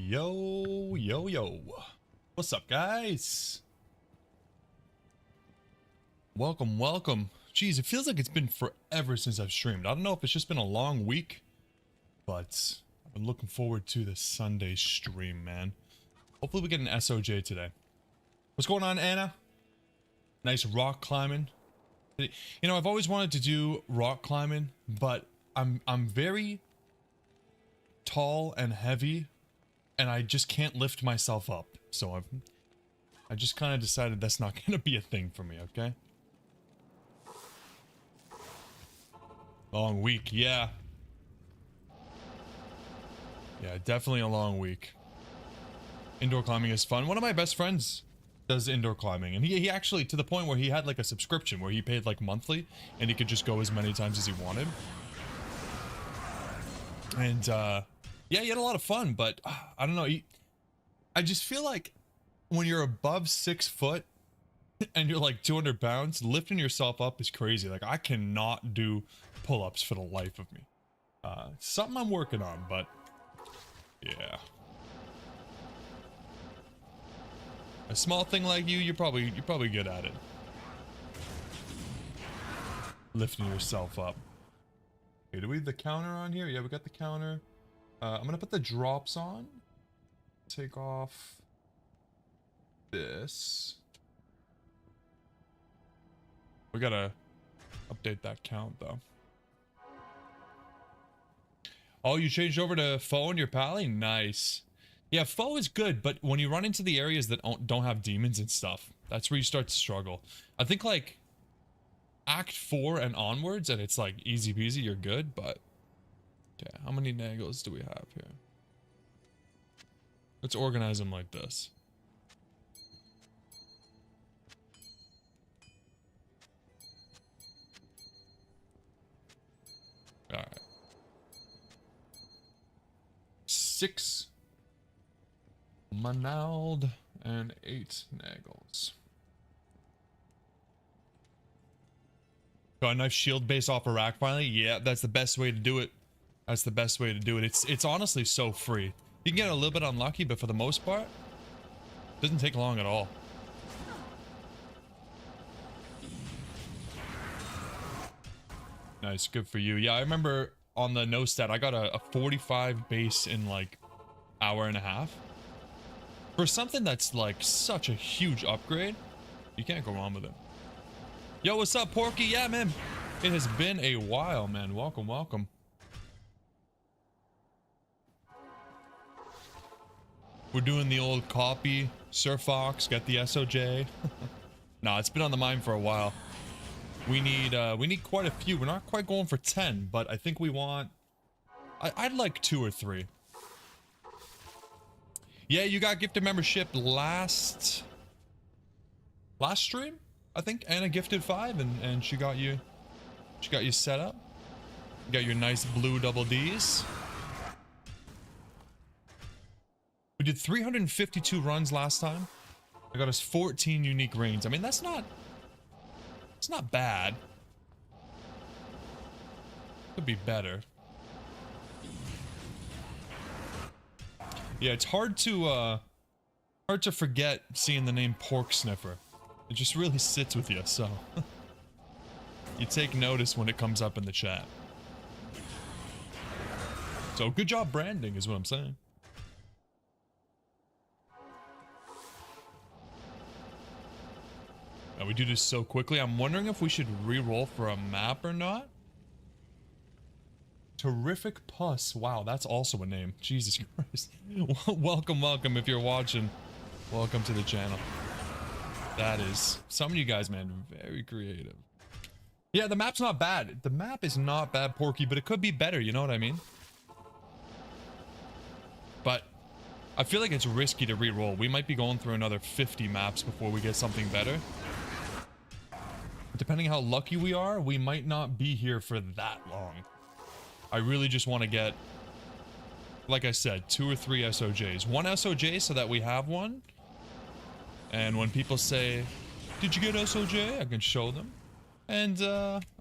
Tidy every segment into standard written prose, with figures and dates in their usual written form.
Yo, yo, yo. What's up, guys? Welcome, welcome. Jeez, it feels like it's been forever since I've streamed. I don't know if it's just been a long week, but I've been looking forward to the Sunday stream, man. Hopefully we get an SOJ today. What's going on, Anna? Nice rock climbing. You know, I've always wanted to do rock climbing, but I'm very tall and heavy, and I just can't lift myself up. So I just kind of decided that's not going to be a thing for me, okay? Long week, yeah. Yeah, definitely a long week. Indoor climbing is fun. One of my best friends does indoor climbing, and he actually, to the point where he had like a subscription where he paid like monthly, and he could just go as many times as he wanted. And yeah, he had a lot of fun, but I don't know. I just feel like when you're above 6 foot and you're like 200 pounds, lifting yourself up is crazy. Like, I cannot do pull-ups for the life of me. Something I'm working on, but yeah. A small thing like you, you're probably good at it. Lifting yourself up. Okay, do we have the counter on here? Yeah, we got the counter. I'm gonna put the drops on. Take off this. We gotta update that count though. Oh, you changed over to foe in your pally? Nice. Yeah, foe is good, but when you run into the areas that don't have demons and stuff, that's where you start to struggle. I think like Act 4 and onwards, and it's like easy peasy, you're good, but okay, how many nagels do we have here? Let's organize them like this. Alright. 6 Manald and 8 nagels. Got a nice shield base off a rack finally? Yeah, that's the best way to do it. That's the best way to do it. It's honestly so free. You can get a little bit unlucky, but for the most part, it doesn't take long at all. Nice, good for you. Yeah, I remember on the no stat, I got a 45 base in like hour and a half. For something that's like such a huge upgrade, you can't go wrong with it. Yo, what's up, Porky? Yeah, man. It has been a while, man. Welcome, welcome. We're doing the old copy. Sir Fox, got the SOJ. Nah, it's been on the mind for a while. We need quite a few. We're not quite going for 10, but I think we want... I'd like 2 or 3. Yeah, you got gifted membership last stream, I think. Anna gifted 5, and she got you set up. You got your nice blue double Ds. We did 352 runs last time. I got us 14 unique reigns. I mean, it's not bad. Could be better. Yeah, it's hard to forget seeing the name Pork Sniffer. It just really sits with you, so you take notice when it comes up in the chat. So good job branding is what I'm saying. Now we do this so quickly. I'm wondering if we should re-roll for a map or not. Terrific Puss. Wow, that's also a name. Jesus Christ. Welcome, welcome if you're watching. Welcome to the channel. That is... Some of you guys, man, very creative. Yeah, the map's not bad. The map is not bad, Porky, but it could be better, you know what I mean? But I feel like it's risky to re-roll. We might be going through another 50 maps before we get something better. Depending how lucky we are, we might not be here for that long. I really just want to get, like I said, 2 or 3 SOJs. 1 SOJ so that we have one. And when people say, did you get SOJ? I can show them. And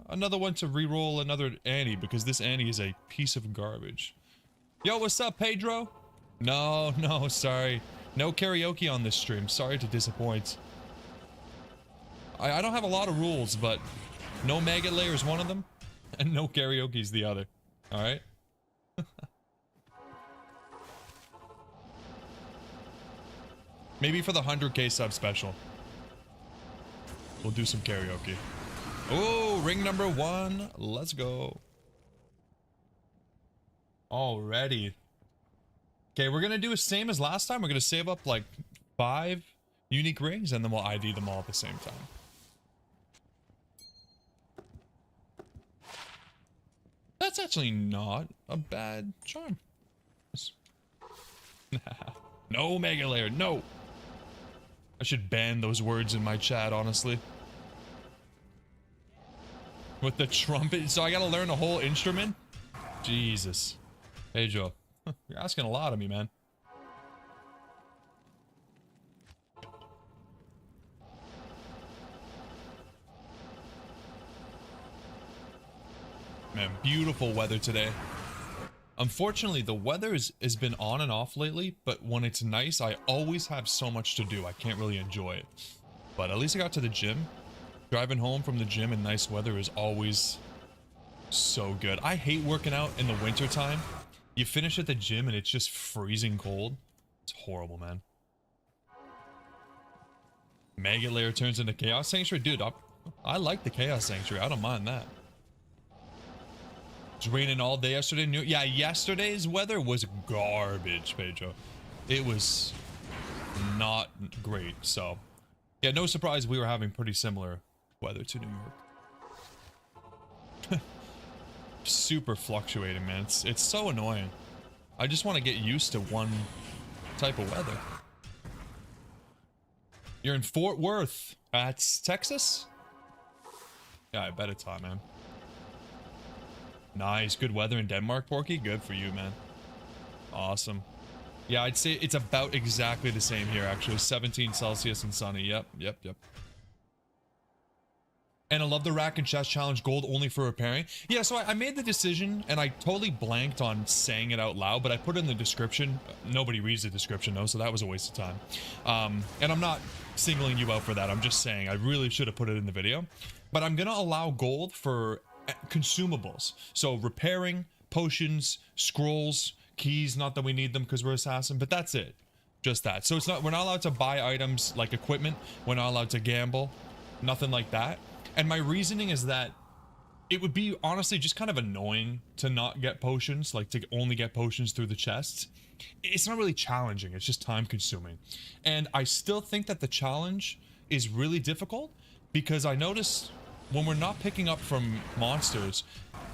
another one to re-roll another Annie, because this Annie is a piece of garbage. Yo, what's up, Pedro? No, no, sorry. No karaoke on this stream. Sorry to disappoint. I don't have a lot of rules, but no maggot layer is one of them, and no karaoke is the other. Alright? Maybe for the 100k sub special, we'll do some karaoke. Oh, ring number 1. Let's go. Already. Okay, we're gonna do the same as last time. We're gonna save up like 5 unique rings, and then we'll ID them all at the same time. That's actually not a bad charm. No mega layer, no. I should ban those words in my chat, honestly. With the trumpet, so I gotta learn a whole instrument? Jesus. Hey, Joe. You're asking a lot of me, man. Man, beautiful weather today. Unfortunately, the weather has been on and off lately, but when it's nice, I always have so much to do. I can't really enjoy it. But at least I got to the gym. Driving home from the gym in nice weather is always so good. I hate working out in the winter time. You finish at the gym and it's just freezing cold. It's horrible, man. Maggot layer turns into Chaos Sanctuary? Dude, I like the Chaos Sanctuary. I don't mind that. It's raining all day yesterday. Yeah, yesterday's weather was garbage, Pedro. It was not great. So, yeah, no surprise we were having pretty similar weather to New York. Super fluctuating, man. It's so annoying. I just want to get used to one type of weather. You're in Fort Worth. That's Texas? Yeah, I bet it's hot, man. Nice. Good weather in Denmark, Porky. Good for you, man. Awesome. Yeah, I'd say it's about exactly the same here, actually. 17 Celsius and sunny. Yep. And I love the rack and chest challenge, gold only for repairing. Yeah, so I made the decision, and I totally blanked on saying it out loud, but I put it in the description. Nobody reads the description, though, so that was a waste of time. And I'm not singling you out for that. I'm just saying I really should have put it in the video. But I'm going to allow gold for consumables. So repairing, potions, scrolls, keys, not that we need them because we're assassin, but that's it. Just that. So we're not allowed to buy items like equipment. We're not allowed to gamble. Nothing like that. And my reasoning is that it would be honestly just kind of annoying to not get potions, like to only get potions through the chests. It's not really challenging, it's just time consuming. And I still think that the challenge is really difficult because I notice when we're not picking up from monsters,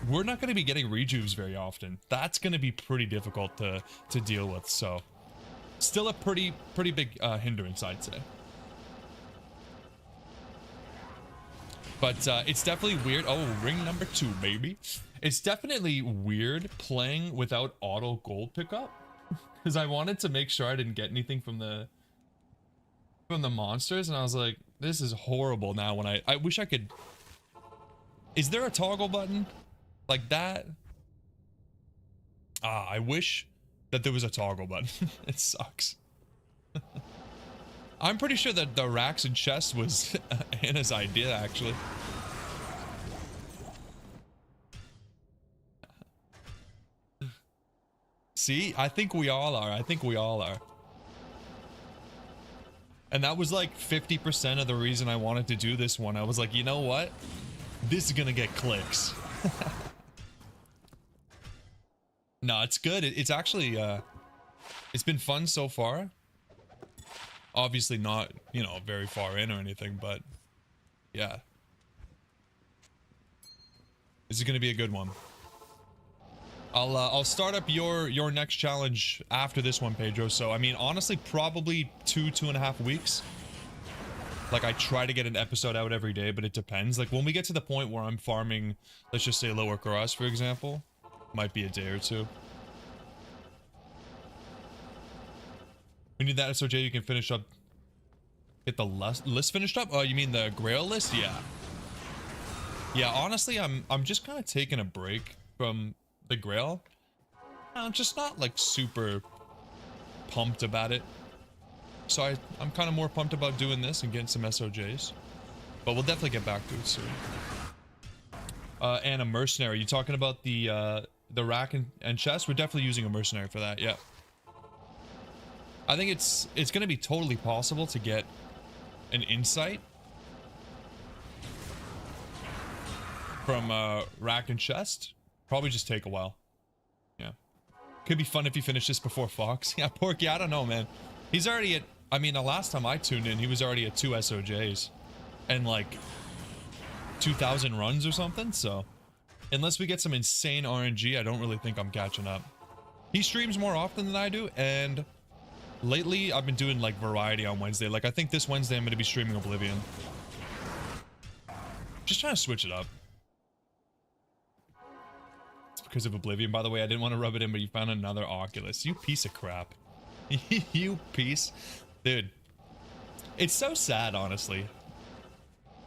we're not going to be getting rejuves very often. That's going to be pretty difficult to deal with. So still a pretty big hindrance, I'd say. But it's definitely weird. Oh, ring number 2, baby. It's definitely weird playing without auto gold pickup because I wanted to make sure I didn't get anything from the monsters, and I was like, this is horrible. Now when I wish I could. Is there a toggle button like that? I wish that there was a toggle button. It sucks. I'm pretty sure that the racks and chests was Anna's idea, actually. See, I think we all are. I think we all are. And that was like 50% of the reason I wanted to do this one. I was like, you know what? This is gonna get clicks. No, it's good. It's actually, it's been fun so far. Obviously not, you know, very far in or anything, but yeah. This is gonna be a good one. I'll start up your next challenge after this one, Pedro. So I mean, honestly, probably 2.5 weeks. Like I try to get an episode out every day, but it depends. Like when we get to the point where I'm farming, let's just say Lower Cross, for example, might be a day or two. We need that SOJ. You can finish up. Get the list finished up. Oh, you mean the Grail list? Yeah. Yeah. Honestly, I'm just kind of taking a break from the Grail. I'm just not like super pumped about it. So I'm kind of more pumped about doing this and getting some SOJs. But we'll definitely get back to it soon. And a mercenary. You talking about the rack and chest? We're definitely using a mercenary for that, yeah. I think it's going to be totally possible to get an insight from rack and chest. Probably just take a while. Yeah. Could be fun if you finish this before Fox. Yeah, Porky, I don't know, man. He's already at, I mean, the last time I tuned in, he was already at 2 SOJs. And like 2,000 runs or something, so unless we get some insane RNG, I don't really think I'm catching up. He streams more often than I do, and lately I've been doing like variety on Wednesday. Like I think this Wednesday I'm going to be streaming Oblivion. Just trying to switch it up. It's because of Oblivion, by the way. I didn't want to rub it in, but you found another Oculus. You piece of crap. You piece. Dude. It's so sad, honestly.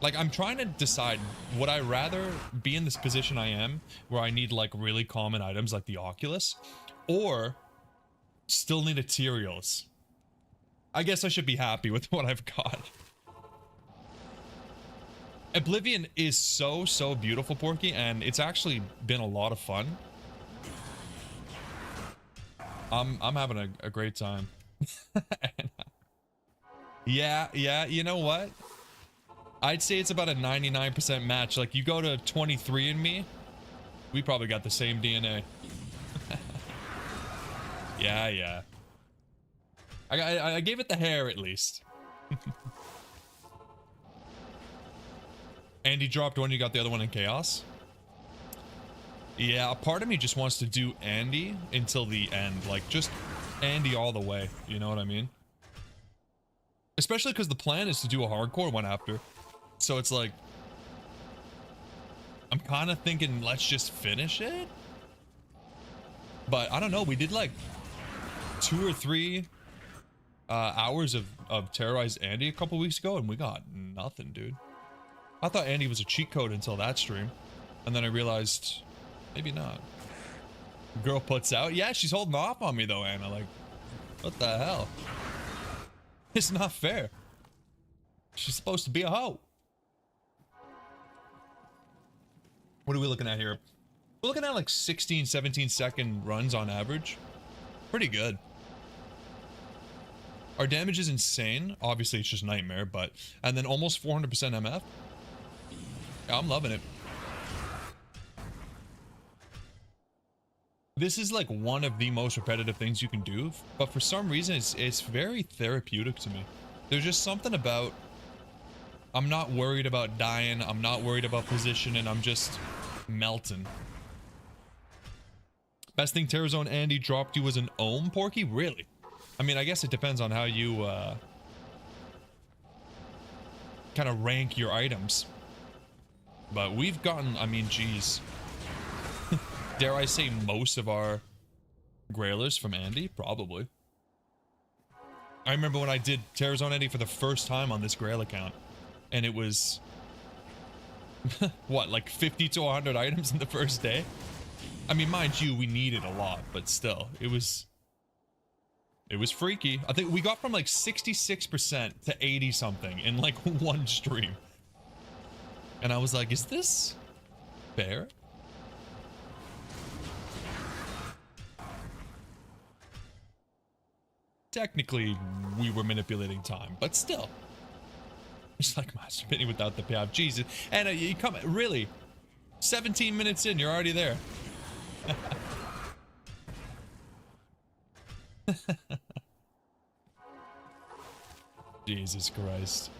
Like, I'm trying to decide, would I rather be in this position I am, where I need, like, really common items like the Oculus, or still need materials? I guess I should be happy with what I've got. Oblivion is so beautiful, Porky, and it's actually been a lot of fun. I'm having a great time. Yeah, you know what? I'd say it's about a 99% match. Like, you go to 23andMe, we probably got the same DNA. Yeah. I gave it the hair, at least. Andy dropped one, you got the other one in Chaos? Yeah, a part of me just wants to do Andy until the end. Like, just Andy all the way. You know what I mean? Especially because the plan is to do a hardcore one after. So it's like, I'm kind of thinking, let's just finish it. But I don't know. We did like 2 or 3 hours of Terrorized Andy a couple weeks ago, and we got nothing, dude. I thought Andy was a cheat code until that stream. And then I realized, maybe not. Girl puts out. Yeah, she's holding off on me though, Anna. Like, what the hell? It's not fair. She's supposed to be a hoe. What are we looking at here? We're looking at like 16, 17-second runs on average. Pretty good. Our damage is insane. Obviously, it's just nightmare, but... And then almost 400% MF. Yeah, I'm loving it. This is like one of the most repetitive things you can do, but for some reason, it's very therapeutic to me. There's just something about... I'm not worried about dying. I'm not worried about positioning. I'm just melting. Best thing Terrazone Andy dropped you was an ohm, Porky? Really? I mean, I guess it depends on how you kind of rank your items. But we've gotten, I mean, geez. Dare I say most of our Grailers from Andy? Probably. I remember when I did Terrazone Andy for the first time on this Grail account. And it was... what, like 50 to 100 items in the first day? I mean, mind you, we needed a lot, but still, it was freaky. I think we got from like 66% to 80 something in like one stream. And I was like, is this fair? Technically, we were manipulating time, but still. It's like masturbating without the payoff. Jesus. And you come, really, 17 minutes in, you're already there. Jesus Christ.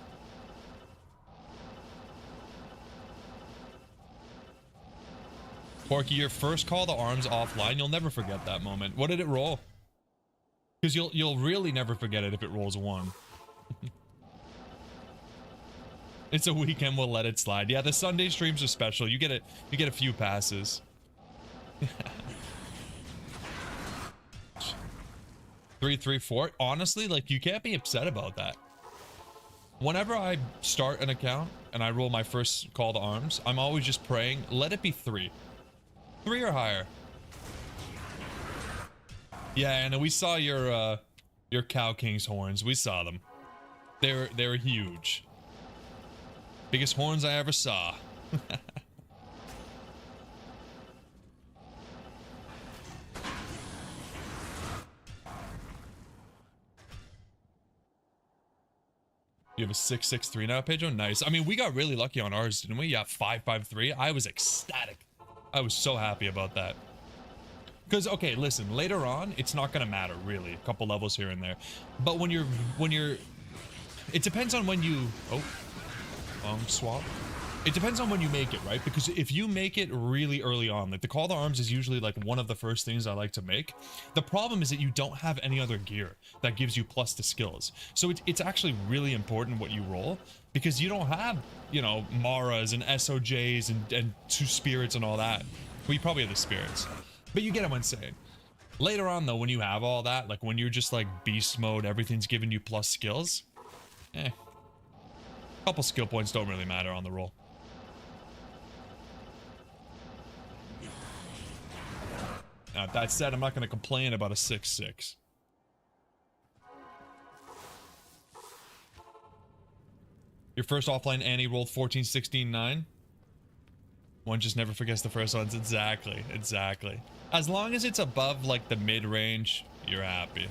Porky, your first call to arms offline, you'll never forget that moment. What did it roll? Because you'll really never forget it if it rolls 1. It's a weekend, we'll let it slide. Yeah, the Sunday streams are special. You get a few passes. 334. Honestly, like, you can't be upset about that. Whenever I start an account and I roll my first call to arms, I'm always just praying, let it be 3. 3 or higher. Yeah, and we saw your Your Cow King's horns. We saw them. They're huge. Biggest horns I ever saw. You have a 663 now, Pedro? Nice. I mean, we got really lucky on ours, didn't we? Yeah, 553. I was ecstatic. I was so happy about that. Because, okay, listen, later on, it's not going to matter, really. A couple levels here and there. But when you're... It depends on when you... Oh. Long swap. It depends on when you make it, right? Because if you make it really early on, like the Call to Arms is usually like one of the first things I like to make. The problem is that you don't have any other gear that gives you plus to skills. So it's actually really important what you roll, because you don't have, you know, Maras and SOJs and 2 spirits and all that. Well, you probably have the spirits, but you get what I'm saying. Later on though, when you have all that, like when you're just like beast mode, everything's giving you plus skills. A couple skill points don't really matter on the roll. Now, that said, I'm not going to complain about a 6-6. Your first offline Annie rolled 14, 16, 9. One just never forgets the first ones. Exactly, exactly. As long as it's above, like, the mid-range, you're happy.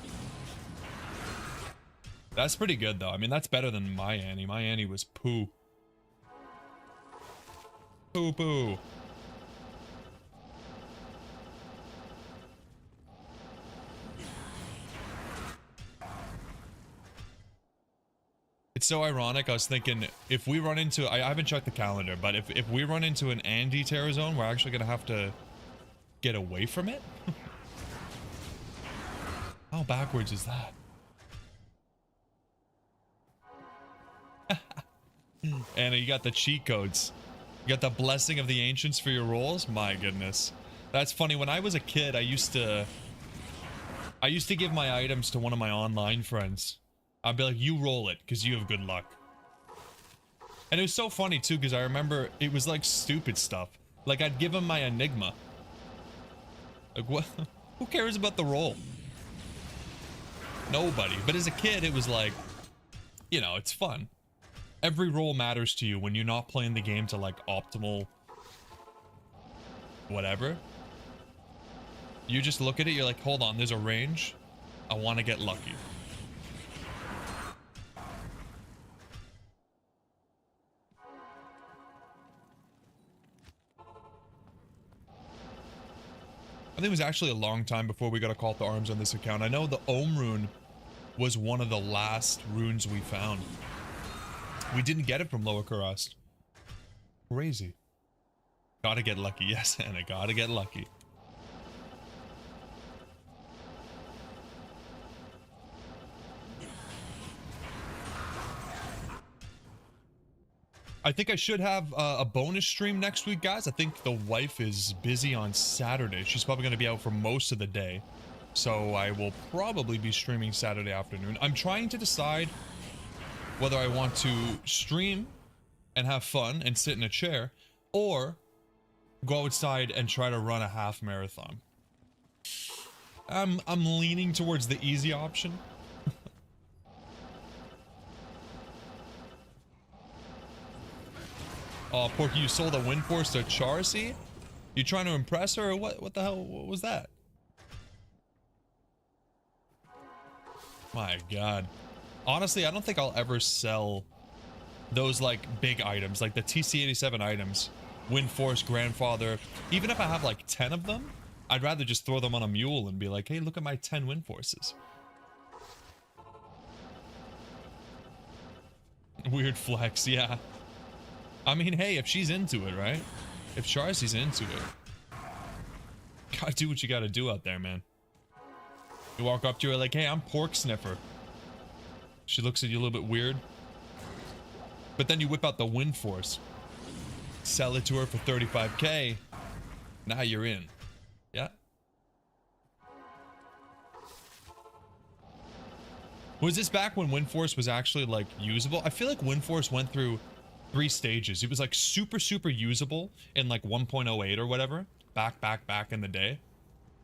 That's pretty good, though. I mean, that's better than my Annie. My Annie was poo. Poo-poo. It's so ironic. I was thinking, if we run into... I haven't checked the calendar, but if we run into an Andy Terror Zone, we're actually going to have to get away from it? How backwards is that? Anna, you got the cheat codes. You got the blessing of the ancients for your rolls? My goodness. That's funny. When I was a kid, I used to give my items to one of my online friends. I'd be like, you roll it, because you have good luck. And it was so funny, too, because I remember it was, like, stupid stuff. Like, I'd give him my Enigma. Like, what? Who cares about the roll? Nobody. But as a kid, it was like, you know, it's fun. Every roll matters to you when you're not playing the game to, like, optimal... whatever. You just look at it, you're like, hold on, there's a range. I want to get lucky. I think it was actually a long time before we got a call to arms on this account. I know the Ohm rune was one of the last runes we found. We didn't get it from Lower Kurast. Crazy. Gotta get lucky. Yes, Anna, gotta get lucky. I think I should have a bonus stream next week, guys. I think the wife is busy on Saturday. She's probably going to be out for most of the day. So I will probably be streaming Saturday afternoon. I'm trying to decide whether I want to stream and have fun and sit in a chair, or go outside and try to run a half marathon. I'm leaning towards the easy option. Oh, Porky, you sold a wind force to Charcy? You trying to impress her, or what? What the hell? What was that? My God. Honestly, I don't think I'll ever sell those, like, big items, like the TC-87 items. Wind force, grandfather. Even if I have, like, 10 of them, I'd rather just throw them on a mule and be like, hey, look at my 10 wind forces. Weird flex, yeah. I mean, hey, if she's into it, right? If Charcy's into it. Gotta do what you gotta do out there, man. You walk up to her like, hey, I'm Pork Sniffer. She looks at you a little bit weird. But then you whip out the wind force. Sell it to her for 35k. Now you're in. Yeah? Was this back when wind force was actually, like, usable? I feel like wind force went through 3 stages. It was like super usable in like 1.08 or whatever back in the day,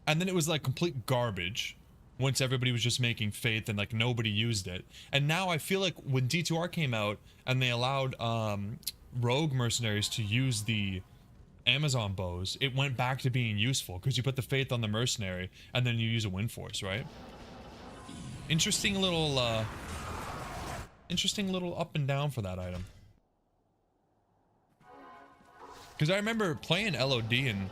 and then it was like complete garbage, once everybody was just making Faith and like nobody used it. And now I feel like when D2R came out and they allowed rogue mercenaries to use the Amazon bows, it went back to being useful because you put the Faith on the mercenary and then you use a wind force, right? Interesting little up and down for that item. Because I remember playing LOD and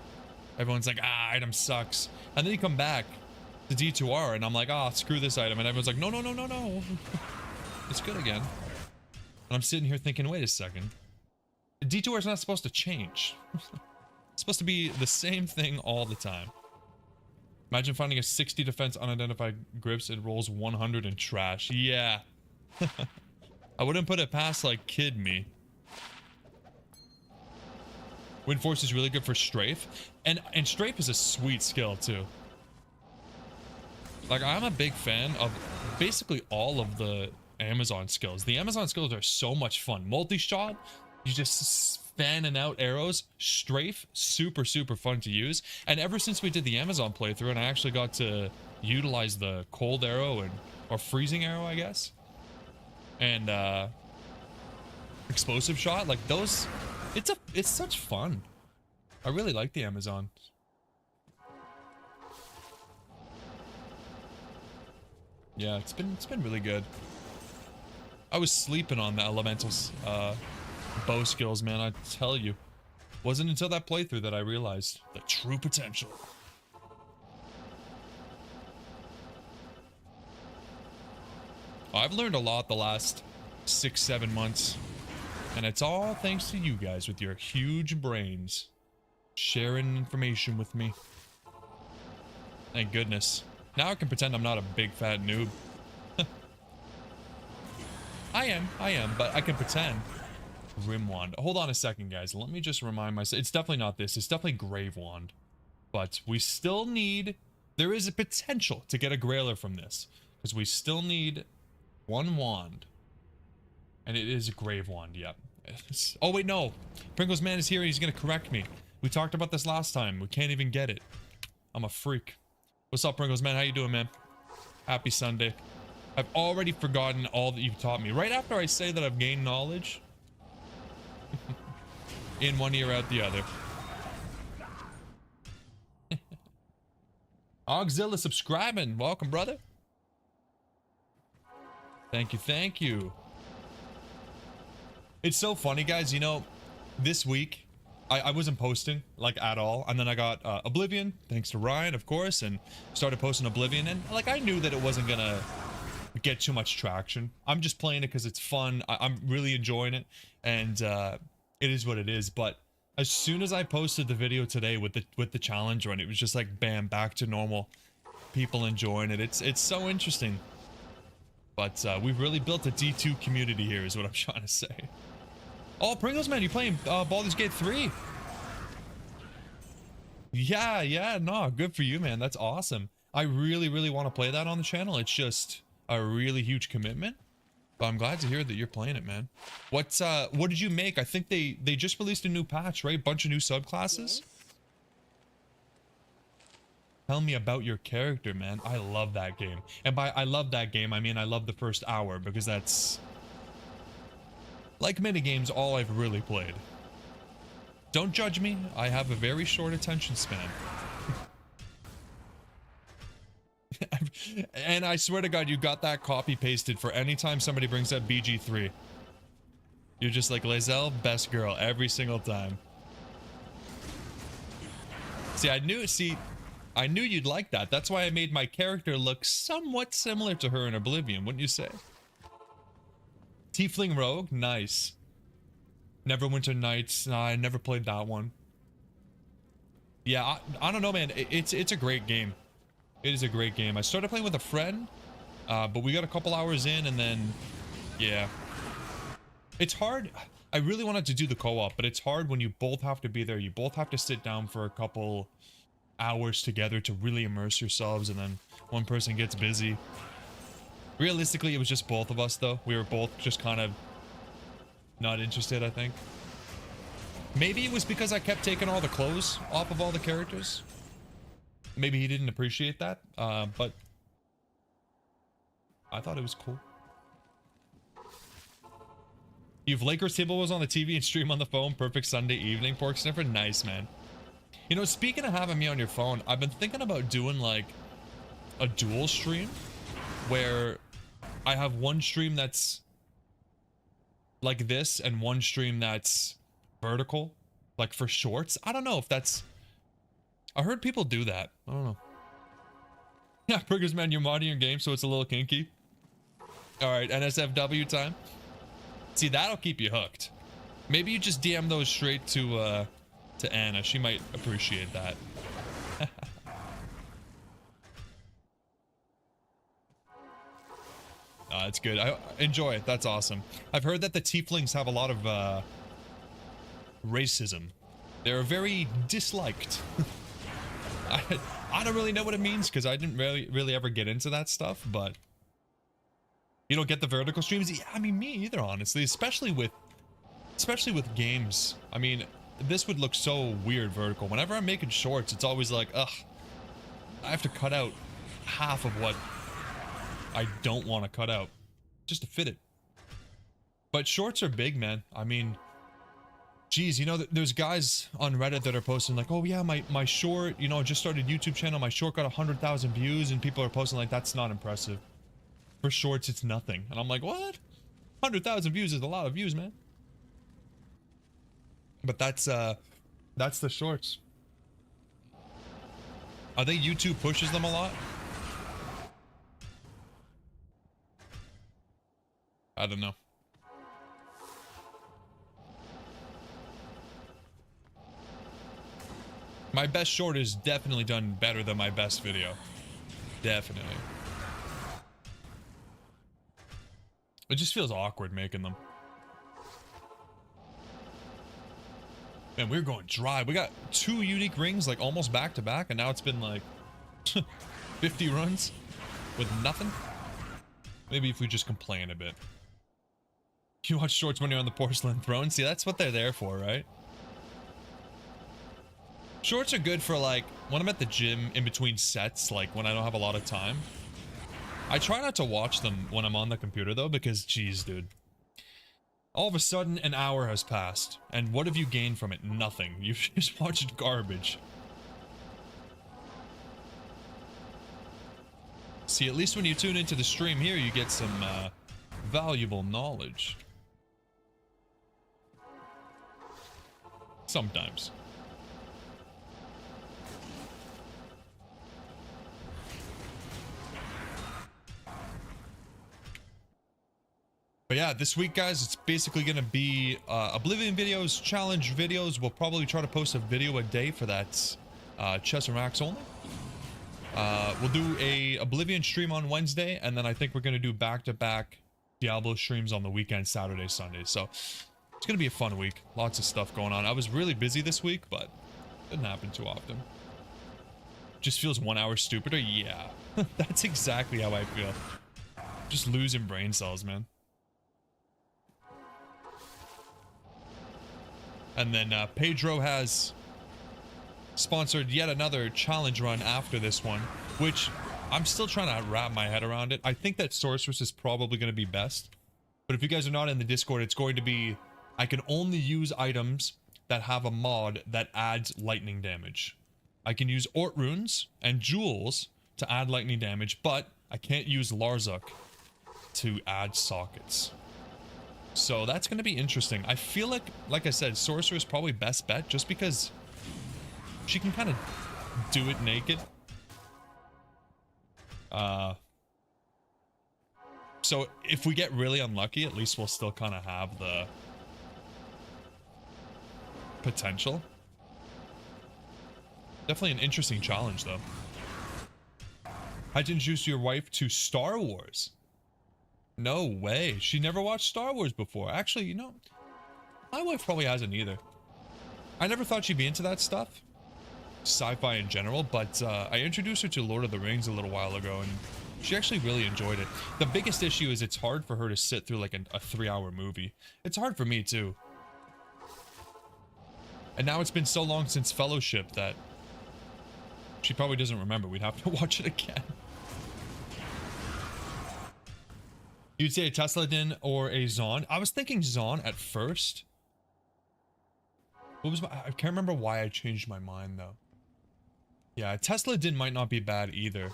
everyone's like, ah, item sucks. And then you come back to D2R and I'm like, ah, oh, screw this item. And everyone's like, no, no, no, no, no. It's good again. And I'm sitting here thinking, wait a second. D2R is not supposed to change. It's supposed to be the same thing all the time. Imagine finding a 60 defense unidentified grips. It rolls 100 in trash. Yeah. I wouldn't put it past like Kid Me. Wind Force is really good for strafe. And strafe is a sweet skill too. Like, I'm a big fan of basically all of the Amazon skills. The Amazon skills are so much fun. Multi-shot, you just fanning out arrows. Strafe, super, super fun to use. And ever since we did the Amazon playthrough and I actually got to utilize the cold arrow or freezing arrow, I guess. And explosive shot, like those, it's such fun. I really like the Amazon. Yeah, it's been really good. I was sleeping on the elementals bow skills, man, I tell you. Wasn't until that playthrough that I realized the true potential. I've learned a lot the last 6-7 months, and it's all thanks to you guys with your huge brains sharing information with me. Thank goodness. Now I can pretend I'm not a big fat noob. I am, but I can pretend. Grim Wand. Hold on a second, guys. Let me just remind myself. It's definitely not this. It's definitely Grave Wand. But we still need... There is a potential to get a Grailer from this. Because we still need one wand. And it is a Grave Wand, yep. Oh, wait, no. Pringles Man is here and he's going to correct me. We talked about this last time. We can't even get it. I'm a freak. What's up, Pringles Man? How you doing, man? Happy Sunday. I've already forgotten all that you've taught me. Right after I say that I've gained knowledge. In one ear, out the other. Ogzilla subscribing. Welcome, brother. Thank you, thank you. It's so funny, guys. You know, this week, I wasn't posting, like, at all. And then I got Oblivion, thanks to Ryan, of course, and started posting Oblivion. And, like, I knew that it wasn't gonna get too much traction. I'm just playing it because it's fun. I'm really enjoying it. And it is what it is. But as soon as I posted the video today with the challenge run, it was just like, bam, back to normal. People enjoying it. It's so interesting. But we've really built a D2 community here, is what I'm trying to say. Oh, Pringles Man, you playing Baldur's Gate 3? Yeah, no, good for you, man. That's awesome. I really, really want to play that on the channel. It's just a really huge commitment. But I'm glad to hear that you're playing it, man. What did you make? I think they just released a new patch, right? Bunch of new subclasses. Tell me about your character, man. I love that game. And by I love that game, I mean I love the first hour, because that's, like many games, all I've really played. Don't judge me. I have a very short attention span. And I swear to God, you got that copy pasted for any time somebody brings up BG3. You're just like, Lazelle, best girl every single time. See, I knew you'd like that. That's why I made my character look somewhat similar to her in Oblivion, wouldn't you say? Tiefling Rogue, nice. Neverwinter Nights, nah, I never played that one. Yeah, I don't know, man. It's a great game. It is a great game. I started playing with a friend, but we got a couple hours in, and then, yeah. It's hard. I really wanted to do the co-op, but it's hard when you both have to be there. You both have to sit down for a couple hours together to really immerse yourselves, and then one person gets busy. Realistically, it was just both of us, though. We were both just kind of not interested, I think. Maybe it was because I kept taking all the clothes off of all the characters. Maybe he didn't appreciate that, but I thought it was cool. You've Lakers table was on the TV and stream on the phone. Perfect Sunday evening. Pork sniffer. Nice, man. You know, speaking of having me on your phone, I've been thinking about doing like a dual stream where I have one stream that's like this and one stream that's vertical, like for shorts. I don't know if that's... I heard people do that. I don't know. Yeah, Burgers, man, you're modding your game, so it's a little kinky. Alright, NSFW time. See, that'll keep you hooked. Maybe you just DM those straight to Anna. She might appreciate that. It's good. I enjoy it. That's awesome. I've heard that the tieflings have a lot of racism. They're very disliked. I don't really know what it means because I didn't really ever get into that stuff, but you don't get the vertical streams. Yeah, I mean, me either, honestly, especially with games. I mean, this would look so weird vertical. Whenever I'm making shorts, it's always like, ugh, I have to cut out half of what I don't want to cut out just to fit it. But shorts are big, man. I mean, geez, you know, there's guys on Reddit that are posting like, oh yeah, my short, you know, just started YouTube channel, my short got 100,000 views, and people are posting like, that's not impressive. For shorts, it's nothing. And I'm like, what? 100,000 views is a lot of views, man. But that's the shorts. I think YouTube pushes them a lot. I don't know. My best short is definitely done better than my best video. Definitely. It just feels awkward making them. Man, we're going dry. We got 2 unique rings, like almost back to back, and now it's been like 50 runs with nothing. Maybe if we just complain a bit. You watch shorts when you're on the porcelain throne? See, that's what they're there for, right? Shorts are good for like when I'm at the gym in between sets, like when I don't have a lot of time. I try not to watch them when I'm on the computer though, because geez, dude. All of a sudden an hour has passed, and what have you gained from it? Nothing. You've just watched garbage. See, at least when you tune into the stream here, you get some valuable knowledge. Sometimes. But yeah, this week, guys, it's basically going to be Oblivion videos, challenge videos. We'll probably try to post a video a day for that Chess and Max only. We'll do a Oblivion stream on Wednesday, and then I think we're going to do back-to-back Diablo streams on the weekend, Saturday, Sunday. So it's going to be a fun week. Lots of stuff going on. I was really busy this week, but it didn't happen too often. Just feels 1 hour stupider? Yeah. That's exactly how I feel. Just losing brain cells, man. And then Pedro has sponsored yet another challenge run after this one, which I'm still trying to wrap my head around it. I think that Sorceress is probably going to be best. But if you guys are not in the Discord, it's going to be, I can only use items that have a mod that adds lightning damage. I can use Ort runes and jewels to add lightning damage, but I can't use Larzuk to add sockets. So that's going to be interesting. I feel like I said, Sorcerer is probably best bet just because she can kind of do it naked. So if we get really unlucky, at least we'll still kind of have the potential. Definitely an interesting challenge, though. How'd you introduce your wife to Star Wars? No way. She never watched Star Wars before. Actually, you know, my wife probably hasn't either. I never thought she'd be into that stuff. Sci-fi in general, but I introduced her to Lord of the Rings a little while ago, and she actually really enjoyed it. The biggest issue is it's hard for her to sit through like a 3-hour movie. It's hard for me too. And now it's been so long since Fellowship that she probably doesn't remember. We'd have to watch it again. You'd say a Tesla Din or a Zon. I was thinking Zon at first. What was my... I can't remember why I changed my mind, though. Yeah, Tesla Din might not be bad either.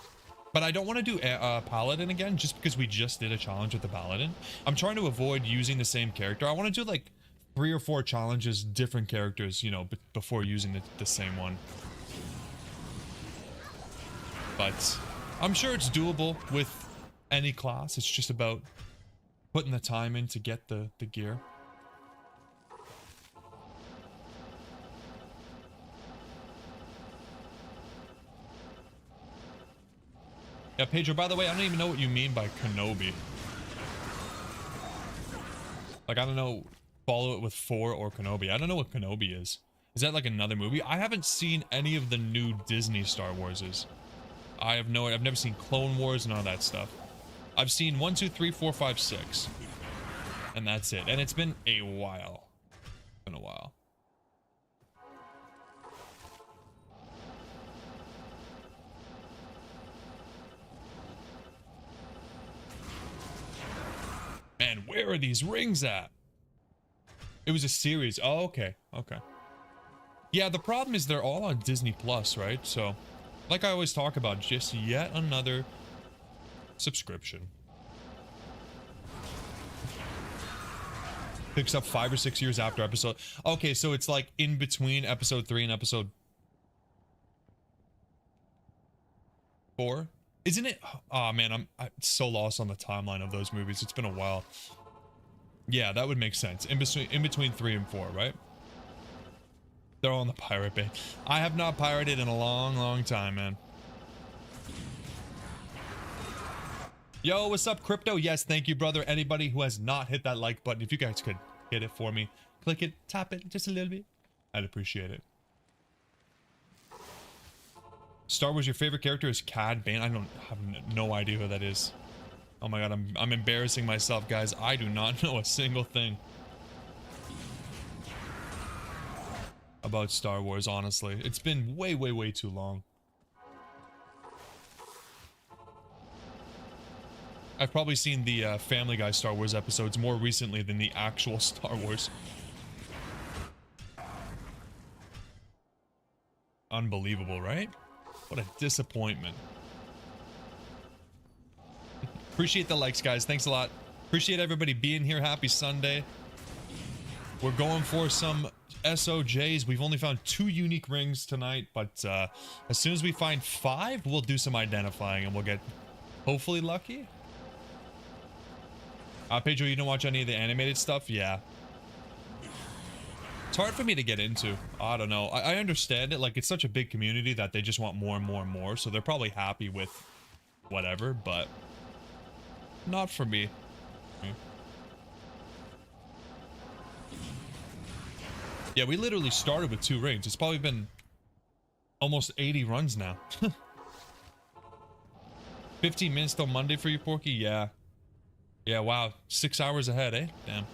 But I don't want to do Paladin again, just because we just did a challenge with the Paladin. I'm trying to avoid using the same character. I want to do, like, 3 or 4 challenges, different characters, you know, before using the same one. But I'm sure it's doable with any class. It's just about putting the time in to get the gear. Yeah, Pedro, by the way, I don't even know what you mean by Kenobi. Like, I don't know, follow it with 4 or Kenobi. I don't know what Kenobi is. Is that like another movie? I haven't seen any of the new Disney Star Warses. I've never seen Clone Wars and all that stuff. I've seen 1, 2, 3, 4, 5, 6. And that's it. And it's been a while. It's been a while. Man, where are these rings at? It was a series. Oh, okay. Okay. Yeah, the problem is they're all on Disney Plus, right? So, like I always talk about, just yet another subscription. Picks up 5 or 6 years after episode. Okay, so it's like in between episode 3 and episode 4. Isn't it? Oh man, I'm so lost on the timeline of those movies. It's been a while. Yeah, that would make sense. In between 3 and 4, right? They're all on the Pirate Bay. I have not pirated in a long, long time, man. Yo, what's up, Crypto? Yes, thank you, brother. Anybody who has not hit that like button, if you guys could hit it for me, click it, tap it just a little bit, I'd appreciate it. Star Wars, your favorite character is Cad Bane. I have no idea who that is. Oh my god, I'm embarrassing myself, guys. I do not know a single thing about Star Wars, honestly. It's been way, way, way too long. I've probably seen the Family Guy Star Wars episodes more recently than the actual Star Wars. Unbelievable, right? What a disappointment. Appreciate the likes, guys. Thanks a lot. Appreciate everybody being here. Happy Sunday. We're going for some SOJs. We've only found 2 unique rings tonight, but as soon as we find 5, we'll do some identifying and we'll get hopefully lucky. Pedro, you don't watch any of the animated stuff? Yeah. It's hard for me to get into. I don't know. I understand it. Like, it's such a big community that they just want more and more and more. So they're probably happy with whatever, but not for me. Yeah, we literally started with 2 rings. It's probably been almost 80 runs now. 15 minutes till Monday for you, Porky? Yeah. Yeah, wow. 6 hours ahead, eh? Damn.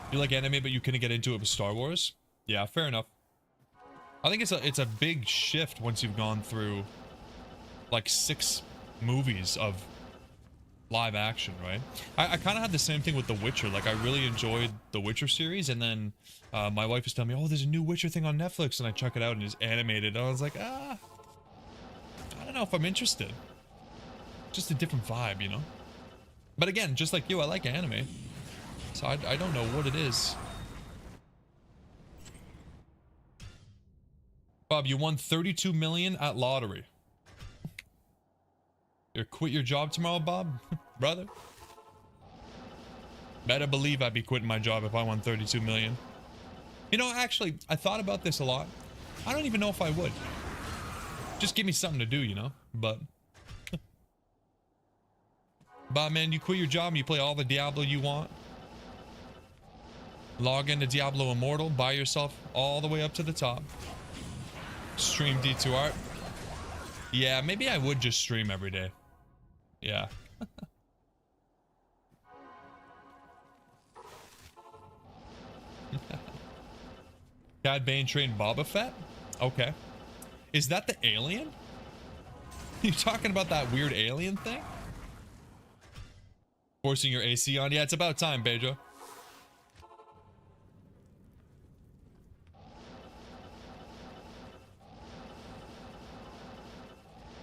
You like anime, but you couldn't get into it with Star Wars? Yeah, fair enough. I think it's a big shift once you've gone through like 6 movies of live action, right? I kind of had the same thing with The Witcher. Like, I really enjoyed the Witcher series, and then my wife was telling me, oh, there's a new Witcher thing on Netflix, and I check it out and it's animated. And I was like, I don't know if I'm interested. Just a different vibe, you know? But again, just like you, I like anime. So I don't know what it is. Bob, you won 32 million at lottery. You quit your job tomorrow, Bob? Brother? Better believe I'd be quitting my job if I won 32 million. You know, actually, I thought about this a lot. I don't even know if I would. Just give me something to do, you know? But Bob, man, you quit your job and you play all the Diablo you want. Log into Diablo Immortal, buy yourself all the way up to the top. Stream D2Art. Yeah, maybe I would just stream every day. Yeah. Cad Bane trained Boba Fett? Okay. Is that the alien? You talking about that weird alien thing? Forcing your AC on? Yeah, it's about time, Bejo.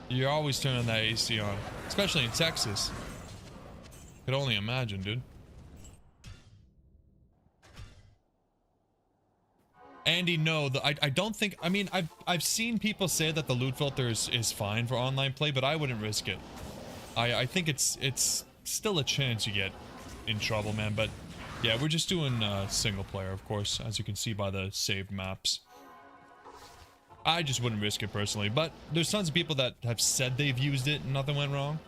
You're always turning that AC on, especially in Texas. Could only imagine, dude. Andy, no, I don't think, I mean, I've seen people say that the loot filter is fine for online play, but I wouldn't risk it. I think it's still a chance you get in trouble, man, but yeah, we're just doing single player, of course, as you can see by the saved maps. I just wouldn't risk it personally, but there's tons of people that have said they've used it and nothing went wrong.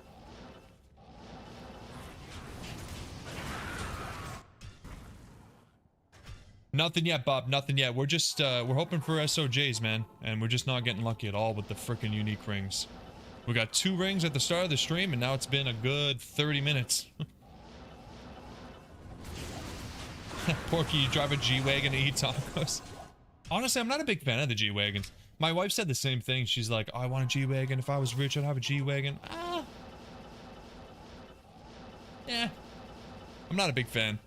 Nothing yet, Bob. Nothing yet. We're just, we're hoping for SOJs, man. And we're just not getting lucky at all with the freaking unique rings. We got 2 rings at the start of the stream, and now it's been a good 30 minutes. Porky, you drive a G-Wagon to eat tacos? Honestly, I'm not a big fan of the G-Wagons. My wife said the same thing. She's like, oh, I want a G-Wagon. If I was rich, I'd have a G-Wagon. Ah. Yeah. I'm not a big fan.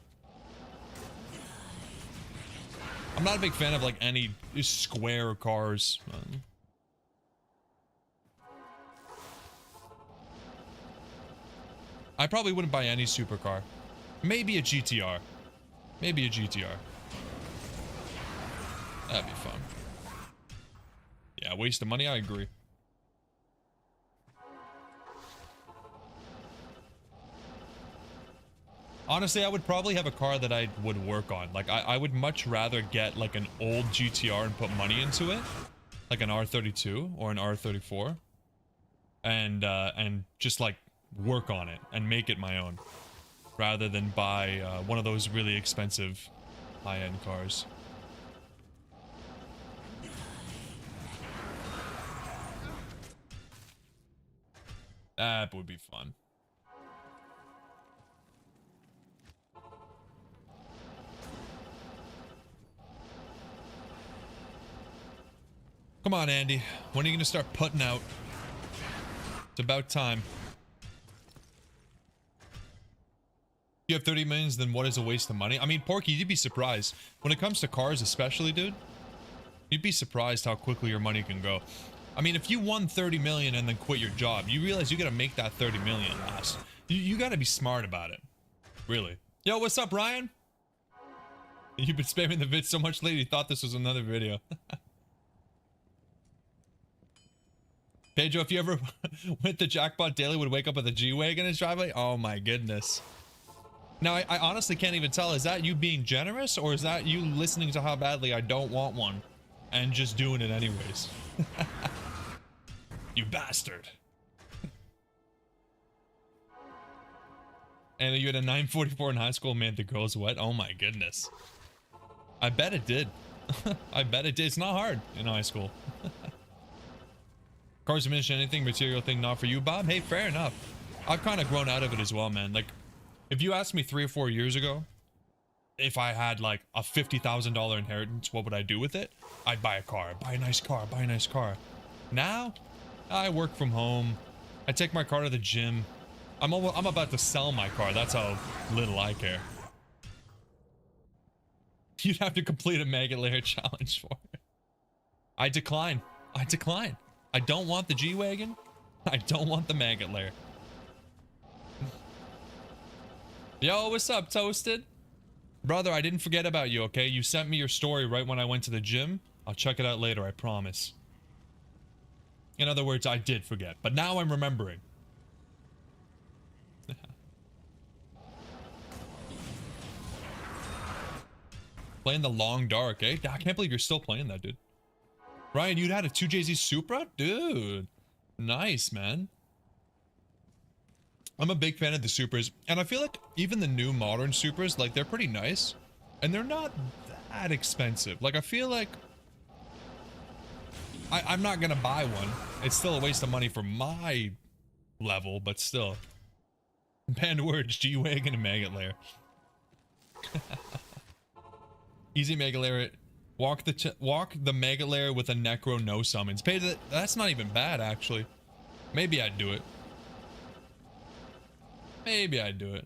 I'm not a big fan of like any square cars. I probably wouldn't buy any supercar. Maybe a GTR. Maybe a GTR. That'd be fun. Yeah, waste of money, I agree. Honestly, I would probably have a car that I would work on. Like, I would much rather get, like, an old GTR and put money into it. Like an R32 or an R34. And just, like, work on it and make it my own. Rather than buy one of those really expensive high-end cars. That would be fun. Come on, Andy. When are you going to start putting out? It's about time. You have 30 millions, then what is a waste of money? I mean, Porky, you'd be surprised. When it comes to cars especially, dude, you'd be surprised how quickly your money can go. I mean, if you won 30 million and then quit your job, you realize you got to make that 30 million last. You got to be smart about it. Really. Yo, what's up, Ryan? You've been spamming the vid so much lately, you thought this was another video. Pedro, if you ever went to Jackpot Daily, would wake up with a G-Wagon in his driveway? Oh my goodness. Now, I honestly can't even tell. Is that you being generous, or is that you listening to how badly I don't want one and just doing it anyways? You bastard. And you had a 944 in high school, man, the girl's wet? Oh my goodness. I bet it did. I bet it did. It's not hard in high school. Cars diminish anything, material thing not for you, Bob? Hey, fair enough. I've kind of grown out of it as well, man. Like, if you asked me 3 or 4 years ago, if I had like a $50,000 inheritance, what would I do with it? I'd buy a car, buy a nice car, buy a nice car. Now, I work from home. I take my car to the gym. I'm about to sell my car. That's how little I care. You'd have to complete a Mega Layer challenge for it. I decline. I decline. I don't want the G-Wagon. I don't want the Maggot Lair. Yo, what's up, Toasted? Brother, I didn't forget about you, okay? You sent me your story right when I went to the gym. I'll check it out later, I promise. In other words, I did forget, but now I'm remembering. Playing the Long Dark, eh? I can't believe you're still playing that, dude. Ryan, you'd had a 2JZ Supra? Dude. Nice, man. I'm a big fan of the Supras. And I feel like even the new modern Supras, like, they're pretty nice. And they're not that expensive. Like, I feel like... I'm not gonna buy one. It's still a waste of money for my level, but still. Banned words, G-Wagon and Maggot Lair. Easy Mega Lair. Walk the Mega Lair with a Necro no summons. That's not even bad, actually. Maybe I'd do it. Maybe I'd do it.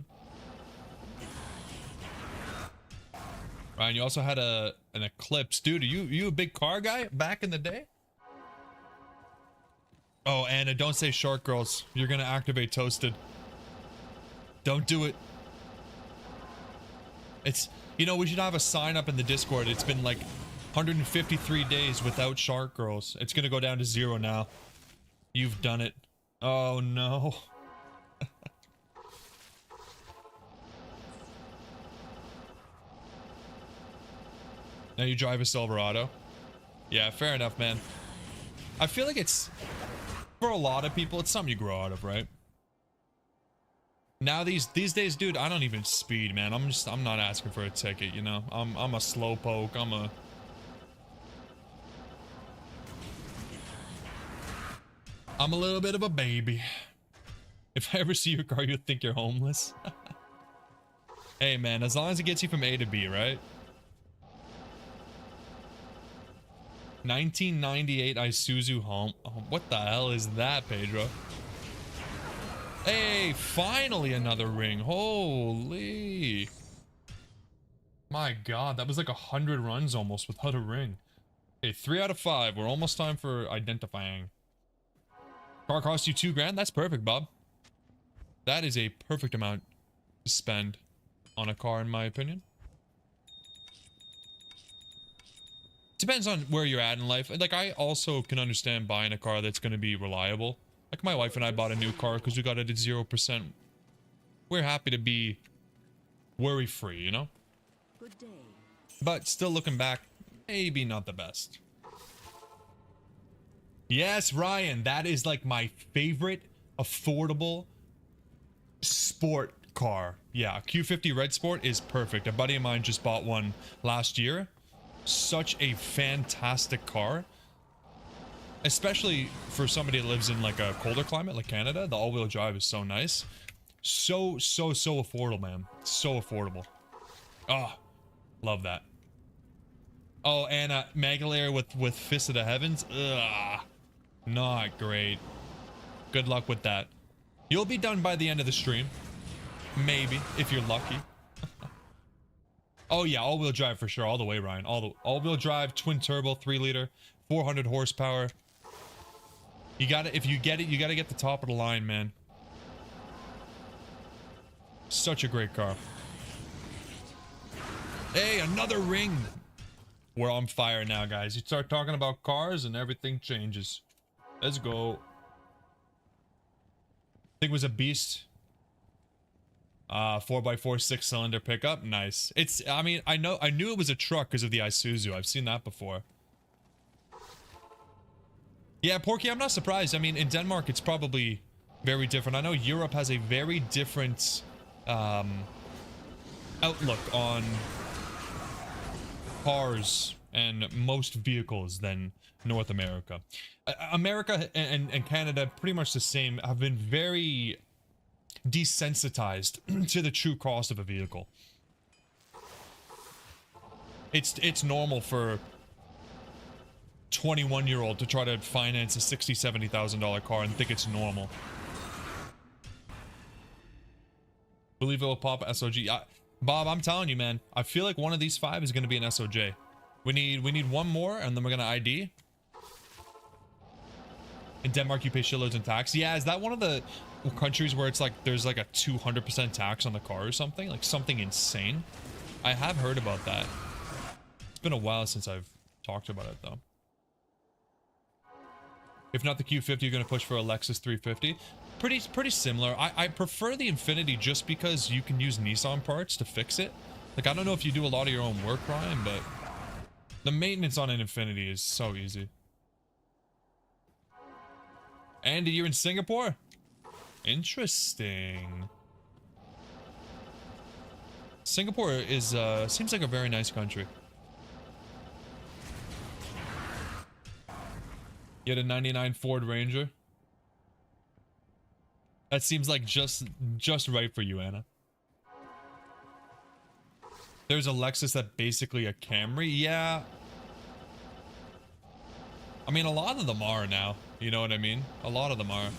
Ryan, you also had an Eclipse. Dude, are you a big car guy back in the day? Oh, Anna, don't say Shark Girls. You're gonna activate Toasted. Don't do it. It's, you know, we should have a sign up in the Discord. It's been like 153 days without Shark Girls. It's gonna go down to 0 now. You've done it. Oh no. Now you drive a Silverado. Yeah, fair enough, man. I feel like it's, for a lot of people, it's something you grow out of, right? Now these days, dude, I don't even speed, man. I'm not asking for a ticket, you know. I'm a slowpoke. I'm a little bit of a baby. If I ever see your car, you'd think you're homeless. Hey, man, as long as it gets you from A to B, right? 1998 Isuzu home. Oh, what the hell is that, Pedro? Hey, finally another ring. Holy. My God, that was like 100 runs almost without a ring. Okay, 3 out of 5. We're almost time for identifying. Car cost you $2 grand? That's perfect, Bob. That is a perfect amount to spend on a car, in my opinion. Depends on where you're at in life. Like, I also can understand buying a car that's going to be reliable. Like, my wife and I bought a new car because we got it at 0%. We're happy to be worry-free, you know? Good day. But still looking back, maybe not the best. Yes, Ryan, that is like my favorite affordable sport car. Yeah, Q50 Red Sport is perfect. A buddy of mine just bought one last year. Such a fantastic car. Especially for somebody that lives in like a colder climate like Canada. The all-wheel drive is so nice. So affordable, man. So affordable. Oh, love that. Oh, and Magalair with Fist of the Heavens. Ugh. Not great. Good luck with that. You'll be done by the end of the stream. Maybe, if you're lucky. Oh yeah, all-wheel drive for sure, all the way, Ryan. All-wheel drive, twin turbo, 3-liter, 400 horsepower. You gotta, if you get it, you gotta get the top of the line, man. Such a great car. Hey, another ring. We're on fire now, guys. You start talking about cars and everything changes. Let's go. I think it was a beast. 4x4 6-cylinder pickup. Nice. It's, I mean, I knew it was a truck because of the Isuzu. I've seen that before. Yeah, Porky, I'm not surprised. I mean, in Denmark, it's probably very different. I know Europe has a very different outlook on cars and most vehicles than North America. America and Canada, pretty much the same, have been very desensitized to the true cost of a vehicle. It's normal for 21-year-old to try to finance a $60,000-$70,000 car and think it's normal. Believe it will pop SOG. Bob, I'm telling you, man. I feel like one of these 5 is going to be an SOJ. We need one more, and then we're gonna ID. In Denmark, you pay shitloads in tax. Yeah, is that one of the countries where it's like there's like a 200% tax on the car or something? Like something insane? I have heard about that. It's been a while since I've talked about it though. If not the Q50, you're gonna push for a Lexus 350. Pretty similar. I prefer the Infinity just because you can use Nissan parts to fix it. Like, I don't know if you do a lot of your own work, Ryan, but the maintenance on an Infinity is so easy. Andy, you're in Singapore? Interesting. Singapore is, seems like a very nice country. You had a 99 Ford Ranger? That seems like just right for you, Anna. There's a Lexus that's basically a Camry. Yeah. I mean, a lot of them are now. You know what I mean? A lot of them are.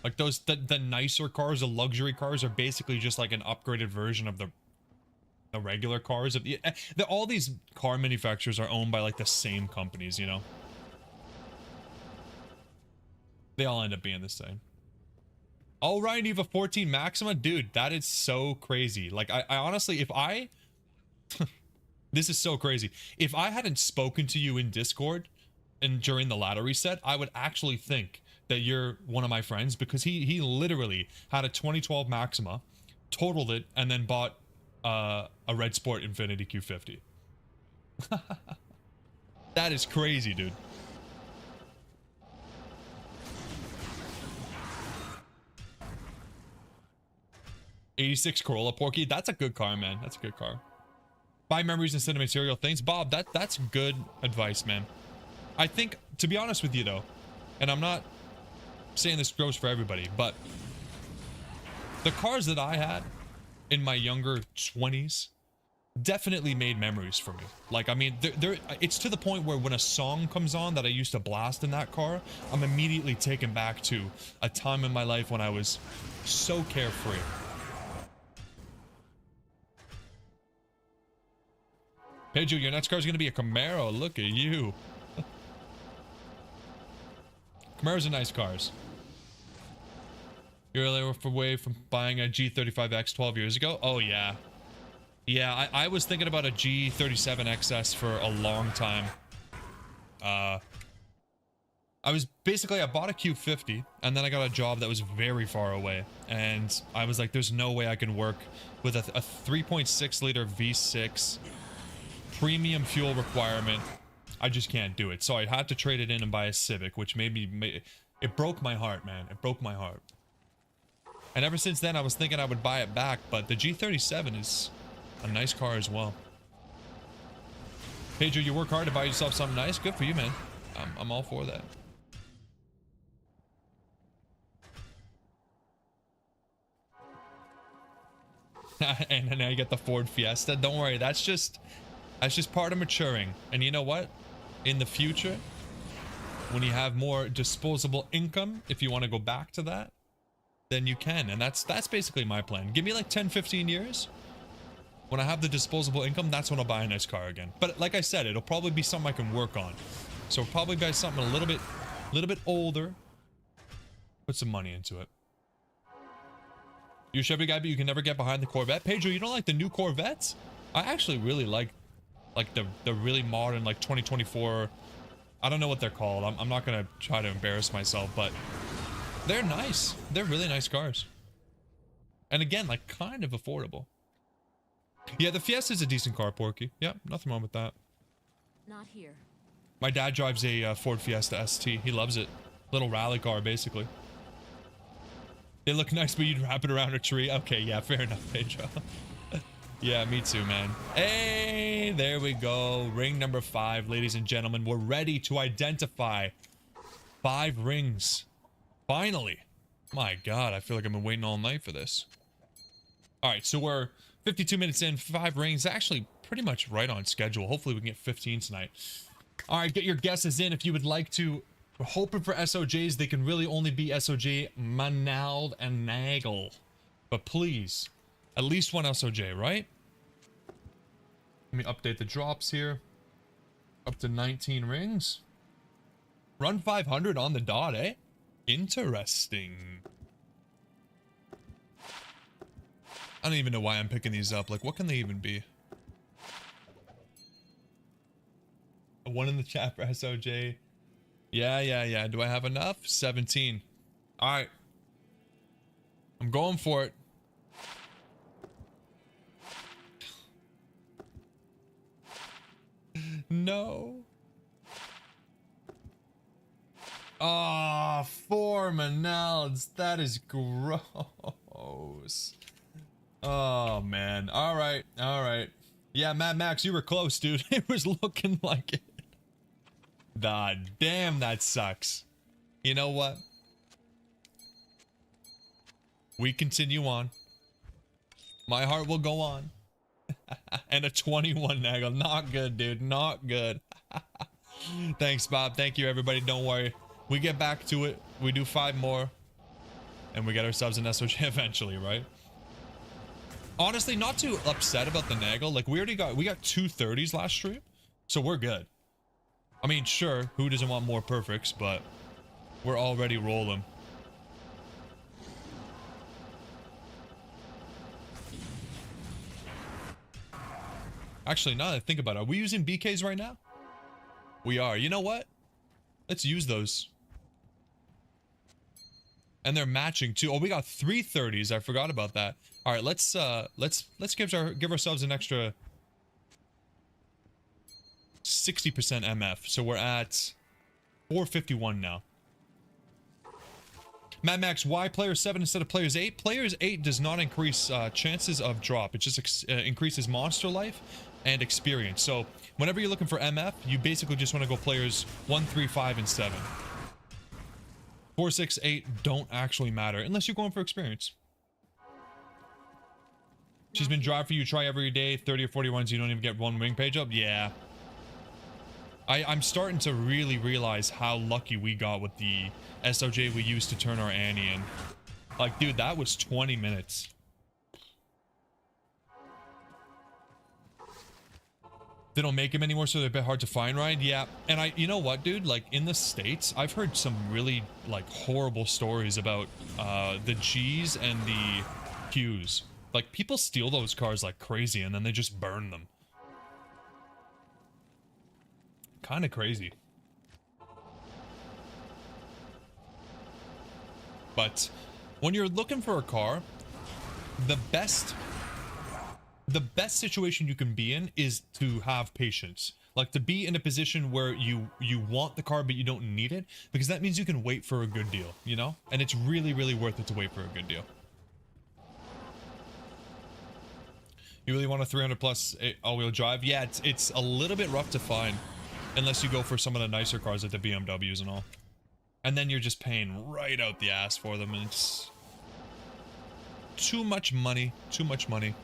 Like those, the nicer cars, the luxury cars are basically just like an upgraded version of the regular cars. All these car manufacturers are owned by like the same companies, you know? They all end up being the same. Oh, Ryan, you have a 14 Maxima? Dude, that is so crazy. Like, I honestly, if I... This is so crazy. If I hadn't spoken to you in Discord and during the ladder reset, I would actually think that you're one of my friends, because he literally had a 2012 Maxima, totaled it, and then bought a Red Sport Infiniti Q50. That is crazy, dude. '86 Corolla, Porky. That's a good car, man. That's a good car. Buy memories instead of material things. Bob, that's good advice, man. I think, to be honest with you, though, and I'm not saying this goes for everybody, but the cars that I had in my younger 20s definitely made memories for me. Like, I mean, it's to the point where when a song comes on that I used to blast in that car, I'm immediately taken back to a time in my life when I was so carefree. Pedro, your next car is going to be a Camaro. Look at you. Camaros are nice cars. You're a little away from buying a G35X 12 years ago? Oh, yeah. Yeah, I was thinking about a G37 XS for a long time. I bought a Q50, and then I got a job that was very far away. And I was like, there's no way I can work with a 3.6 liter V6 premium fuel requirement. I just can't do it. So I had to trade it in and buy a Civic, which it broke my heart, man. It broke my heart. And ever since then, I was thinking I would buy it back, but the G37 is a nice car as well. Pedro, you work hard to buy yourself something nice. Good for you, man. I'm all for that. And now you get the Ford Fiesta. Don't worry, that's just part of maturing. And you know what? In the future, when you have more disposable income, if you want to go back to that, then you can. And that's basically my plan. Give me like 10, 15 years. When I have the disposable income, that's when I'll buy a nice car again. But like I said, it'll probably be something I can work on. So I'll probably buy something a little bit older. Put some money into it. You're a Chevy guy, but you can never get behind the Corvette. Pedro, you don't like the new Corvettes? I actually really like the really modern, like 2024. I don't know what they're called. I'm not gonna try to embarrass myself, but they're nice. They're really nice cars. And again, like kind of affordable. Yeah, the Fiesta is a decent car, Porky. Yeah, nothing wrong with that. Not here. My dad drives a Ford Fiesta ST. He loves it. Little rally car, basically. They look nice, but you'd wrap it around a tree. Okay, yeah, fair enough, Pedro. Yeah, me too, man. Hey, there we go. Ring number 5, ladies and gentlemen. We're ready to identify 5 rings. Finally. My God, I feel like I've been waiting all night for this. All right, so we're 52 minutes in, 5 rings. Actually, pretty much right on schedule. Hopefully we can get 15 tonight. All right, get your guesses in if you would like to. We're hoping for SOJs. They can really only be SOJ, Manald, and Nagel. But please, at least one SOJ, right? Let me update the drops here. Up to 19 rings. Run 500 on the dot, eh? Interesting. I don't even know why I'm picking these up. Like, what can they even be? A 1 in the chat for SOJ. Yeah. Do I have enough? 17. All right. I'm going for it. No. Ah, 4 Manalds. That is gross. Oh, man. All right. Yeah, Mad Max, you were close, dude. It was looking like it. God damn, that sucks. You know what? We continue on. My heart will go on. And a 21 Nagel. Not good, dude. Not good. Thanks, Bob. Thank you, everybody. Don't worry. We get back to it. We do 5 more. and we get ourselves an SOJ eventually, right? Honestly, not too upset about the Nagel. Like, we got 230s last stream, so we're good. I mean, sure, who doesn't want more perfects, but we're already rolling. Actually, now that I think about it, are we using BKs right now? We are. You know what? Let's use those. And they're matching too. Oh, we got 330s. I forgot about that. All right, let's give ourselves an extra 60% MF. So we're at 451 now. Mad Max, why player 7 instead of players 8? Players 8 does not increase chances of drop. It just increases monster life and experience. So whenever you're looking for MF, you basically just want to go players 1, 3, 5, and 7. 4, 6, 8 don't actually matter unless you're going for experience. She's been dry for you. Try every day. 30 or 40 runs. You don't even get one wing page up. Yeah. I'm starting to really realize how lucky we got with the SOJ we used to turn our Annie in. Like, dude, that was 20 minutes. They don't make them anymore, so they're a bit hard to find, Ryan. Yeah, and you know what, dude? Like, in the States, I've heard some really, like, horrible stories about the G's and the Q's. Like, people steal those cars like crazy, and then they just burn them. Kind of crazy. But when you're looking for a car, the best situation you can be in is to have patience. Like, to be in a position where you want the car but you don't need it, because that means you can wait for a good deal, you know? And it's really, really worth it to wait for a good deal. You really want a 300 plus all-wheel drive? Yeah, it's a little bit rough to find unless you go for some of the nicer cars like the BMWs and all. And then you're just paying right out the ass for them, and it's too much money. Too much money.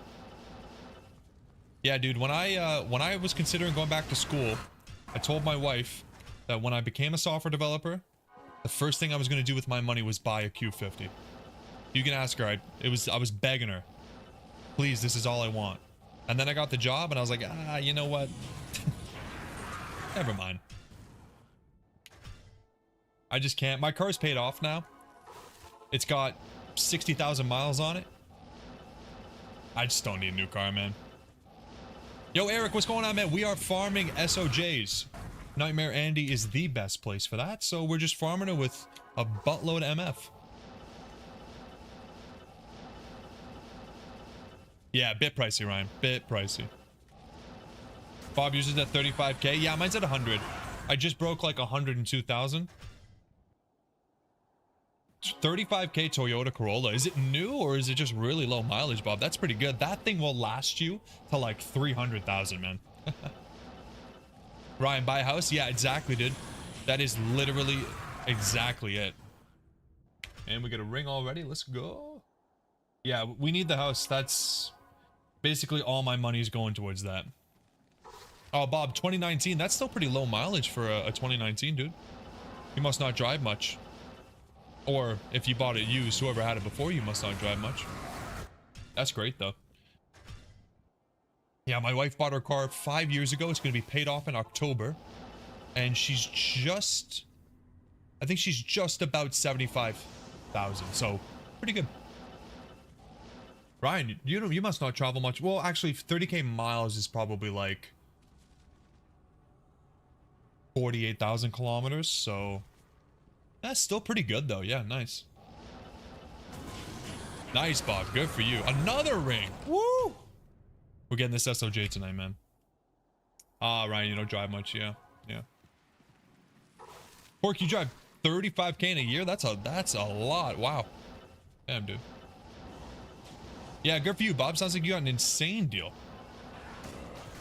Yeah, dude, when I was considering going back to school, I told my wife that when I became a software developer, the first thing I was going to do with my money was buy a Q50. You can ask her. I was begging her. Please, this is all I want. And then I got the job, and I was like, you know what? Never mind. I just can't. My car's paid off now. It's got 60,000 miles on it. I just don't need a new car, man. Yo, Eric, what's going on, man? We are farming SOJs. Nightmare Andy is the best place for that, so we're just farming it with a buttload of MF. Yeah, bit pricey, Ryan. Bit pricey. Bob uses at 35k. Yeah, mine's at 100. I just broke like 102,000. 35k Toyota Corolla. Is it new or is it just really low mileage, Bob? That's pretty good. That thing will last you to like 300,000, man. Ryan, buy a house? Yeah, exactly, dude. That is literally exactly it. And we got a ring already. Let's go. Yeah, we need the house. That's basically all my money is going towards that. Oh, Bob, 2019. That's still pretty low mileage for a 2019, dude. You must not drive much. Or if you bought it used, whoever had it before you must not drive much. That's great, though. Yeah, my wife bought her car 5 years ago. It's going to be paid off in October. And she's just... I think she's just about 75,000. So, pretty good. Ryan, you must not travel much. Well, actually, 30k miles is probably like 48,000 kilometers. So, that's still pretty good, though. Yeah, nice. Nice, Bob. Good for you. Another ring. Woo! We're getting this SOJ tonight, man. Ah, Ryan, you don't drive much. Yeah, yeah. Pork, you drive 35k in a year? That's a lot. Wow. Damn, dude. Yeah, good for you, Bob. Sounds like you got an insane deal.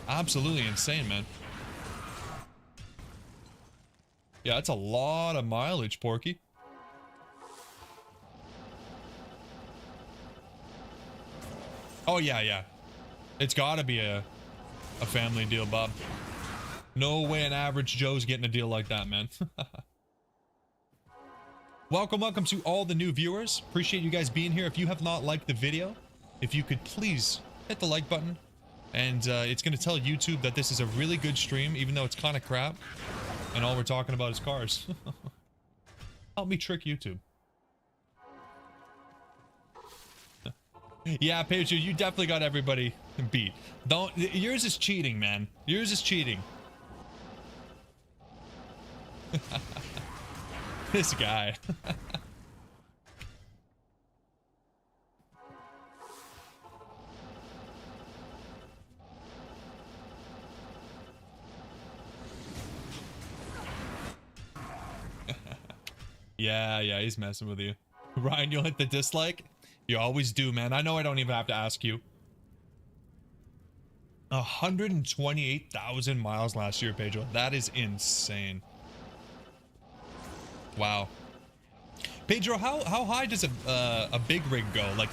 Absolutely insane, man. Yeah, that's a lot of mileage, Porky. Oh, yeah, yeah. It's gotta be a family deal, Bob. No way an average Joe's getting a deal like that, man. Welcome to all the new viewers. Appreciate you guys being here. If you have not liked the video, if you could please hit the like button. And it's going to tell YouTube that this is a really good stream, even though it's kind of crap. And all we're talking about is cars. Help me trick YouTube. Yeah, Pedro, you definitely got everybody beat. Yours is cheating, man. Yours is cheating. This guy. Yeah, he's messing with you. Ryan, you'll hit the dislike? You always do, man. I know I don't even have to ask you. 128,000 miles last year, Pedro. That is insane. Wow. Pedro, how high does a big rig go? Like,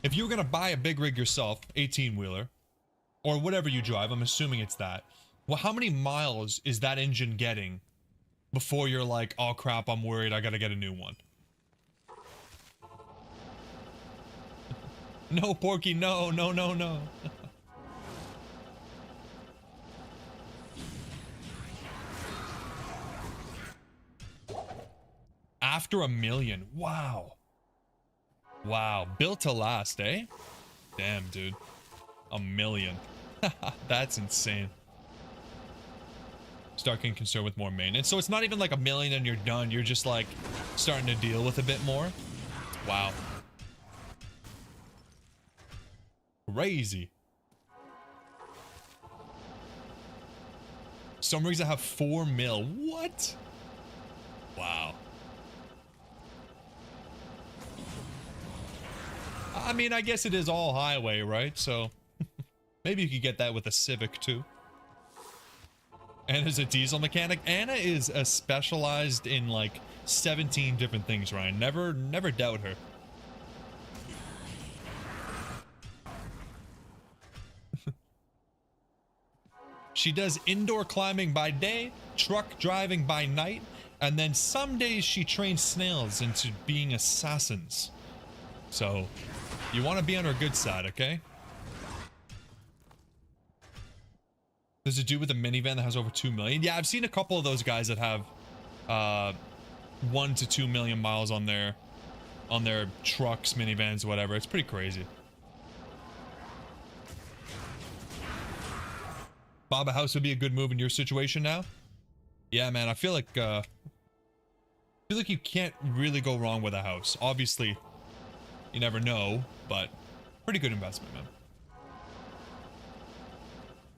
if you were gonna buy a big rig yourself, 18-wheeler, or whatever you drive, I'm assuming it's that. Well, how many miles is that engine getting before you're like, oh crap, I'm worried, I gotta get a new one? No, Porky, no. After 1 million. Wow. Built to last, eh? Damn, dude. 1 million. That's insane. Start getting concerned with more maintenance. So it's not even like 1 million and you're done. You're just like starting to deal with a bit more. Wow. Crazy. Some rigs that have 4 mil. What? Wow. I mean, I guess it is all highway, right? So maybe you could get that with a Civic too. Anna's a diesel mechanic. Anna is a specialized in like 17 different things, Ryan. Never doubt her. She does indoor climbing by day, truck driving by night, and then some days she trains snails into being assassins. So, you want to be on her good side, okay? There's a dude with a minivan that has over 2 million. Yeah, I've seen a couple of those guys that have 1 to 2 million miles on their trucks, minivans, whatever. It's pretty crazy. Bob, a house would be a good move in your situation now. Yeah, man, I feel like you can't really go wrong with a house. Obviously, you never know, but pretty good investment, man.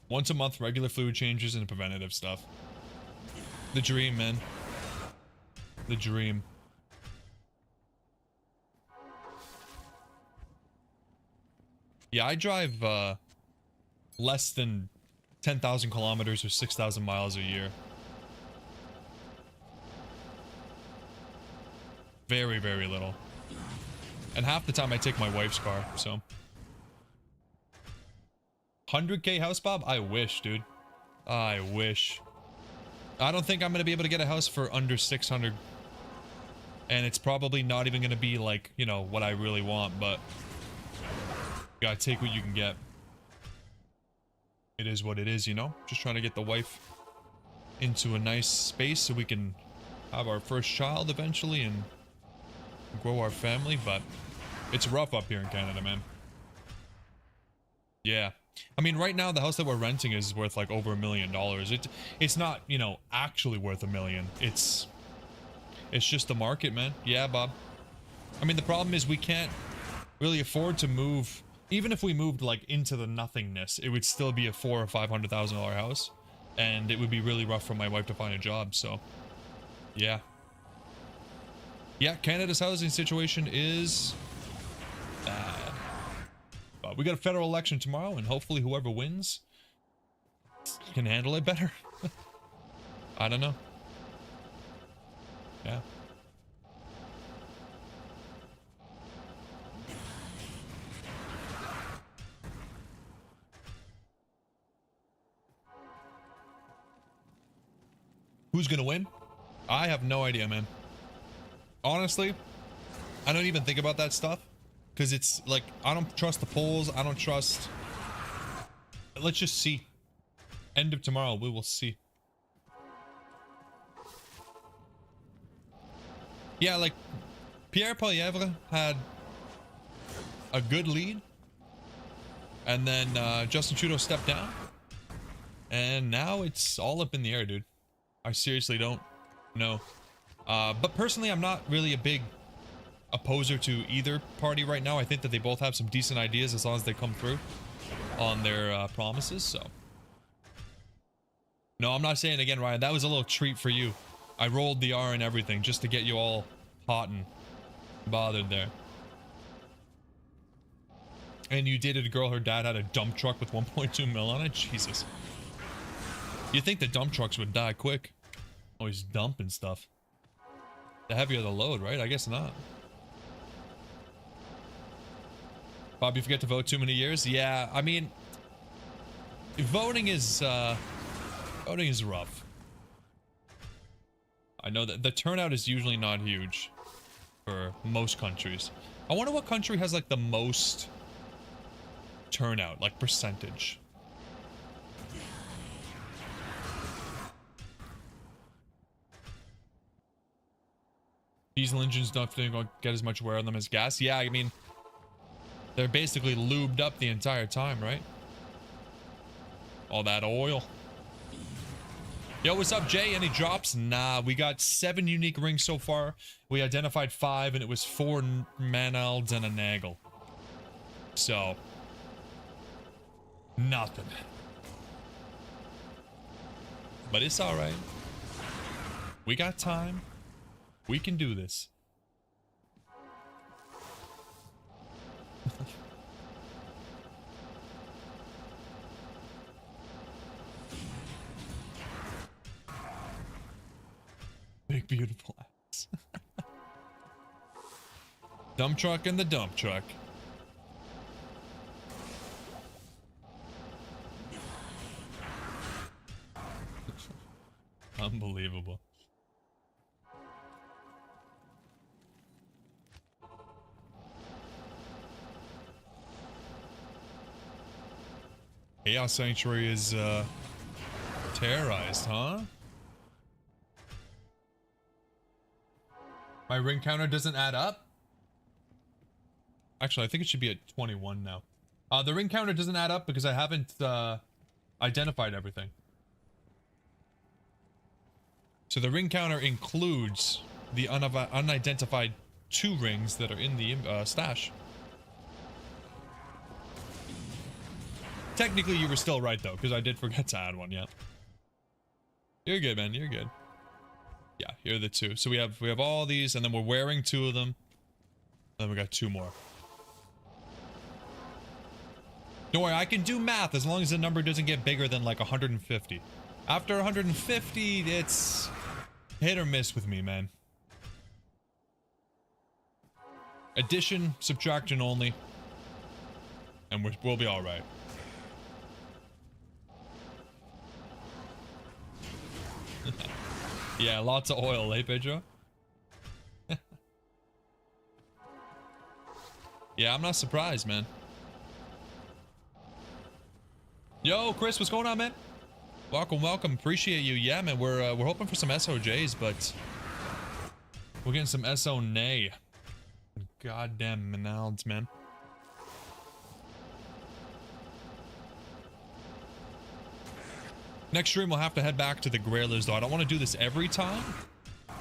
Once a month, regular fluid changes and preventative stuff. The dream, man. The dream. Yeah, I drive less than 10,000 kilometers or 6,000 miles a year. Very, very little. And half the time I take my wife's car, so. 100K house, Bob? I wish, dude. I wish. I don't think I'm going to be able to get a house for under 600. And it's probably not even going to be like, you know, what I really want, but you gotta take what you can get. It is what it is, you know? Just trying to get the wife into a nice space so we can have our first child eventually and grow our family, but it's rough up here in Canada, man. Yeah. I mean, right now, the house that we're renting is worth like over $1 million. It's not, you know, actually worth $1 million. It's just the market, man. Yeah, Bob. I mean, the problem is we can't really afford to move. Even if we moved like into the nothingness, it would still be a $400,000 or $500,000 house, and it would be really rough for my wife to find a job. So, yeah. Yeah, Canada's housing situation is bad. But we got a federal election tomorrow, and hopefully whoever wins can handle it better. I don't know. Yeah. Who's gonna win? I have no idea, man. Honestly, I don't even think about that stuff because it's like I don't trust the polls. I don't trust. Let's just see. End of tomorrow, we will see. Yeah, like Pierre Poilievre had a good lead, and then Justin Trudeau stepped down, and now it's all up in the air, dude. I seriously don't know. But personally, I'm not really a big opposer to either party right now. I think that they both have some decent ideas as long as they come through on their promises. So no, I'm not saying again, Ryan, that was a little treat for you. I rolled the R and everything just to get you all hot and bothered there. And you dated a girl, her dad had a dump truck with 1.2 mil on it? Jesus. You'd think the dump trucks would die quick. Always dumping stuff. The heavier the load, right? I guess not. Bob, you forget to vote too many years? Yeah, I mean, voting is rough. I know that the turnout is usually not huge for most countries. I wonder what country has like the most turnout, like percentage. Diesel engines don't get as much wear on them as gas. Yeah, I mean, they're basically lubed up the entire time, right? All that oil. Yo, what's up, Jay? Any drops? Nah, we got 7 unique rings so far. We identified 5, and it was 4 Manalds and a Nagel. So, nothing. But it's alright. We got time. We can do this. Big beautiful ass. Dump truck and the dump truck. Unbelievable. Chaos Sanctuary is terrorized, huh? My ring counter doesn't add up? Actually, I think it should be at 21 now. The ring counter doesn't add up because I haven't identified everything. So the ring counter includes the unidentified 2 rings that are in the stash. Technically, you were still right though, because I did forget to add one. Yeah. You're good, man. You're good. Yeah, here are the 2. So we have all these, and then we're wearing 2 of them. Then we got 2 more. Don't worry, I can do math as long as the number doesn't get bigger than like 150. After 150, it's hit or miss with me, man. Addition, subtraction only, and we'll be all right. Yeah, lots of oil, eh, Pedro? Yeah, I'm not surprised, man. Yo, Chris, what's going on, man? Welcome, welcome. Appreciate you. Yeah, man, we're hoping for some SOJs, but we're getting some SO nay. Goddamn Manalds, man. Next stream, we'll have to head back to the Grailers, though. I don't want to do this every time,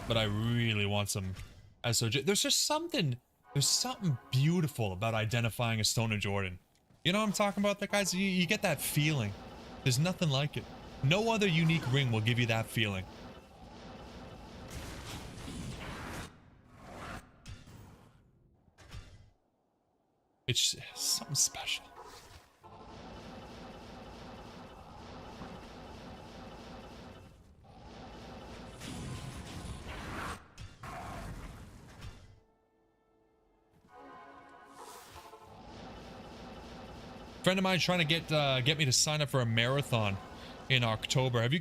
but I really want some SOJ. There's something beautiful about identifying a Stone of Jordan. You know what I'm talking about, that guys? You get that feeling. There's nothing like it. No other unique ring will give you that feeling. It's something special. Friend of mine trying to get me to sign up for a marathon in October. Have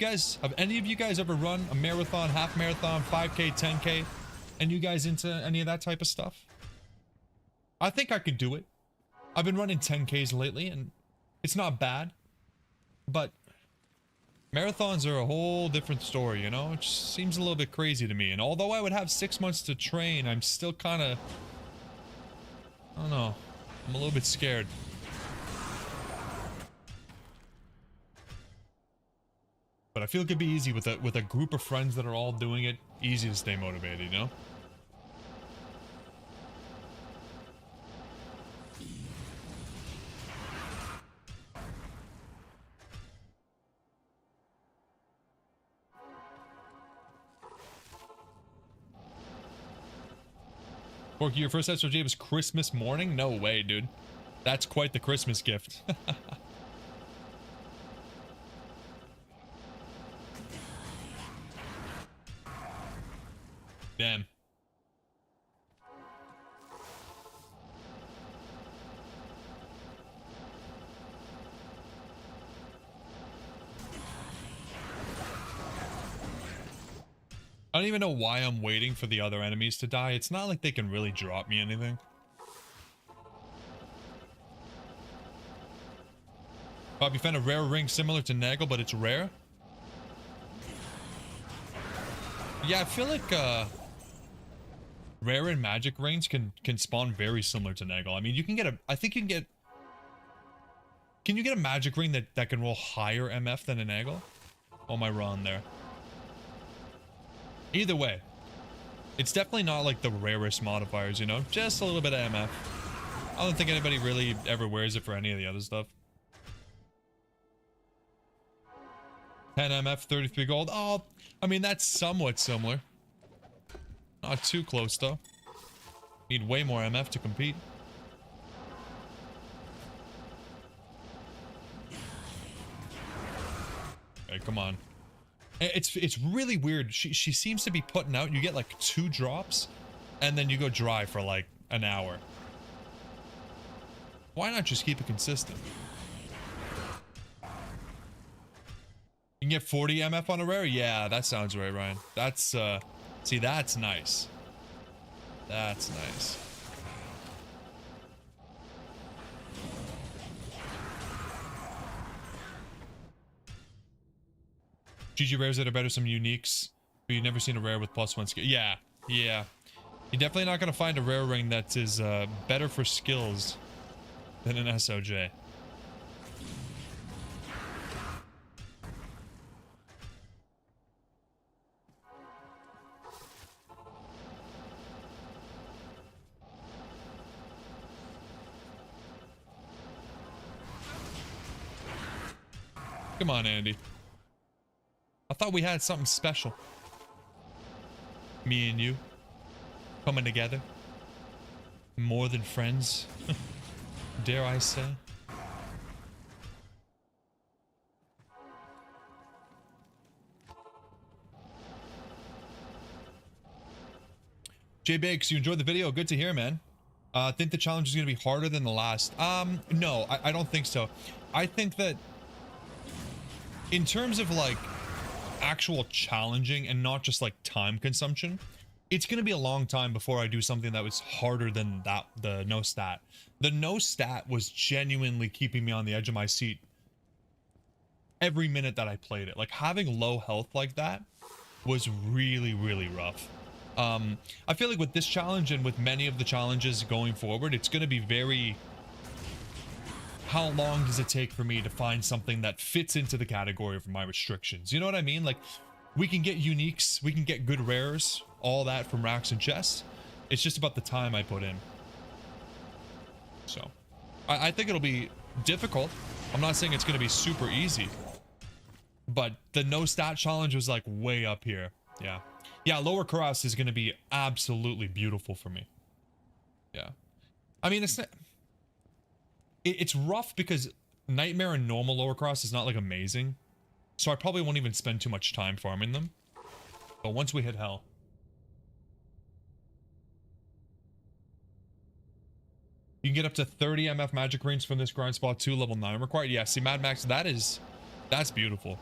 any of you guys ever run a marathon, half marathon, 5K, 10K? And you guys into any of that type of stuff? I think I could do it. I've been running 10Ks lately and it's not bad. But marathons are a whole different story, you know? It just seems a little bit crazy to me. And although I would have 6 months to train, I'm still kind of... I don't know. I'm a little bit scared. But I feel it could be easy with a group of friends that are all doing it. Easy to stay motivated, you know? Porky, your first SOJ was Christmas morning? No way, dude. That's quite the Christmas gift. Damn. I don't even know why I'm waiting for the other enemies to die. It's not like they can really drop me anything. Bob, you found a rare ring similar to Nagel, but it's rare? Yeah, I feel like rare and magic rings can spawn very similar to Nagel. I mean, you can get a... I think you can get... Can you get a magic ring that can roll higher MF than a Nagel? Oh, am I wrong there? Either way, it's definitely not like the rarest modifiers, you know? Just a little bit of MF. I don't think anybody really ever wears it for any of the other stuff. 10 MF, 33 gold. Oh, I mean, that's somewhat similar. Not too close, though. Need way more MF to compete. Okay, come on. It's really weird. She seems to be putting out, you get like 2 drops, and then you go dry for like an hour. Why not just keep it consistent? You can get 40 MF on a rare? Yeah, that sounds right, Ryan. That's, see, that's nice. That's nice. GG rares that are better, some uniques. But you've never seen a rare with +1 skill. Yeah, yeah. You're definitely not going to find a rare ring that is better for skills than an SOJ. Come on, Andy. I thought we had something special. Me and you. Coming together. More than friends. Dare I say. Jay Bakes, you enjoyed the video? Good to hear, man. I think the challenge is going to be harder than the last. No, I don't think so. I think that in terms of like actual challenging and not just like time consumption, it's going to be a long time before I do something that was harder than that. The no stat. The no stat was genuinely keeping me on the edge of my seat every minute that I played it. Like having low health like that was really, really rough. I feel like with this challenge and with many of the challenges going forward, it's going to be very... How long does it take for me to find something that fits into the category of my restrictions? You know what I mean? Like, we can get uniques, we can get good rares, all that from racks and chests. It's just about the time I put in. So, I think it'll be difficult. I'm not saying it's going to be super easy. But the no stat challenge was like way up here. Yeah. Yeah, lower cross is going to be absolutely beautiful for me. Yeah. I mean, it's not... It's rough because Nightmare and normal lower cross is not like amazing. So I probably won't even spend too much time farming them. But once we hit hell. You can get up to 30 MF magic rings from this grind spot 2 level 9 required. Yeah, see Mad Max, that's beautiful.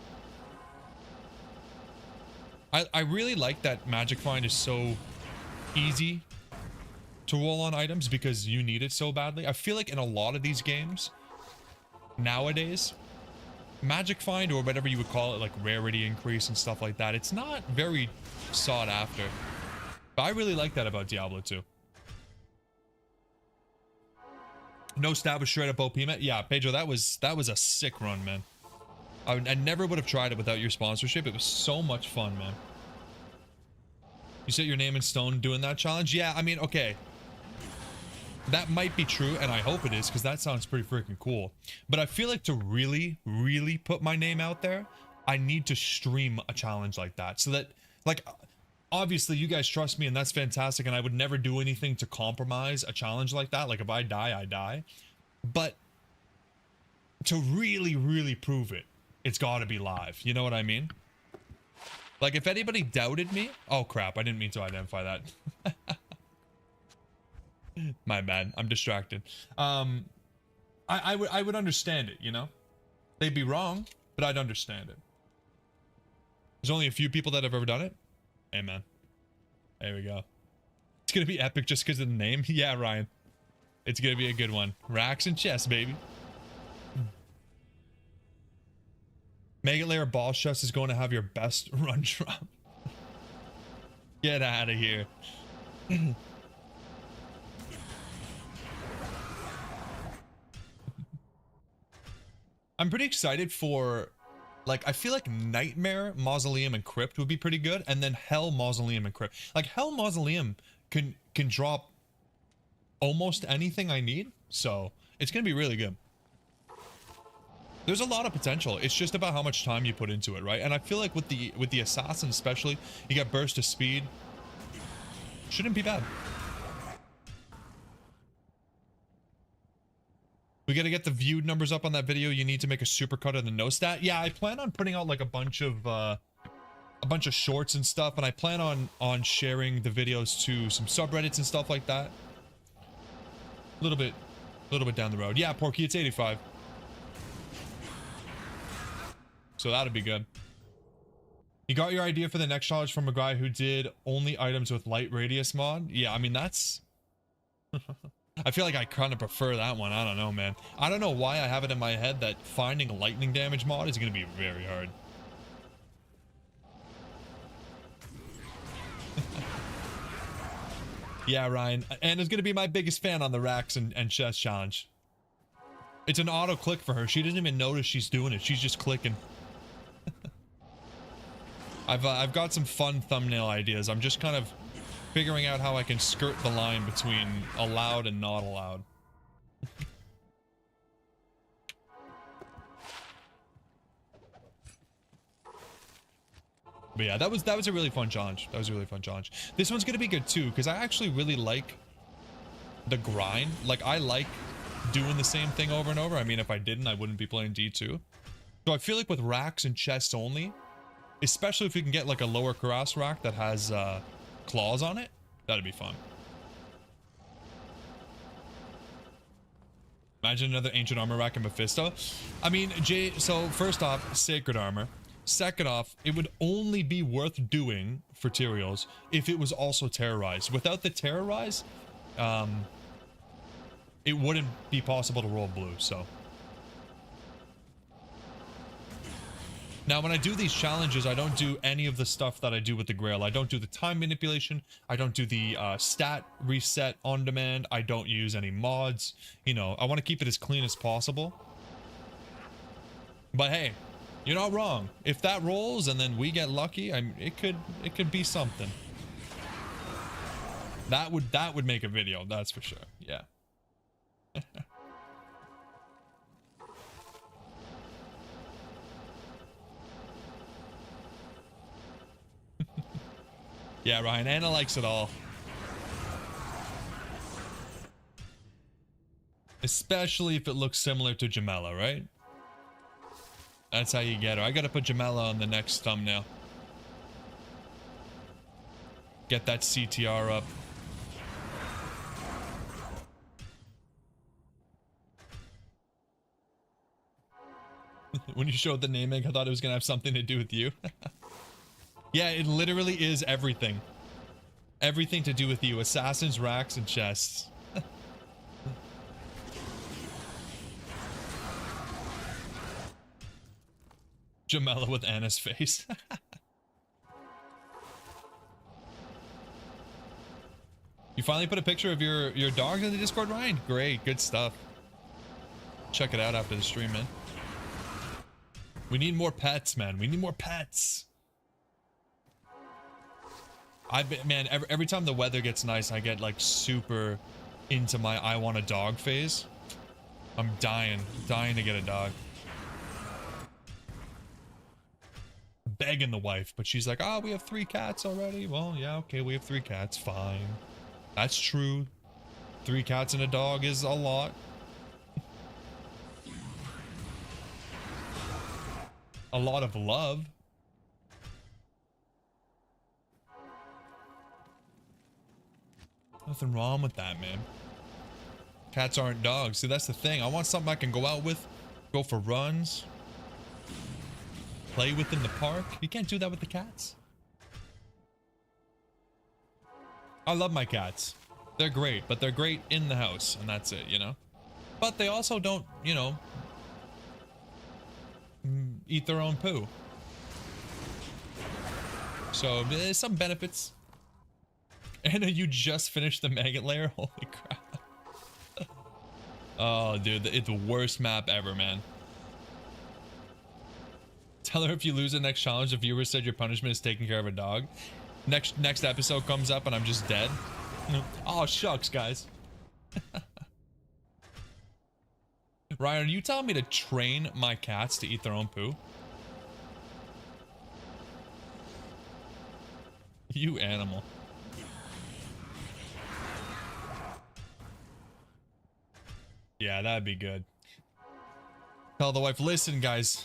I really like that magic find is so easy to roll on items because you need it so badly. I feel like in a lot of these games nowadays, magic find or whatever you would call it, like rarity increase and stuff like that, it's not very sought after. But I really like that about Diablo 2. No stab was straight up OP, man. Yeah, Pedro, that was a sick run, man. I never would have tried it without your sponsorship. It was so much fun, man. You set your name in stone doing that challenge? Yeah, I mean, okay. That might be true, and I hope it is, because that sounds pretty freaking cool. But I feel like to really, really put my name out there, I need to stream a challenge like that. So that, like, obviously you guys trust me, and that's fantastic, and I would never do anything to compromise a challenge like that. Like, if I die, I die. But to really, really prove it, it's got to be live. You know what I mean? Like, if anybody doubted me... Oh, crap. I didn't mean to identify that. My bad. I'm distracted. I would understand it, you know? They'd be wrong, but I'd understand it. There's only a few people that have ever done it. Hey, man. There we go. It's gonna be epic just because of the name. Yeah, Ryan. It's gonna be a good one. Racks and chest, baby. Mega Layer boss chest is going to have your best run drop. Get out of here. I'm pretty excited for, like, I feel like Nightmare, Mausoleum, and Crypt would be pretty good, and then Hell, Mausoleum, and Crypt. Like, Hell, Mausoleum can drop almost anything I need, so it's gonna be really good. There's a lot of potential. It's just about how much time you put into it, right? And I feel like with the assassin especially, you get burst of speed. Shouldn't be bad. We gotta get the viewed numbers up on that video. You need to make a supercut of the no stat. Yeah, I plan on putting out like a bunch of shorts and stuff, and I plan on sharing the videos to some subreddits and stuff like that. A little bit down the road. Yeah, Porky, it's 85. So that'd be good. You got your idea for the next challenge from a guy who did only items with light radius mod? Yeah, I mean, that's... I feel like I kind of prefer that one. I don't know, man. I don't know why I have it in my head that finding lightning damage mod is going to be very hard. Yeah, Ryan. And is going to be my biggest fan on the racks and chest challenge. It's an auto click for her. She doesn't even notice she's doing it. She's just clicking. I've got some fun thumbnail ideas. I'm just kind of figuring out how I can skirt the line between allowed and not allowed. But yeah, that was a really fun challenge. That was a really fun challenge. This one's gonna be good too, because I actually really like the grind. Like, I like doing the same thing over and over. I mean, if I didn't, I wouldn't be playing D2. So I feel like with racks and chests only, especially if we can get like a lower cuirass rack that has claws on it, that'd be fun. Imagine another ancient armor rack in Mephisto. I mean, so first off, sacred armor. Second off, it would only be worth doing for Tyraels if it was also terrorized. Without the terrorize, it wouldn't be possible to roll blue, so. Now, when I do these challenges, I don't do any of the stuff that I do with the Grail. I don't do the time manipulation. I don't do the stat reset on demand. I don't use any mods. You know, I want to keep it as clean as possible. But hey, you're not wrong. If that rolls and then we get lucky, it could be something. That would make a video, that's for sure. Yeah. Yeah, Ryan, Anna likes it all. Especially if it looks similar to Jamela, right? That's how you get her. I gotta put Jamela on the next thumbnail. Get that CTR up. When you showed the naming, I thought it was gonna have something to do with you. Yeah, it literally is everything. Everything to do with you. Assassins, racks, and chests. Jamela with Anna's face. You finally put a picture of your dog in the Discord, Ryan? Great, good stuff. Check it out after the stream, man. We need more pets, man. We need more pets. Man, every time the weather gets nice, I get like super into my I want a dog phase. I'm dying to get a dog. Begging the wife, but she's like, oh, we have 3 cats already. Well, yeah, okay, we have 3 cats. Fine. That's true. 3 cats and a dog is a lot. A lot of love. Nothing wrong with that, man. Cats aren't dogs. See, that's the thing. I want something I can go out with, go for runs, play with in the park. You can't do that with the cats. I love my cats. They're great, but they're great in the house, and that's it, you know? But they also don't, you know, eat their own poo. So, there's some benefits. Anna, you just finished the maggot layer? Holy crap. Oh, dude, it's the worst map ever, man. Tell her if you lose the next challenge, the viewer said your punishment is taking care of a dog. Next episode comes up and I'm just dead. Oh, shucks, guys. Ryan, are you telling me to train my cats to eat their own poo? You animal. Yeah, that'd be good. Tell the wife, listen, guys.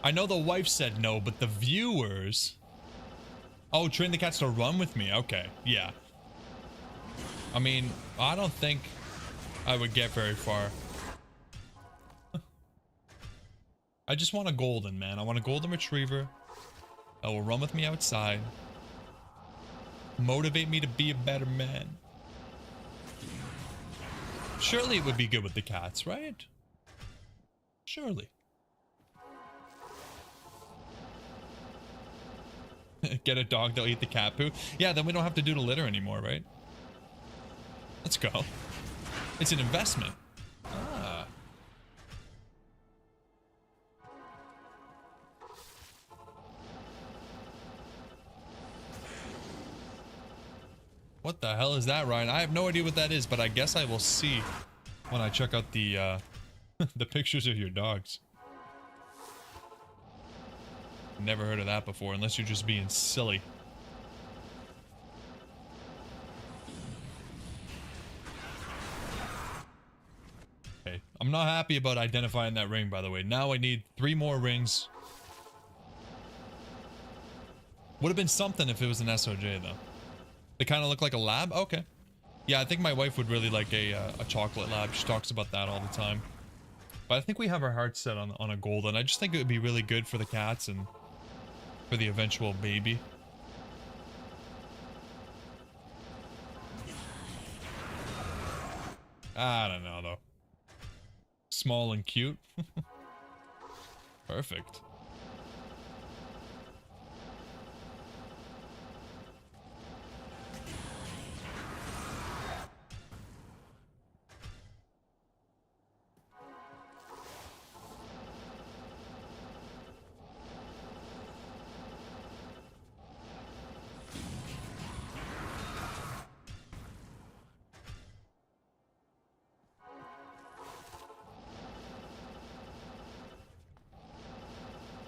I know the wife said no, but the viewers... Oh, train the cats to run with me. Okay, yeah. I mean, I don't think I would get very far. I just want a golden, man. I want a golden retriever that will run with me outside. Motivate me to be a better man. Surely it would be good with the cats, right? Surely. Get a dog, they'll eat the cat poo. Yeah, then we don't have to do the litter anymore, right? Let's go. It's an investment. Ah. What the hell is that, Ryan? I have no idea what that is, but I guess I will see when I check out the the pictures of your dogs. Never heard of that before, unless you're just being silly. Okay, I'm not happy about identifying that ring, by the way. Now I need 3 more rings. Would have been something if it was an SOJ, though. They kind of look like a lab? Okay. Yeah, I think my wife would really like a chocolate lab. She talks about that all the time. But I think we have our hearts set on a golden. I just think it would be really good for the cats and for the eventual baby. I don't know, though. Small and cute. Perfect.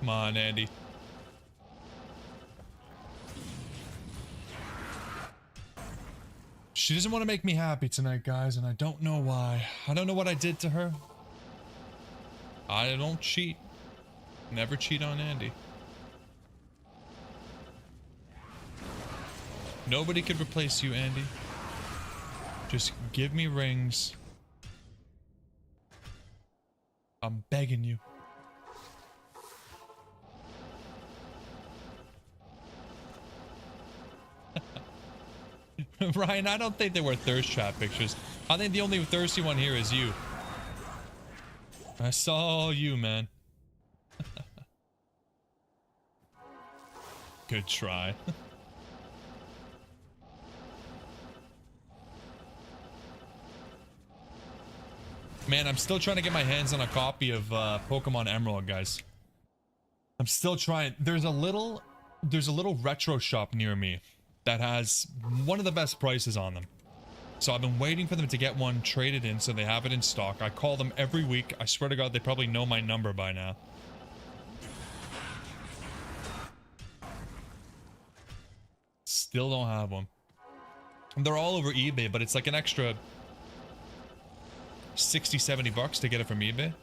Come on, Andy. She doesn't want to make me happy tonight, guys, and I don't know why. I don't know what I did to her. I don't cheat. Never cheat on Andy. Nobody could replace you, Andy. Just give me rings. I'm begging you. Ryan, I don't think they were thirst trap pictures. I think the only thirsty one here is you. I saw you, man. Good try. Man, I'm still trying to get my hands on a copy of Pokemon Emerald, guys. I'm still trying. There's a little retro shop near me that has one of the best prices on them. So I've been waiting for them to get one traded in so they have it in stock. I call them every week. I swear to God, they probably know my number by now. Still don't have one. They're all over eBay, but it's like an extra 60-70 bucks to get it from eBay.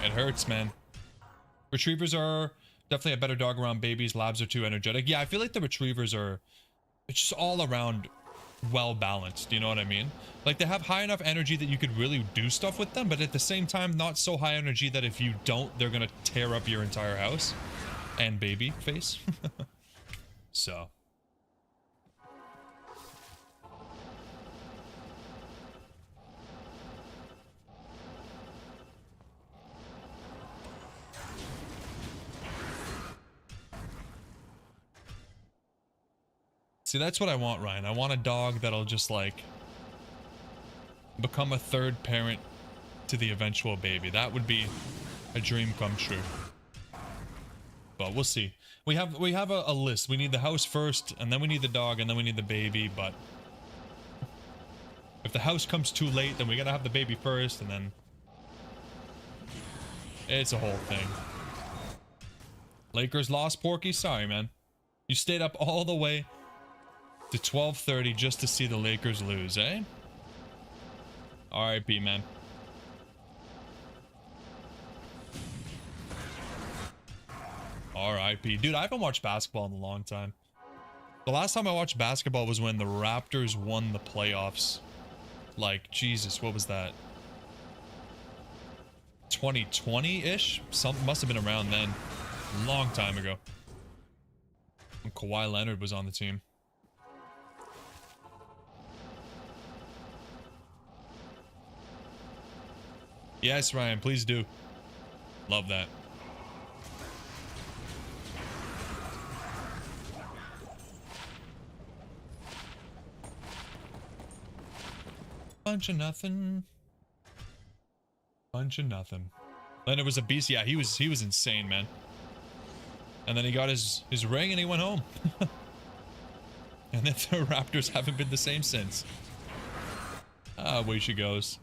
It hurts, man. Retrievers are definitely a better dog around babies. Labs are too energetic. Yeah, I feel like the retrievers are... It's just all around well balanced, you know what I mean? Like, they have high enough energy that you could really do stuff with them, but at the same time, not so high energy that if you don't, they're gonna tear up your entire house. And baby face. So... See, that's what I want, Ryan. I want a dog that'll just, like, become a third parent to the eventual baby. That would be a dream come true. But we'll see. We have a list. We need the house first, and then we need the dog, and then we need the baby, but... If the house comes too late, then we gotta have the baby first, and then... It's a whole thing. Lakers lost, Porky? Sorry, man. You stayed up all the way... to 12:30 just to see the Lakers lose, eh? R.I.P., man. R.I.P. Dude, I haven't watched basketball in a long time. The last time I watched basketball was when the Raptors won the playoffs. Like, Jesus, what was that? 2020-ish? Must have been around then. Long time ago. When Kawhi Leonard was on the team. Yes, Ryan, please do. Love that. Bunch of nothing. Bunch of nothing. Leonard was a beast. Yeah, he was insane, man. And then he got his ring and he went home. And then the Raptors haven't been the same since. Ah, away she goes.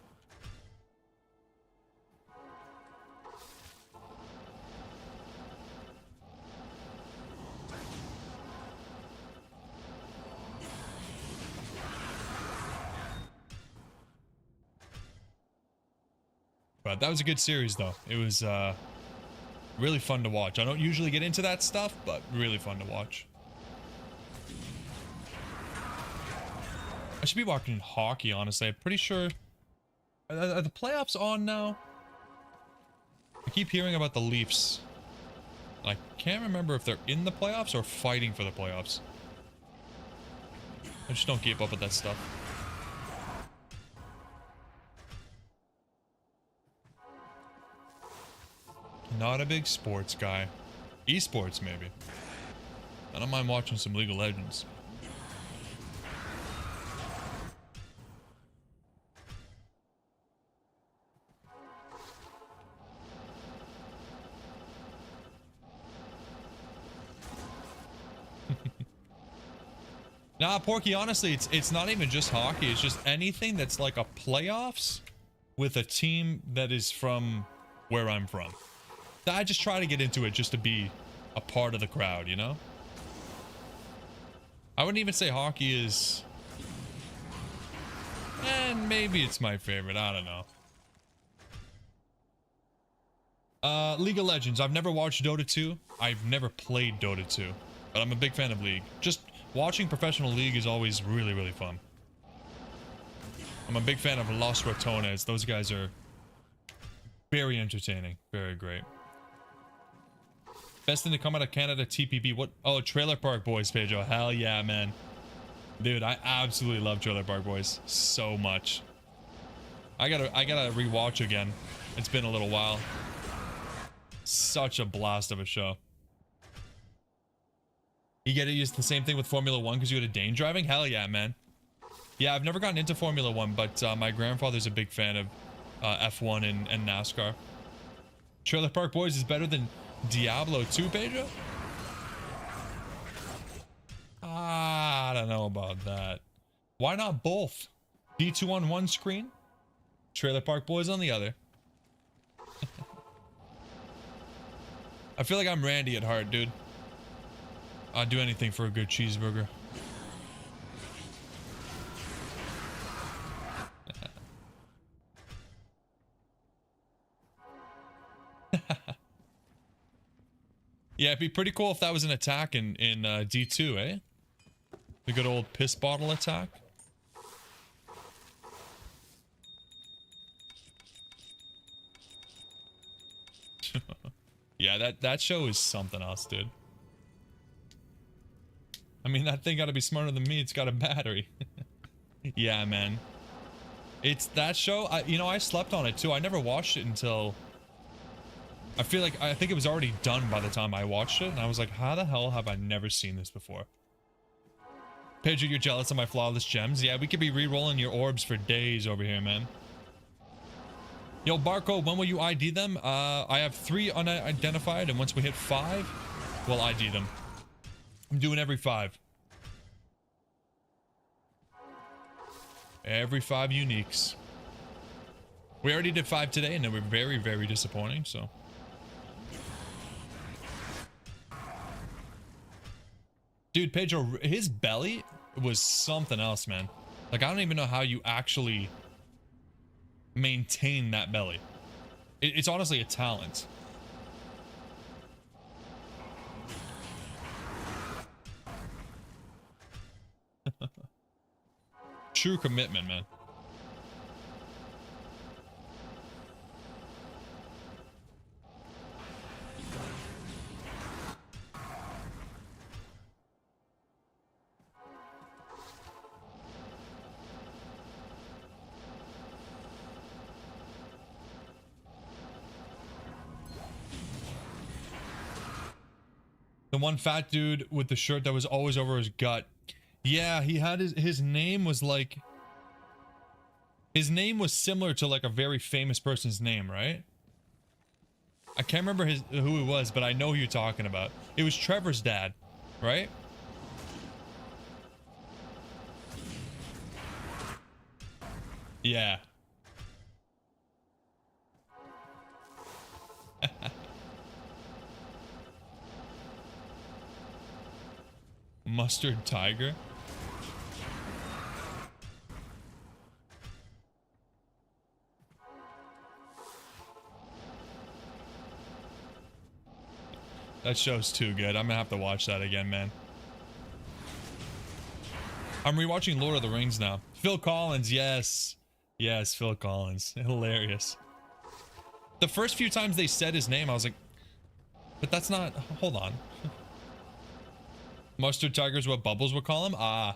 But that was a good series, though. It was really fun to watch. I don't usually get into that stuff, but really fun to watch. I should be watching hockey, honestly. I'm pretty sure... Are the playoffs on now? I keep hearing about the Leafs. I can't remember if they're in the playoffs or fighting for the playoffs. I just don't keep up with that stuff. Not a big sports guy. Esports, maybe. I don't mind watching some League of Legends. Nah, Porky, honestly, it's not even just hockey. It's just anything that's like a playoffs with a team that is from where I'm from. I just try to get into it just to be a part of the crowd, you know? I wouldn't even say hockey is... And maybe it's my favorite, I don't know. League of Legends. I've never watched Dota 2. I've never played Dota 2. But I'm a big fan of League. Just watching professional League is always really, really fun. I'm a big fan of Los Ratones. Those guys are very entertaining. Very great. Best thing to come out of Canada, TPB. What? Oh, Trailer Park Boys, Pedro. Hell yeah, man. Dude, I absolutely love Trailer Park Boys so much. I gotta rewatch again. It's been a little while. Such a blast of a show. You get to use the same thing with Formula 1 because you go to Dane driving? Hell yeah, man. Yeah, I've never gotten into Formula 1, but my grandfather's a big fan of F1 and NASCAR. Trailer Park Boys is better than Diablo 2, Pedro? I don't know about that. Why not both? D2 on one screen, Trailer Park Boys on the other. I feel like I'm Randy at heart, dude. I'd do anything for a good cheeseburger. Yeah, it'd be pretty cool if that was an attack in D2, eh? The good old piss bottle attack. Yeah, that show is something else, dude. I mean, that thing gotta be smarter than me. It's got a battery. Yeah, man. It's that show. I slept on it too. I never watched it until... I think it was already done by the time I watched it. And I was like, how the hell have I never seen this before? Pedro, you're jealous of my flawless gems? Yeah, we could be re-rolling your orbs for days over here, man. Yo, Barco, when will you ID them? I have 3 unidentified, and once we hit 5, we'll ID them. I'm doing every 5. Every 5 uniques. We already did 5 today, and they were very, very disappointing, so... Dude, Pedro, his belly was something else, man. Like, I don't even know how you actually maintain that belly. It's honestly a talent. True commitment, man. The one fat dude with the shirt that was always over his gut. Yeah, he had his name was like... His name was similar to like a very famous person's name, right? I can't remember who it was, but I know who you're talking about. It was Trevor's dad, right? Yeah. Mustard Tiger? That show's too good. I'm gonna have to watch that again, man. I'm rewatching Lord of the Rings now. Phil Collins, yes. Yes, Phil Collins. Hilarious. The first few times they said his name, I was like, but that's not... Hold on. Mustard Tiger's what Bubbles would call him? Ah.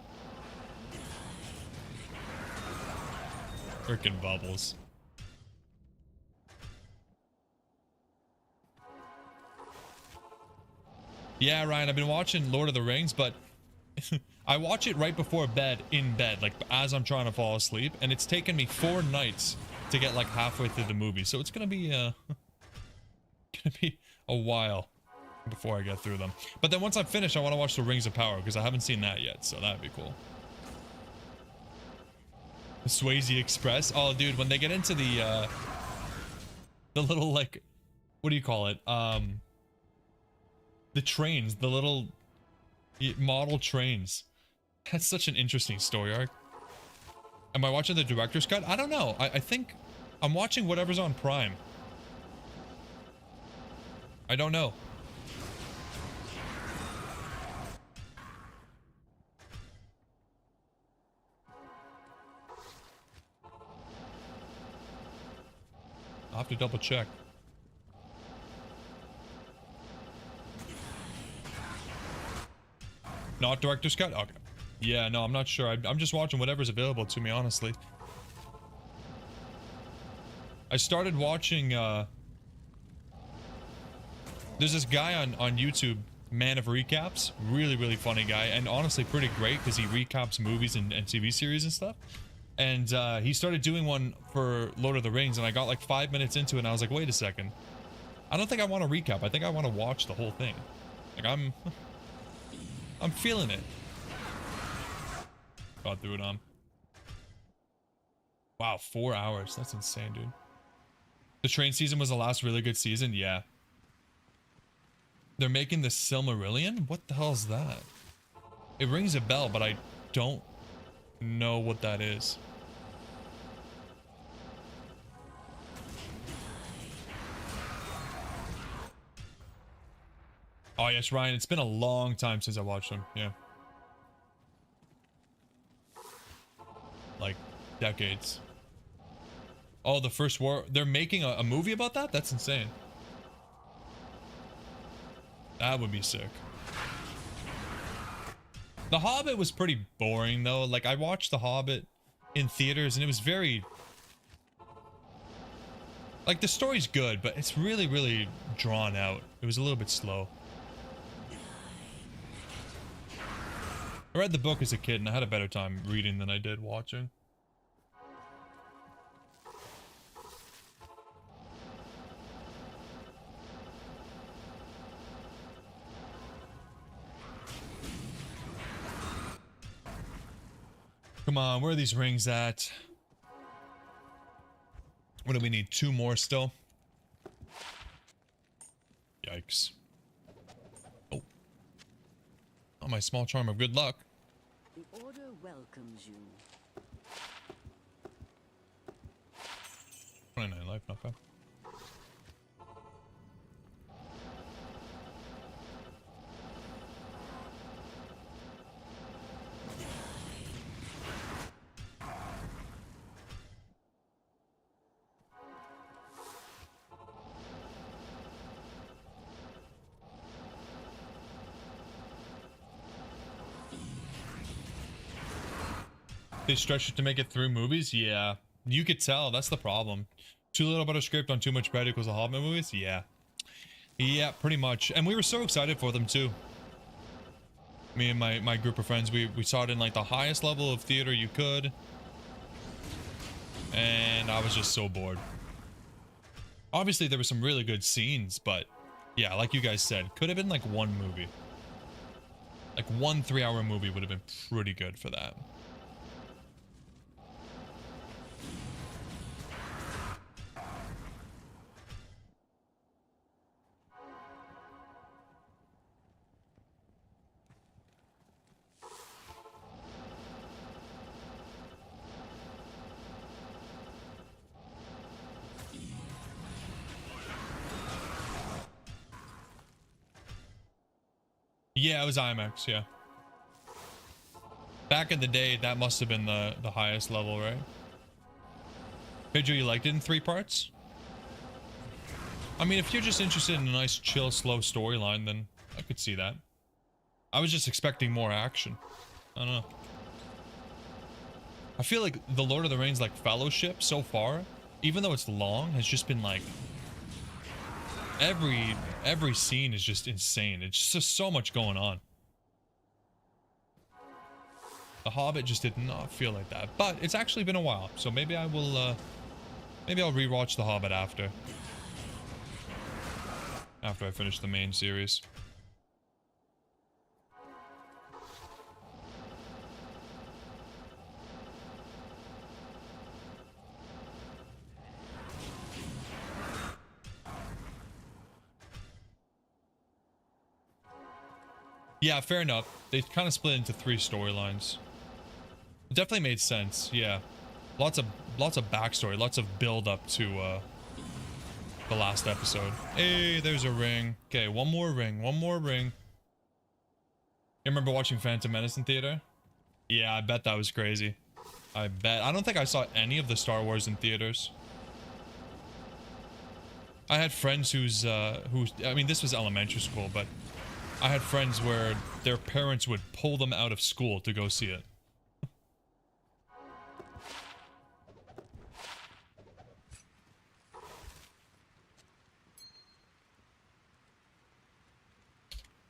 Frickin' Bubbles. Yeah, Ryan, I've been watching Lord of the Rings, but I watch it right before bed, in bed, like as I'm trying to fall asleep, and it's taken me 4 nights to get like halfway through the movie, so it's gonna be gonna be a while before I get through them. But then once I'm finished, I want to watch the Rings of Power because I haven't seen that yet, so that'd be cool. The Swayze Express. Oh, dude, when they get into the little like, what do you call it? The trains, the little model trains. That's such an interesting story arc. Am I watching the director's cut? I don't know. I think I'm watching whatever's on Prime. I don't know. I'll have to double check. Not director's cut? Okay. Yeah, no, I'm not sure. I'm just watching whatever's available to me, honestly. I started watching, there's this guy on YouTube, Man of Recaps. Really, really funny guy. And honestly, pretty great because he recaps movies and TV series and stuff. And he started doing one for Lord of the Rings, and I got like 5 minutes into it, and I was like, wait a second. I don't think I want to recap. I think I want to watch the whole thing. Like, I'm feeling it. Got through it on. Wow, 4 hours. That's insane, dude. The train season was the last really good season? Yeah. They're making the Silmarillion? What the hell is that? It rings a bell, but I don't know what that is. Oh, yes, Ryan. It's been a long time since I watched them. Yeah. Like, decades. Oh, the First War. They're making a movie about that? That's insane. That would be sick. The Hobbit was pretty boring, though. Like, I watched The Hobbit in theaters, and it was very... Like, the story's good, but it's really, really drawn out. It was a little bit slow. I read the book as a kid, and I had a better time reading than I did watching. Come on, where are these rings at? What do we need? 2 more still? Yikes. Oh. Oh, my small charm of good luck. The order welcomes you. 29 life, not bad. They stretched it to make it through movies? Yeah. You could tell. That's the problem. Too little about a script on too much bread equals the Hobbit movies? Yeah. Yeah, pretty much. And we were so excited for them, too. Me and my group of friends, we saw it in, like, the highest level of theater you could. And I was just so bored. Obviously, there were some really good scenes, but... Yeah, like you guys said, could have been, like, one movie. Like, 1 3-hour movie would have been pretty good for that. Yeah, it was IMAX, yeah. Back in the day, that must have been the highest level, right? Pedro, you liked it in 3 parts? I mean, if you're just interested in a nice, chill, slow storyline, then I could see that. I was just expecting more action. I don't know. I feel like the Lord of the Rings, like, Fellowship so far, even though it's long, has just been, like... Every scene is just insane. It's just so much going on. The Hobbit just did not feel like that, but it's actually been a while, so maybe I will. Maybe I'll rewatch The Hobbit after I finish the main series. Yeah, fair enough. They kind of split into 3 storylines. It definitely made sense. Yeah, lots of backstory, lots of build up to the last episode. Hey, there's a ring. Okay, one more ring. You remember watching Phantom Menace in theater? Yeah, I bet that was crazy. I bet. I don't think I saw any of the Star Wars in theaters. I had friends I mean, this was elementary school, but I had friends where their parents would pull them out of school to go see it.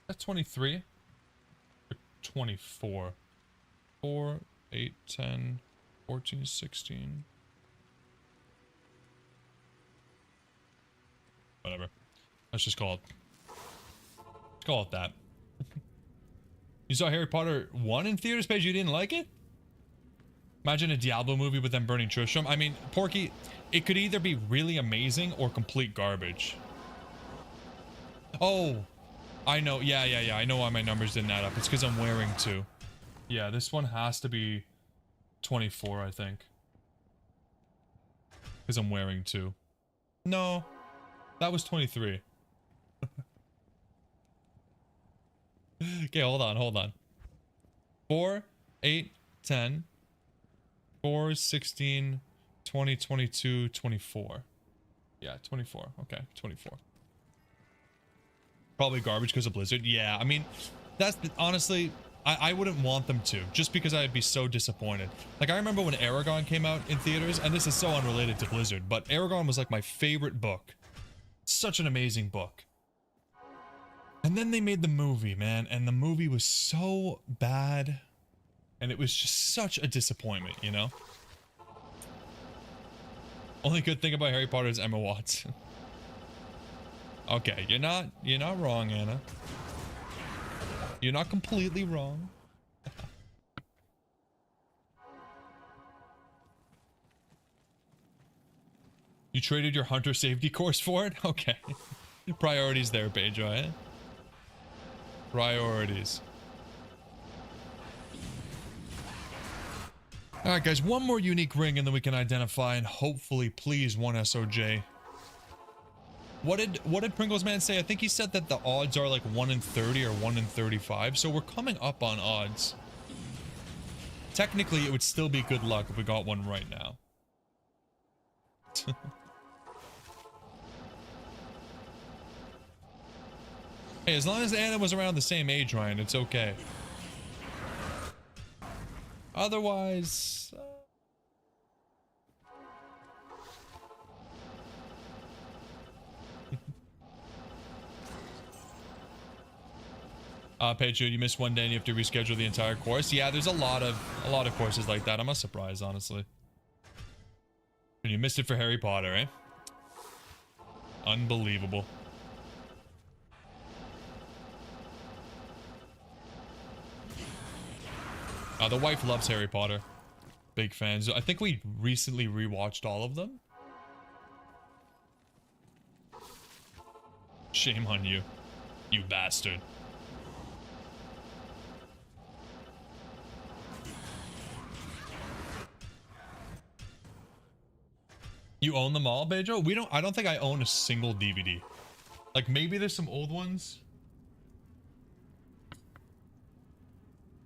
That's 23 or 24. 4, 8, 10, 14, 16. Whatever. Let's just call it that. You saw Harry Potter 1 in theaters, Paige, you didn't like it? Imagine a Diablo movie with them burning Tristram. I mean, Porky, it could either be really amazing or complete garbage. Oh, I know. Yeah. I know why my numbers didn't add up. It's because I'm wearing 2. Yeah, this one has to be 24, I think. Because I'm wearing 2. No, that was 23. Okay, hold on. 4, 8, 10, 4, 16, 20, 22, 24. Yeah, 24. Okay, 24. Probably garbage because of Blizzard. Yeah, I mean, honestly, I wouldn't want them to, just because I'd be so disappointed. Like, I remember when Aragon came out in theaters, and this is so unrelated to Blizzard, but Aragon was like my favorite book. Such an amazing book. And then they made the movie, man, and the movie was so bad, and it was just such a disappointment, you know? Only good thing about Harry Potter is Emma Watson. Okay, you're not wrong, Anna. You're not completely wrong. You traded your hunter safety course for it? Okay. Priorities there, Pedro, eh? Priorities. Alright, guys, one more unique ring and then we can identify and hopefully please one SOJ. What did Pringles Man say? I think he said that the odds are like 1 in 30 or 1 in 35, so we're coming up on odds. Technically, it would still be good luck if we got one right now. Hey, as long as Anna was around the same age, Ryan, it's okay. Otherwise... Pedro, you missed one day and you have to reschedule the entire course. Yeah, there's a lot of courses like that. I'm not surprised, honestly. And you missed it for Harry Potter, eh? Unbelievable. The wife loves Harry Potter. Big fans. I think we recently rewatched all of them. Shame on you, you bastard. You own them all, Bejo? I don't think I own a single DVD. Like, maybe there's some old ones. I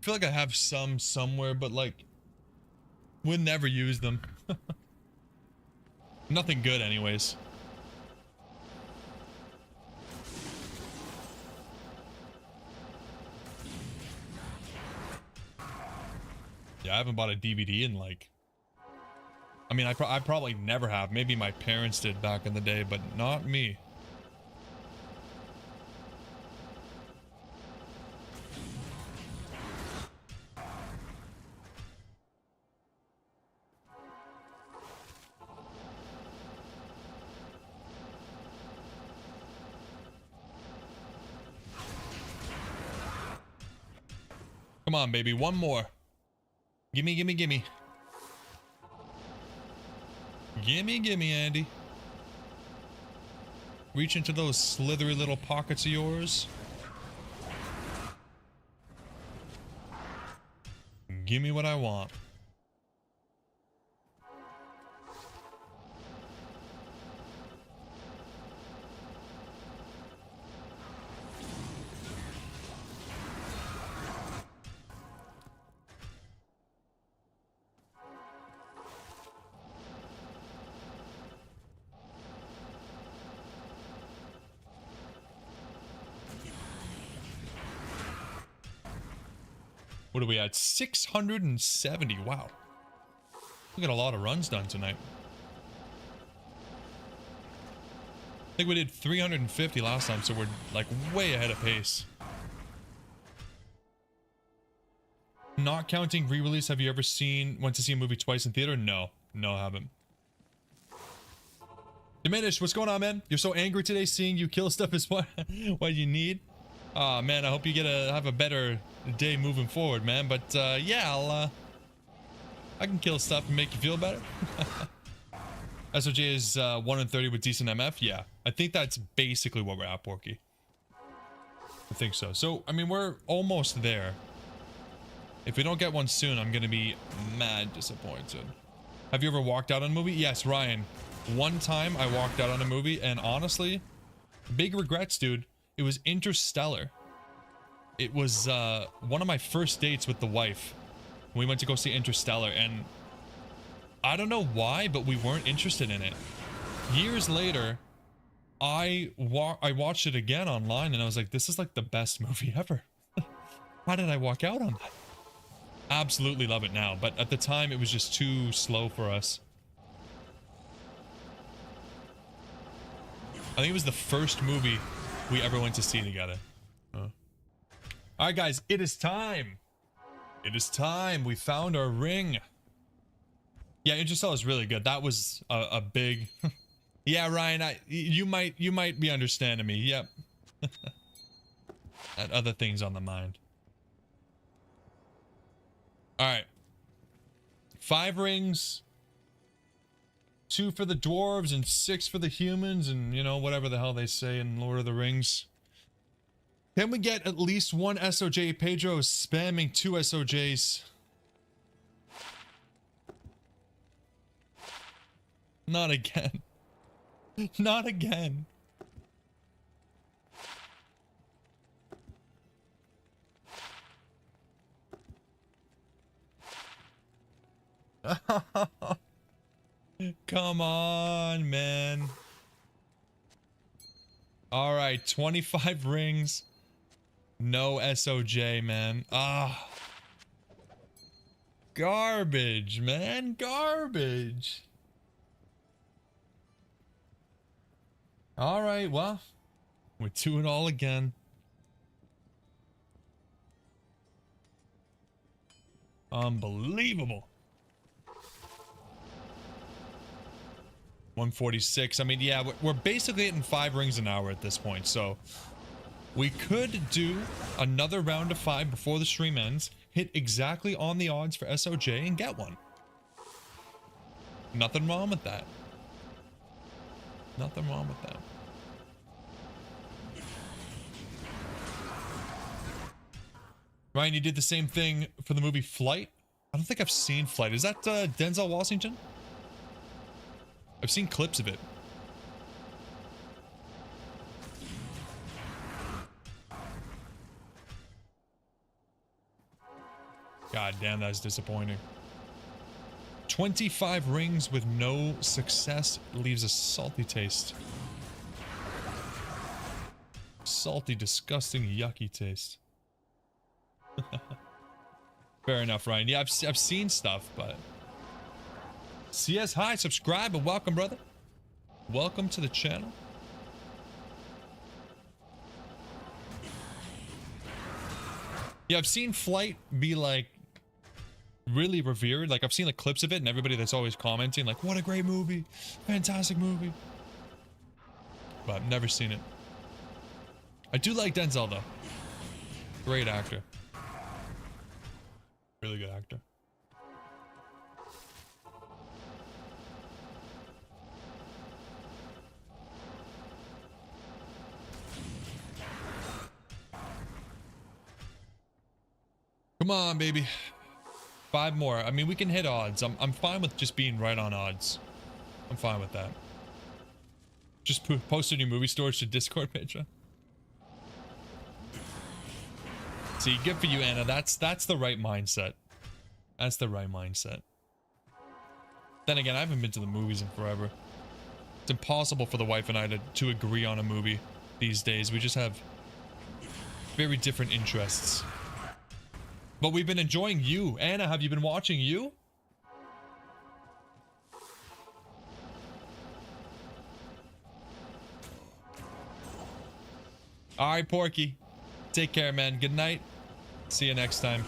feel like I have some somewhere, but like, would never use them. Nothing good anyways. Yeah, I haven't bought a DVD in like... I mean, I probably never have. Maybe my parents did back in the day, but not me. Come on, baby. One more. Gimme, gimme, gimme. Gimme, gimme, Andy. Reach into those slithery little pockets of yours. Gimme what I want. What are we at? 670. Wow. We got a lot of runs done tonight. I think we did 350 last time, so we're like way ahead of pace. Not counting re-release, have you ever went to see a movie twice in theater? No. No, I haven't. Diminished, what's going on, man? You're so angry today. Seeing you kill stuff is what you need. Oh man, I hope you have a better day moving forward, man. But yeah, I can kill stuff and make you feel better. SOJ is 1 in 30 with decent MF. Yeah, I think that's basically what we're at, Porky. I think so. So I mean, we're almost there. If we don't get one soon, I'm gonna be mad disappointed. Have you ever walked out on a movie? Yes, Ryan. One time I walked out on a movie, and honestly, big regrets, dude. It was Interstellar. It was one of my first dates with the wife. We went to go see Interstellar, and I don't know why, but we weren't interested in it. Years later, I watched it again online, and I was like, this is like the best movie ever. Why did I walk out on that? Absolutely love it now, but at the time it was just too slow for us. I think it was the first movie we ever went to see together. All right, guys, it is time. It is time. We found our ring. Yeah, Interstellar is really good. That was a big. Yeah, Ryan, you might be understanding me. Yep. Had other things on the mind. All right. 5 rings. 2 for the dwarves and 6 for the humans, and you know, whatever the hell they say in Lord of the Rings. Can we get at least 1 SOJ? Pedro is spamming 2 SOJs. Not again. Not again. Come on, man. All right, 25 rings. No SOJ, man. Ah. Garbage, man. Garbage. All right, well, we're 2 all again. Unbelievable. 146. I mean, yeah, we're basically hitting 5 rings an hour at this point, so we could do another round of 5 before the stream ends, hit exactly on the odds for SOJ, and get one. Nothing wrong with that. Nothing wrong with that. Ryan, you did the same thing for the movie Flight? I don't think I've seen Flight. Is that Denzel Washington? I've seen clips of it. God damn, that's disappointing. 25 rings with no success leaves a salty taste. Salty, disgusting, yucky taste. Fair enough, Ryan. Yeah, I've seen stuff, but... CS, hi, subscribe, and welcome, brother. Welcome to the channel. Yeah, I've seen Flight be, like, really revered. Like, I've seen, like, clips of it, and everybody that's always commenting, like, what a great movie. Fantastic movie. But I've never seen it. I do like Denzel, though. Great actor. Really good actor. Come on, baby. 5 more. I mean, we can hit odds. I'm fine with just being right on odds. I'm fine with that. Just posted your movie storage to Discord, Petra. See, good for you, Anna. That's the right mindset. That's the right mindset. Then again, I haven't been to the movies in forever. It's impossible for the wife and I to agree on a movie these days. We just have very different interests. But we've been enjoying you. Anna, have you been watching you? Alright, Porky. Take care, man. Good night. See you next time.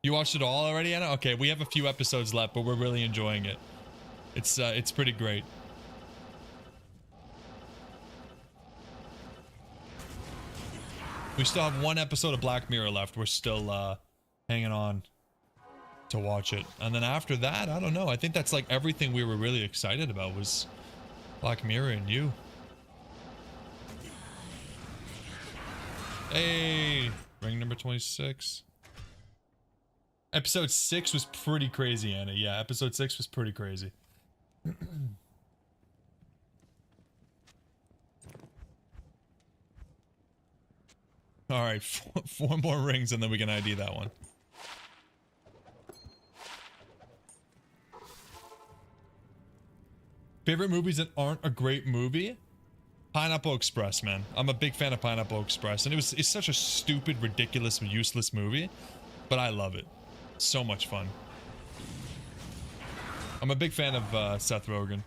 You watched it all already, Anna? Okay, we have a few episodes left, but we're really enjoying it. It's pretty great. We still have one episode of Black Mirror left. We're still hanging on to watch it. And then after that, I don't know. I think that's like everything we were really excited about was Black Mirror and you. Hey, ring number 26. Episode 6 was pretty crazy, Anna. Yeah, episode 6 was pretty crazy. Alright, four more rings and then we can ID that one. Favorite movies that aren't a great movie? Pineapple Express, man. I'm a big fan of Pineapple Express. And it's such a stupid, ridiculous, useless movie. But I love it. So much fun. I'm a big fan of Seth Rogen.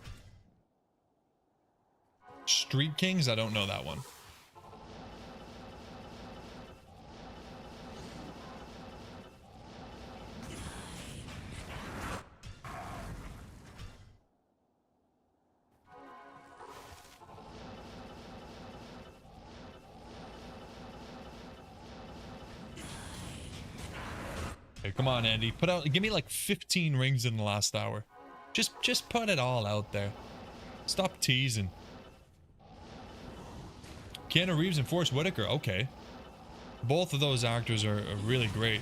Street Kings? I don't know that one. Okay, come on, Andy. Give me like 15 rings in the last hour. Just put it all out there. Stop teasing. Keanu Reeves and Forrest Whitaker. Okay. Both of those actors are really great.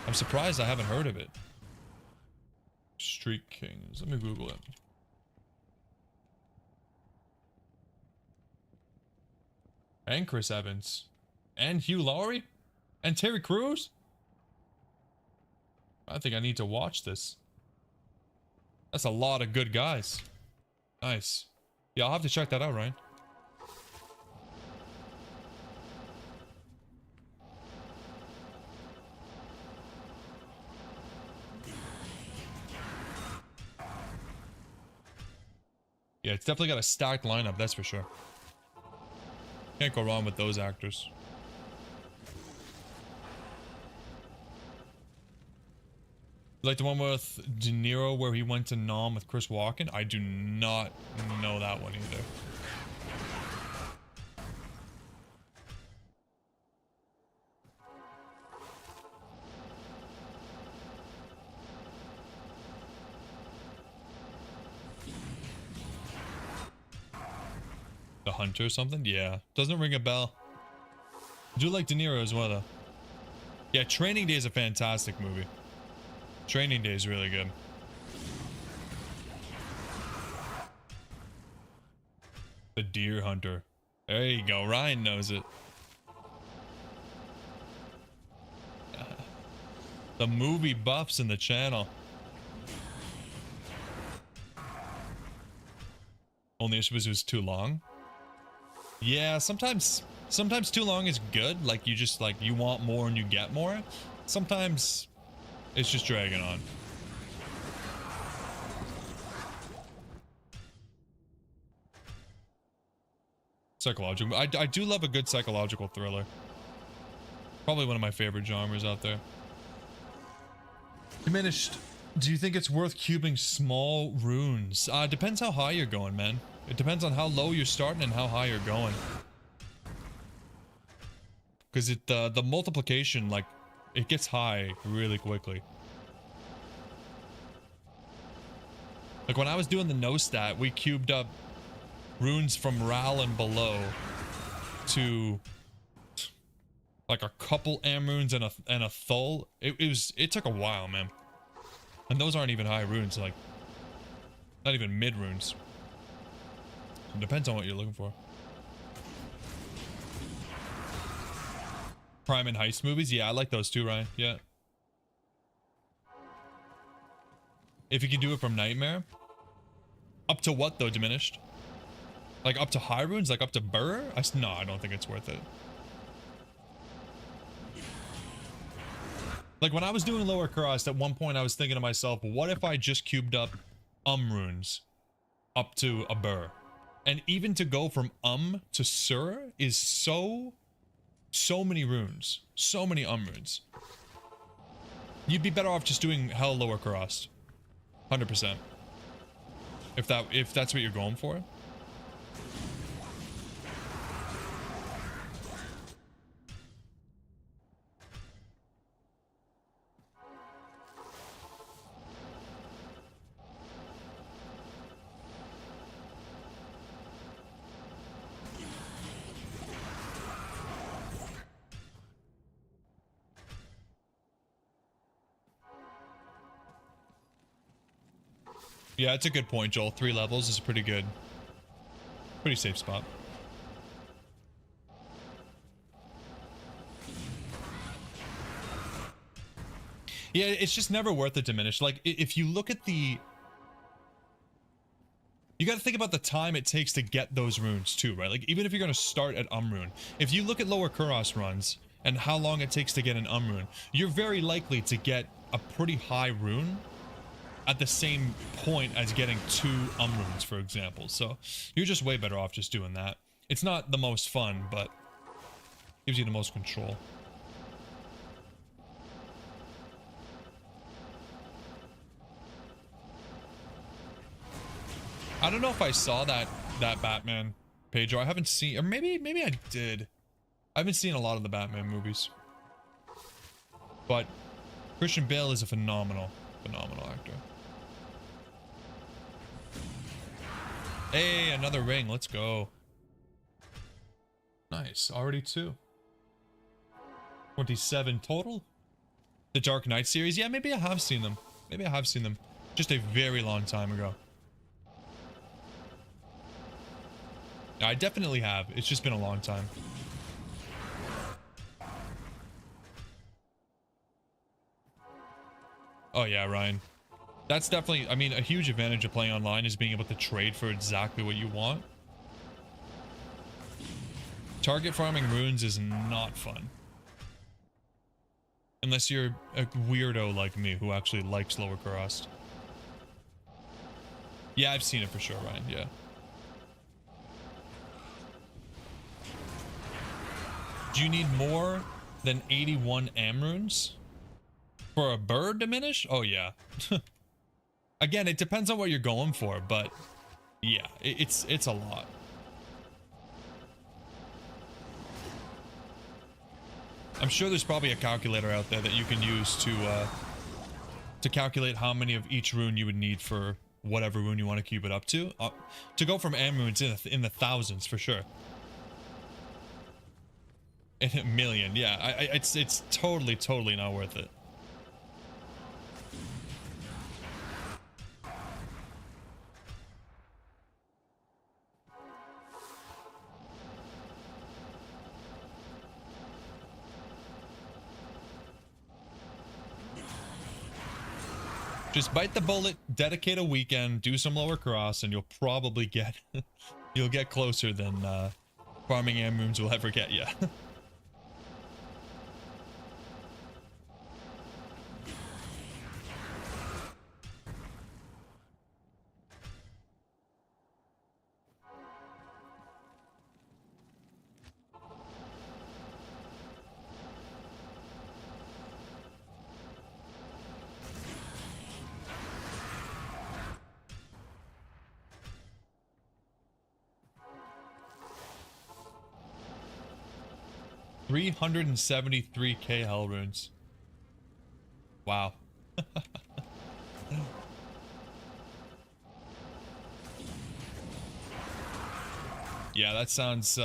I'm surprised I haven't heard of it. Street Kings. Let me Google it. And Chris Evans. And Hugh Laurie. And Terry Crews. I think I need to watch this. That's a lot of good guys. Nice. Yeah, I'll have to check that out, Ryan. Yeah, it's definitely got a stacked lineup, that's for sure. Can't go wrong with those actors. Like the one with De Niro where he went to Nam with Chris Walken? I do not know that one either. The Hunter or something? Yeah. Doesn't ring a bell. I do like De Niro as well though. Yeah, Training Day is a fantastic movie. Training Day is really good. The Deer Hunter. There you go. Ryan knows it. The movie buffs in the channel. Only issue was it was too long. Yeah, sometimes too long is good. Like you just like you want more and you get more. Sometimes it's just dragging on. Psychological. I do love a good psychological thriller. Probably one of my favorite genres out there. Diminished. Do you think it's worth cubing small runes? Depends how high you're going, man. It depends on how low you're starting and how high you're going. Because the multiplication, like, it gets high really quickly. Like when I was doing the no stat, we cubed up runes from Ral and below to like a couple am runes and a Thul. It took a while, man. And those aren't even high runes, like not even mid runes. It depends on what you're looking for. Crime and heist movies, yeah, I like those too, Ryan. Yeah. If you can do it from Nightmare. Up to what though, Diminished? Like up to high runes, like up to Burr? No, I don't think it's worth it. Like when I was doing lower cross, at one point I was thinking to myself, what if I just cubed up runes up to a Burr? And even to go from to Sur is so many runes. So many runes. You'd be better off just doing hell lower crossed. 100%. If that's what you're going for. Yeah, it's a good point, Joel. 3 levels is pretty good. Pretty safe spot. Yeah, it's just never worth it diminish. Like, if you look at the... You gotta think about the time it takes to get those runes too, right? Like, even if you're gonna start at rune, if you look at lower Kuros runs and how long it takes to get an rune, you're very likely to get a pretty high rune at the same point as getting 2 runes, for example. So you're just way better off just doing that. It's not the most fun, but gives you the most control. I don't know if I saw that Batman, Pedro. I haven't seen, or maybe I did. I haven't seen a lot of the Batman movies, but Christian Bale is a phenomenal actor. Hey, another ring. Let's go. Nice. Already 2. 27 total. The Dark Knight series. Yeah, maybe I have seen them. Maybe I have seen them. Just a very long time ago. I definitely have. It's just been a long time. Oh yeah, Ryan. That's definitely, I mean, a huge advantage of playing online is being able to trade for exactly what you want. Target farming runes is not fun. Unless you're a weirdo like me who actually likes lower crossed. Yeah, I've seen it for sure, Ryan, yeah. Do you need more than 81 runes for a bird diminish? Oh yeah. Again, it depends on what you're going for, but yeah, it's a lot. I'm sure there's probably a calculator out there that you can use to calculate how many of each rune you would need for whatever rune you want to cube it up to. To go from runes in the thousands for sure. In a million, yeah. It's totally not worth it. Just bite the bullet, dedicate a weekend, do some lower cross, and you'll probably get you'll get closer than farming runes will ever get you. 373k hell runes. Wow. Yeah, that sounds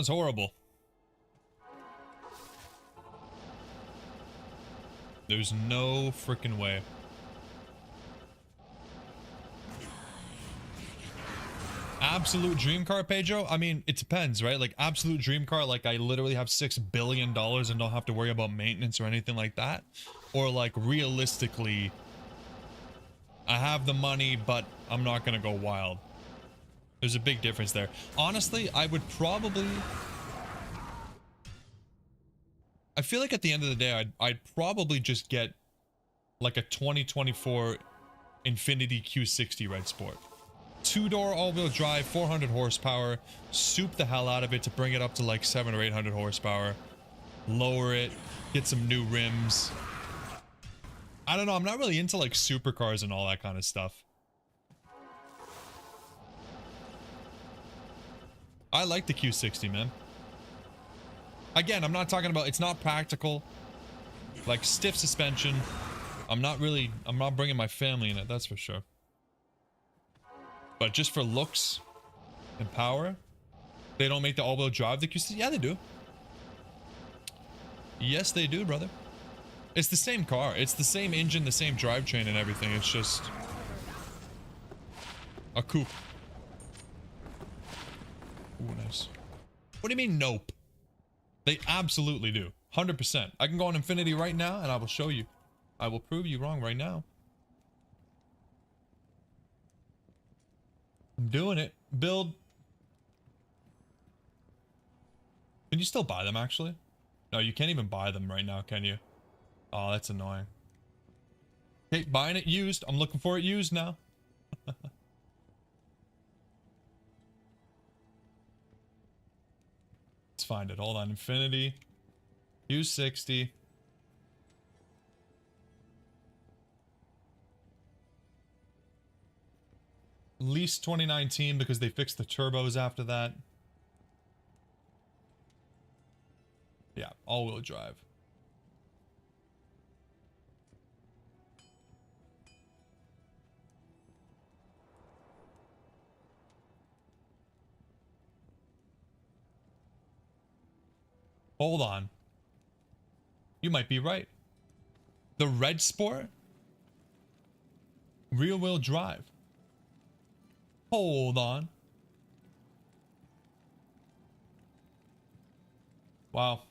horrible. There's no freaking way. Absolute dream car, Pedro? I mean, it depends, right? Like, absolute dream car, like I literally have $6 billion and don't have to worry about maintenance or anything like that. Or like, realistically, I have the money, but I'm not gonna go wild. There's a big difference there. Honestly, I would probably... I feel like at the end of the day, I'd probably just get like a 2024 Infinity Q60 Red Sport. 2-door all-wheel drive, 400 horsepower, soup the hell out of it to bring it up to like 700 or 800 horsepower. Lower it, get some new rims. I don't know, I'm not really into like supercars and all that kind of stuff. I like the Q60, man. Again, I'm not talking about, it's not practical. Like stiff suspension. I'm not bringing my family in it, that's for sure. But just for looks and power, they don't make the all-wheel drive the Q60? Yeah, they do. Yes, they do, brother. It's the same car. It's the same engine, the same drivetrain and everything. It's just a coupe. Ooh, nice. What do you mean, nope? They absolutely do. 100%. I can go on Infinity right now and I will show you. I will prove you wrong right now. I'm doing it. Build. Can you still buy them, actually? No, you can't even buy them right now, can you? Oh, that's annoying. Okay, buying it used. I'm looking for it used now. Let's find it. Hold on. Infinity. Q60. At least 2019 because they fixed the turbos after that. Yeah, all-wheel drive. Hold on. You might be right. The Red Sport? Rear-wheel drive. Hold on. Wow.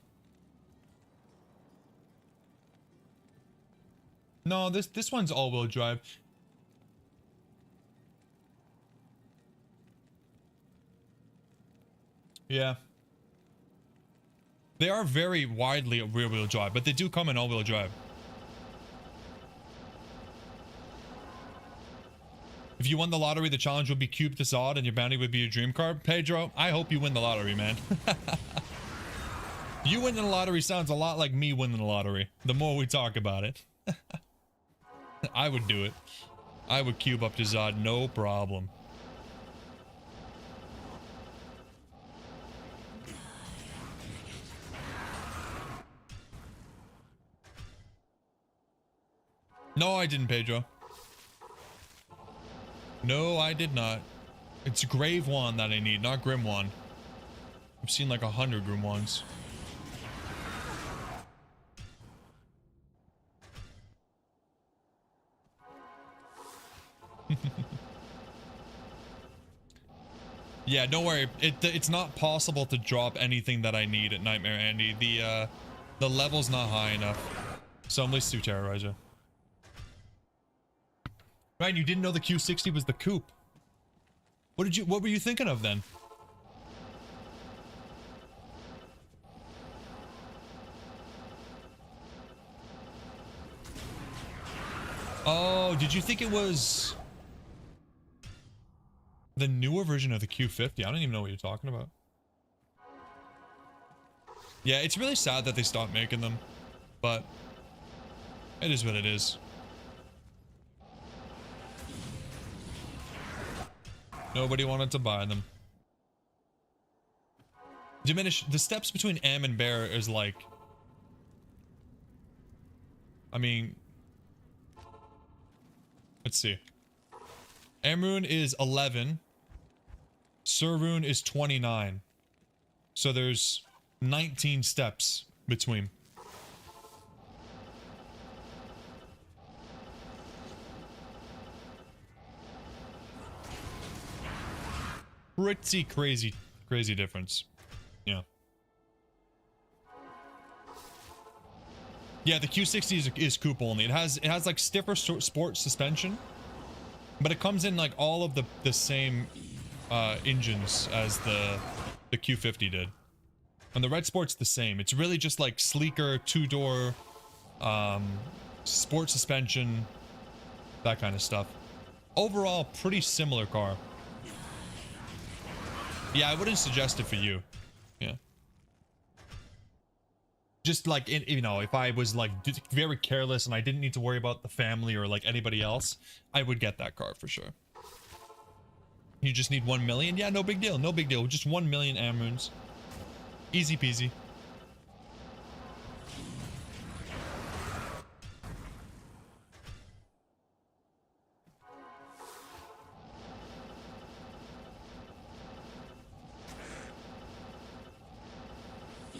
No, this one's all-wheel drive. Yeah. They are very widely rear-wheel drive, but they do come in all-wheel drive. If you won the lottery, the challenge would be Cube to Zod and your bounty would be your dream car. Pedro, I hope you win the lottery, man. You winning the lottery sounds a lot like me winning the lottery. The more we talk about it. I would do it. I would cube up to Zod, no problem. No, I didn't, Pedro. No, I did not. It's Grave Wand that I need, not Grim Wand. I've seen like 100 Grim Wands. Yeah, don't worry. It's not possible to drop anything that I need at Nightmare Andy. The level's not high enough. So let's do Terrorizer. Right, you didn't know the Q60 was the coupe. What were you thinking of then? Oh, did you think it was the newer version of the Q50? I don't even know what you're talking about. Yeah, it's really sad that they stopped making them, but it is what it is. Nobody wanted to buy them. Diminish the steps between M and Bear is like, I mean, let's see. Amrune is 11. Surrune is 29. So there's 19 steps between. Pretty crazy difference. Yeah. Yeah, the Q60 is coupe only. It has like stiffer sport suspension, but it comes in like all of the same engines as the Q50 did. And the Red Sport's the same. It's really just like sleeker, two-door, sport suspension, that kind of stuff. Overall, pretty similar car. Yeah, I wouldn't suggest it for you. Yeah. Just like, you know, if I was like very careless and I didn't need to worry about the family or like anybody else, I would get that car for sure. You just need 1 million? Yeah, no big deal. No big deal. Just 1 million Amrunes. Easy peasy.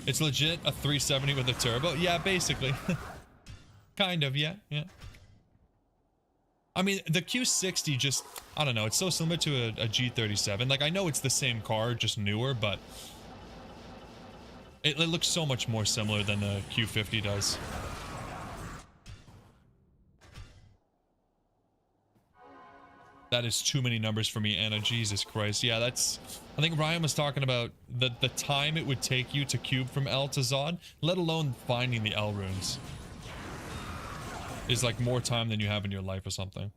It's legit a 370 with a turbo? Yeah, basically. Kind of, yeah, yeah. I mean, the Q60 just, I don't know, it's so similar to a G37. Like, I know it's the same car, just newer, but it looks so much more similar than the Q50 does. That is too many numbers for me, Anna. Jesus Christ. Yeah, that's... I think Ryan was talking about the time it would take you to cube from L to Zod, let alone finding the L runes. Is like more time than you have in your life or something.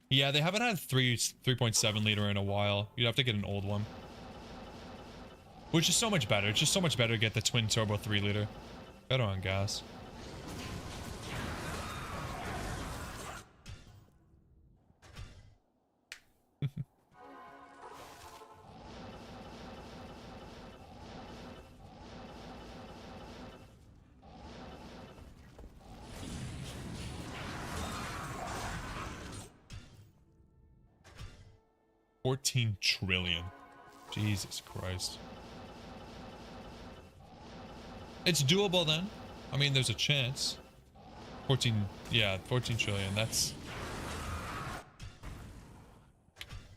Yeah, they haven't had 3.7 liter in a while. You'd have to get an old one. Which is so much better. It's just so much better to get the twin turbo 3 liter. Better on gas. $14 trillion. Jesus Christ. It's doable then. I mean, there's a chance. 14 trillion. That's...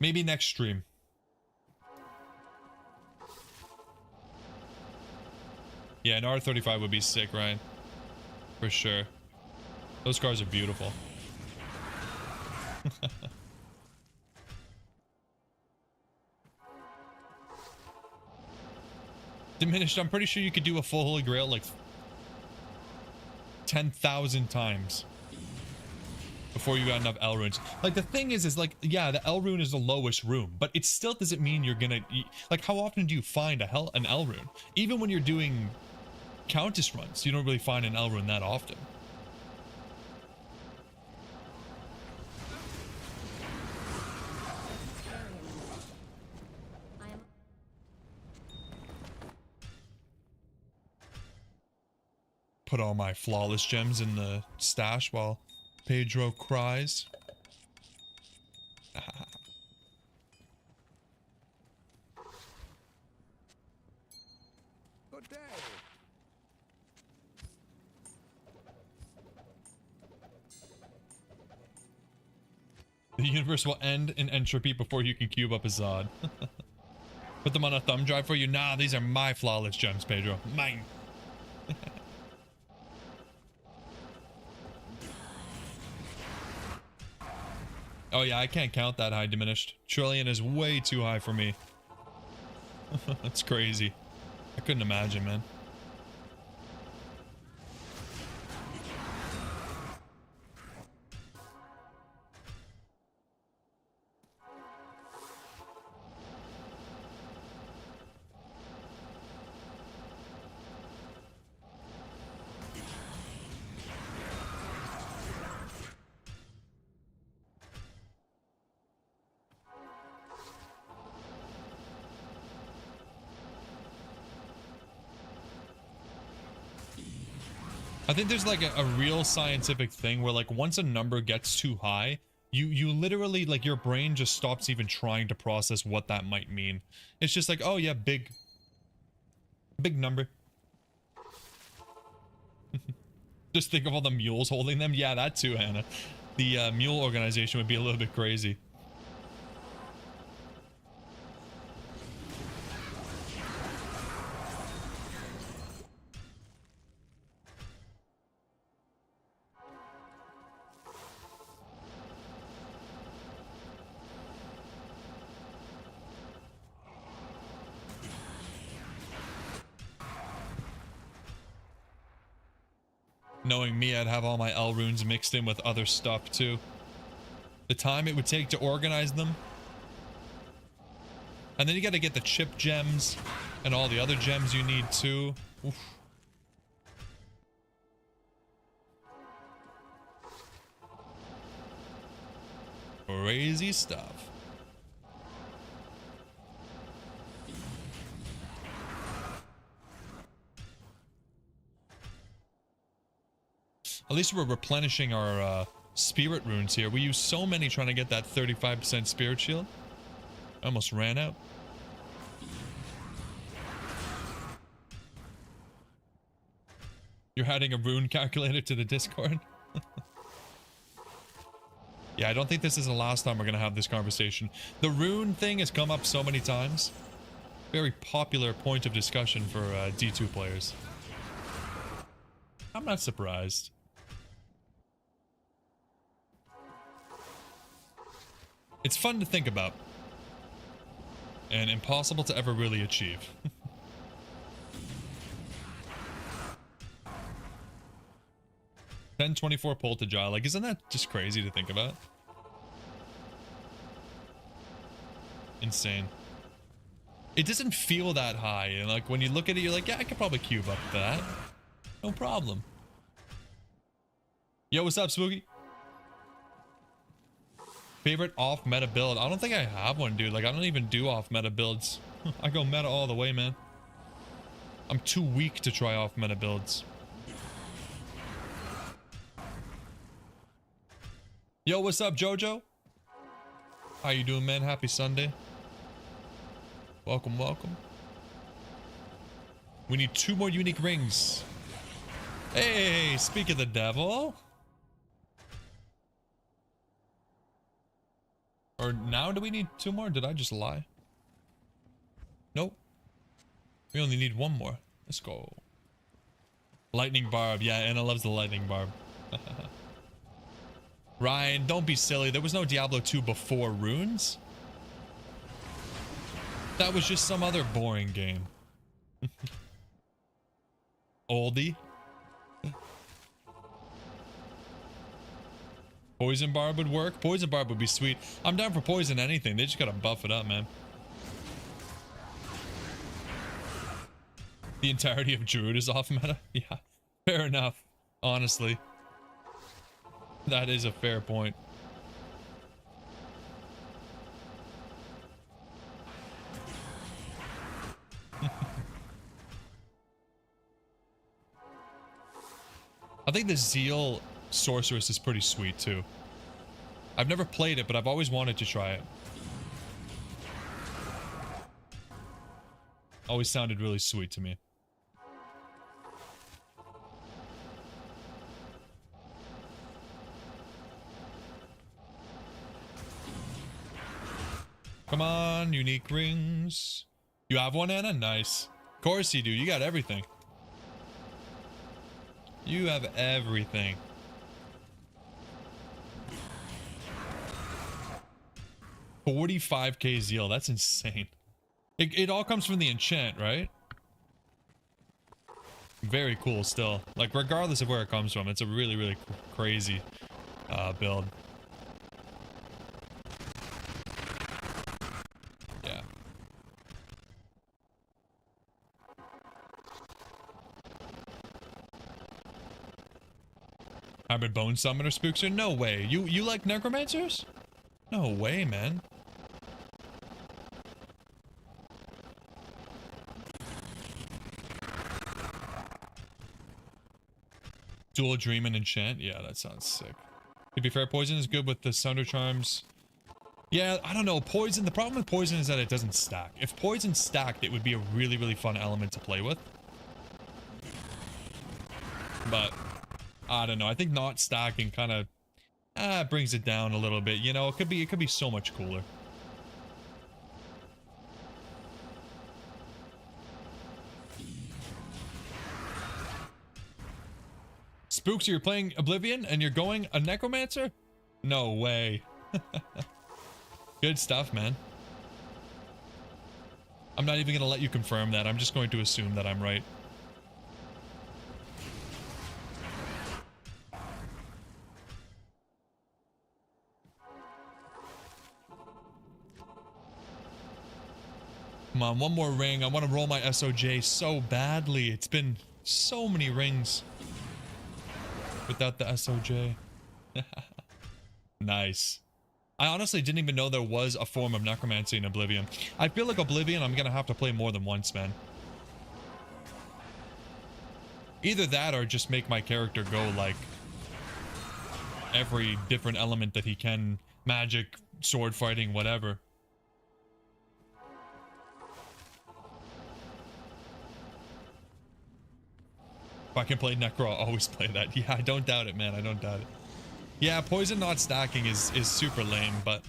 Maybe next stream. Yeah, an R35 would be sick, Ryan. For sure. Those cars are beautiful. Diminished, I'm pretty sure you could do a full Holy Grail like 10,000 times before you got enough L runes. Like, the thing is like, yeah, the L rune is the lowest rune, but it still doesn't mean you're gonna... Like, how often do you find an L rune? Even when you're doing Countess runs, you don't really find an L rune that often. Put all my flawless gems in the stash while Pedro cries. Good day. The universe will end in entropy before you can cube up a Zod. Put them on a thumb drive for you. Nah, these are my flawless gems, Pedro. Mine. Oh yeah, I can't count that high, Diminished. Trillion is way too high for me. That's crazy. I couldn't imagine, man. I think there's like a real scientific thing where like once a number gets too high, you literally, like, your brain just stops even trying to process what that might mean. It's just like, oh yeah, big number. Just think of all the mules holding them. Yeah, that too, Hannah. The mule organization would be a little bit crazy. Knowing me, I'd have all my L runes mixed in with other stuff too. The time it would take to organize them. And then you gotta get the chip gems and all the other gems you need too. Oof. Crazy stuff. At least we're replenishing our spirit runes here. We use so many trying to get that 35% spirit shield. I almost ran out. You're adding a rune calculator to the Discord? Yeah, I don't think this is the last time we're going to have this conversation. The rune thing has come up so many times. Very popular point of discussion for D2 players. I'm not surprised. It's fun to think about. And impossible to ever really achieve. 1024 Poltagile. Like, isn't that just crazy to think about? Insane. It doesn't feel that high. And like, when you look at it, you're like, yeah, I could probably cube up that. No problem. Yo, what's up, Spooky? Favorite off-meta build? I don't think I have one, dude. Like, I don't even do off-meta builds. I go meta all the way, man. I'm too weak to try off-meta builds. Yo, what's up, Jojo? How you doing, man? Happy Sunday. Welcome, welcome. We need 2 more unique rings. Hey, speak of the devil. Or now do we need 2 more? Did I just lie? Nope. We only need 1 more. Let's go. Lightning barb. Yeah, Anna loves the lightning barb. Ryan, don't be silly. There was no Diablo 2 before runes. That was just some other boring game. Oldie. Poison barb would work. Poison barb would be sweet. I'm down for poison anything. They just gotta buff it up, man. The entirety of Druid is off meta. Yeah, fair enough. Honestly. That is a fair point. I think the Zeal Sorceress is pretty sweet too. I've never played it, but I've always wanted to try it. Always sounded really sweet to me. Come on, unique rings. You have one, Anna? Nice. Of course you do. You got everything. You have everything. $45k Zeal. That's insane. It all comes from the enchant, right? Very cool still. Like, regardless of where it comes from, it's a really, really crazy build. Yeah. Hybrid Bone Summoner Spookster? No way. You like Necromancers? No way, man. Dual Dream and Enchant? Yeah, that sounds sick. To be fair, Poison is good with the Sunder Charms. Yeah, I don't know. Poison, the problem with Poison is that it doesn't stack. If Poison stacked, it would be a really, really fun element to play with. But, I don't know. I think not stacking kind of brings it down a little bit. You know, it could be so much cooler. Spooks, you're playing Oblivion and you're going a Necromancer? No way. Good stuff, man. I'm not even going to let you confirm that. I'm just going to assume that I'm right. Come on, one more ring. I want to roll my SOJ so badly. It's been so many rings without the SOJ. Nice. I honestly didn't even know there was a form of necromancy in Oblivion. I feel like Oblivion I'm gonna have to play more than once, man. Either that or just make my character go like every different element that he can. Magic, sword fighting, whatever. If I can play Necro, I'll always play that. Yeah, I don't doubt it, man. I don't doubt it. Yeah, poison not stacking is super lame, but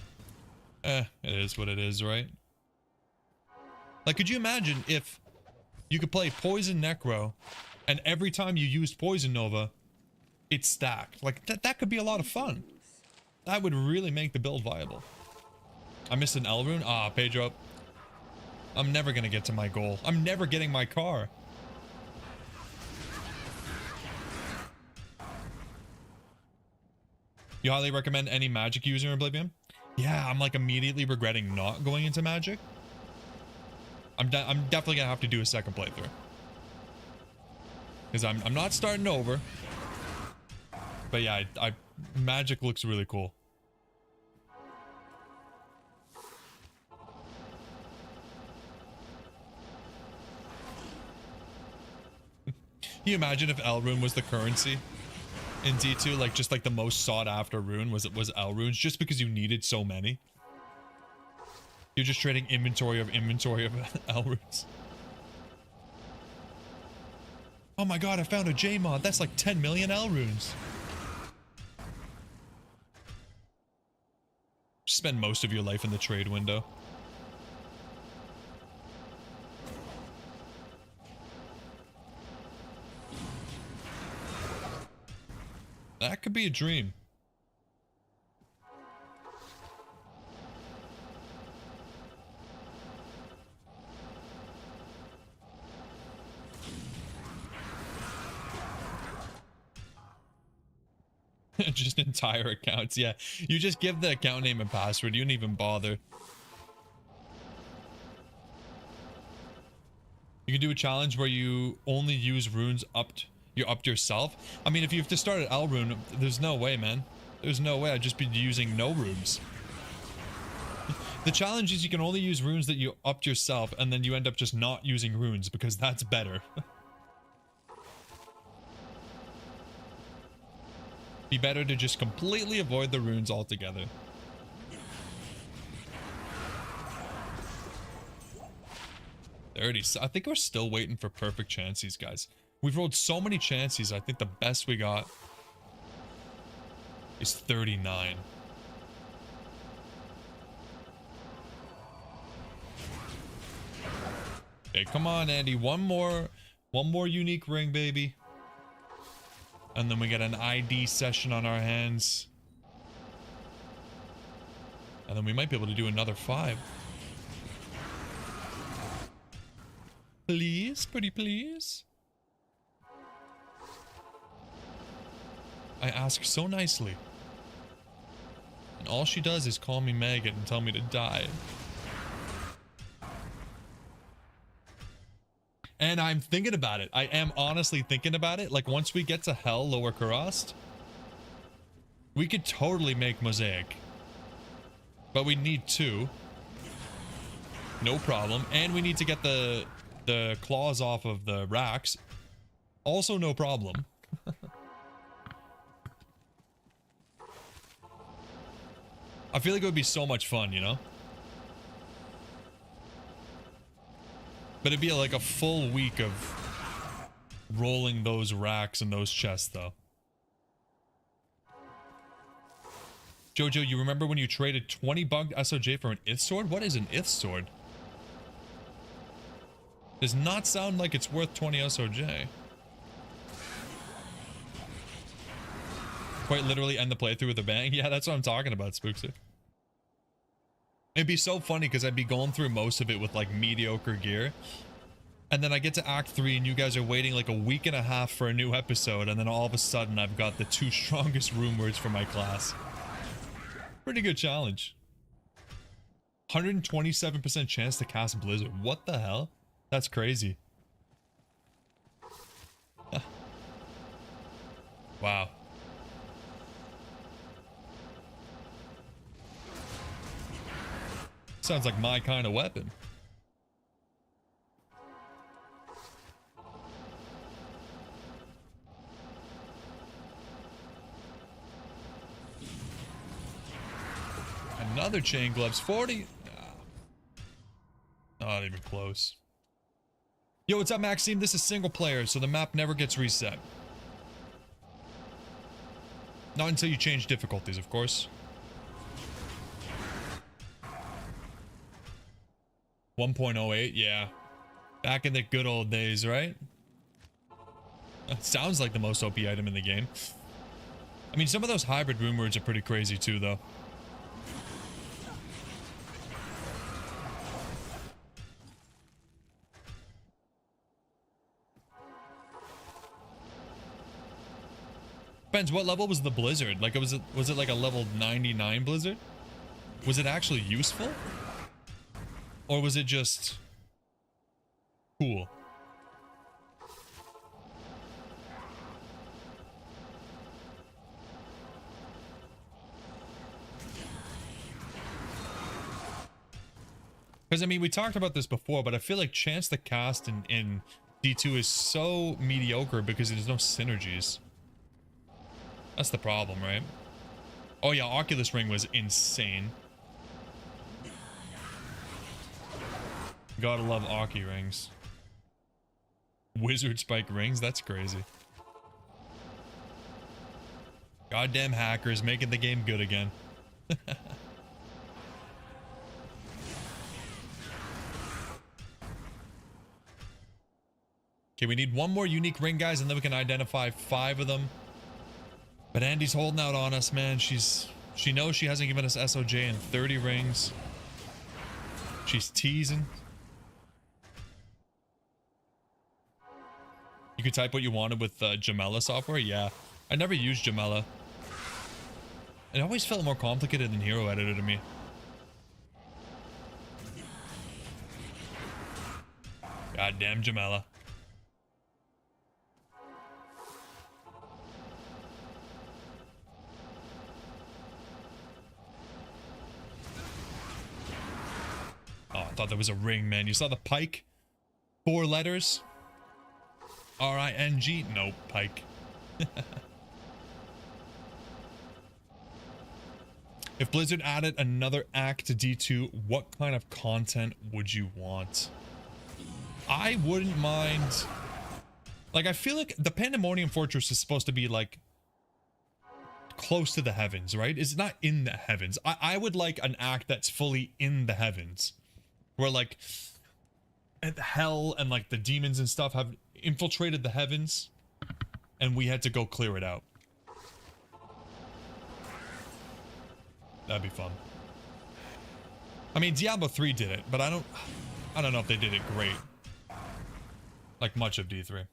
it is what it is, right? Like, could you imagine if you could play Poison Necro and every time you used Poison Nova, it's stacked? Like, that could be a lot of fun. That would really make the build viable. I missed an L rune. Ah, Pedro. I'm never gonna get to my goal. I'm never getting my car. You highly recommend any magic user in Oblivion? Yeah, I'm like immediately regretting not going into magic. I'm definitely gonna have to do a second playthrough. Because I'm not starting over. But yeah, magic looks really cool. Can you imagine if L rune was the currency in D2? Like, just like the most sought after rune was L runes, just because you needed so many. You're just trading inventory of L runes. Oh my god, I found a J mod. That's like 10 million L runes. Spend most of your life in the trade window. That could be a dream. Just entire accounts. Yeah, you just give the account name and password. You don't even bother. You can do a challenge where you only use runes you upped yourself. I mean, if you have to start at L rune, there's no way, man. There's no way. I'd just be using no runes. The challenge is you can only use runes that you upped yourself, and then you end up just not using runes because that's better. Be better to just completely avoid the runes altogether. I think we're still waiting for perfect chances, guys. We've rolled so many chances. I think the best we got is 39. Okay, come on, Andy. One more unique ring, baby. And then we get an ID session on our hands. And then we might be able to do another 5. Please, pretty please. I ask so nicely. And all she does is call me maggot and tell me to die. And I'm thinking about it. I am honestly thinking about it. Like, once we get to Hell, Lower Kurast, we could totally make Mosaic. But we need 2. No problem. And we need to get the claws off of the racks. Also no problem. I feel like it would be so much fun, you know? But it'd be like a full week of rolling those racks and those chests, though. Jojo, you remember when you traded 20 bugged SOJ for an Ith sword? What is an Ith sword? Does not sound like it's worth 20 SOJ. Quite literally end the playthrough with a bang. Yeah, that's what I'm talking about, Spookster. It'd be so funny because I'd be going through most of it with like mediocre gear. And then I get to Act 3 and you guys are waiting like a week and a half for a new episode. And then all of a sudden I've got the 2 strongest rune words for my class. Pretty good challenge. 127% chance to cast Blizzard. What the hell? That's crazy. Wow. Sounds like my kind of weapon. Another chain gloves. 40. Not even close. Yo, what's up, Maxime? This is single player, so the map never gets reset. Not until you change difficulties, of course. 1.08, yeah. Back in the good old days, right? That sounds like the most OP item in the game. I mean, some of those hybrid rune words are pretty crazy too, though. Depends, what level was the blizzard? Like, was it like a level 99 blizzard? Was it actually useful? Or was it just cool? Because, I mean, we talked about this before, but I feel like chance to cast in D2 is so mediocre because there's no synergies. That's the problem, right? Oh yeah, Oculus Ring was insane. Gotta love Oki rings. Wizard spike rings, that's crazy. Goddamn hackers making the game good again. Okay, we need one more unique ring, guys, and then we can identify 5 of them. But Andy's holding out on us, man. She knows she hasn't given us SOJ in 30 rings. She's teasing. You could type what you wanted with Jamela software? Yeah. I never used Jamela. It always felt more complicated than Hero Editor to me. Goddamn Jamela. Oh, I thought there was a ring, man. You saw the pike? 4 letters? R-I-N-G? Nope, pike. If Blizzard added another act to D2, what kind of content would you want? I wouldn't mind... Like, I feel like the Pandemonium Fortress is supposed to be, like, close to the heavens, right? It's not in the heavens. I would like an act that's fully in the heavens. Where, like, hell and, like, the demons and stuff have infiltrated the heavens. And we had to go clear it out. That'd be fun. I mean, Diablo 3 did it, but I don't know if they did it great. Like much of D3.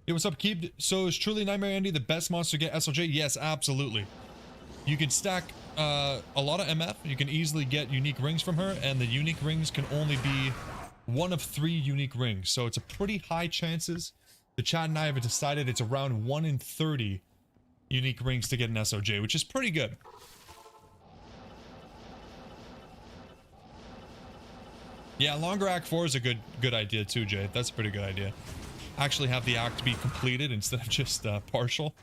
Hey, what's up, Keep? So is truly Nightmare Andy the best monster to get SLJ? Yes, absolutely. You can stack a lot of MF. You can easily get unique rings from her, and the unique rings can only be one of 3 unique rings. So it's a pretty high chances. The chat and I have decided it's around 1 in 30 unique rings to get an SOJ, which is pretty good. Yeah, longer Act 4 is a good idea too, Jay. That's a pretty good idea. Actually have the act be completed instead of just partial.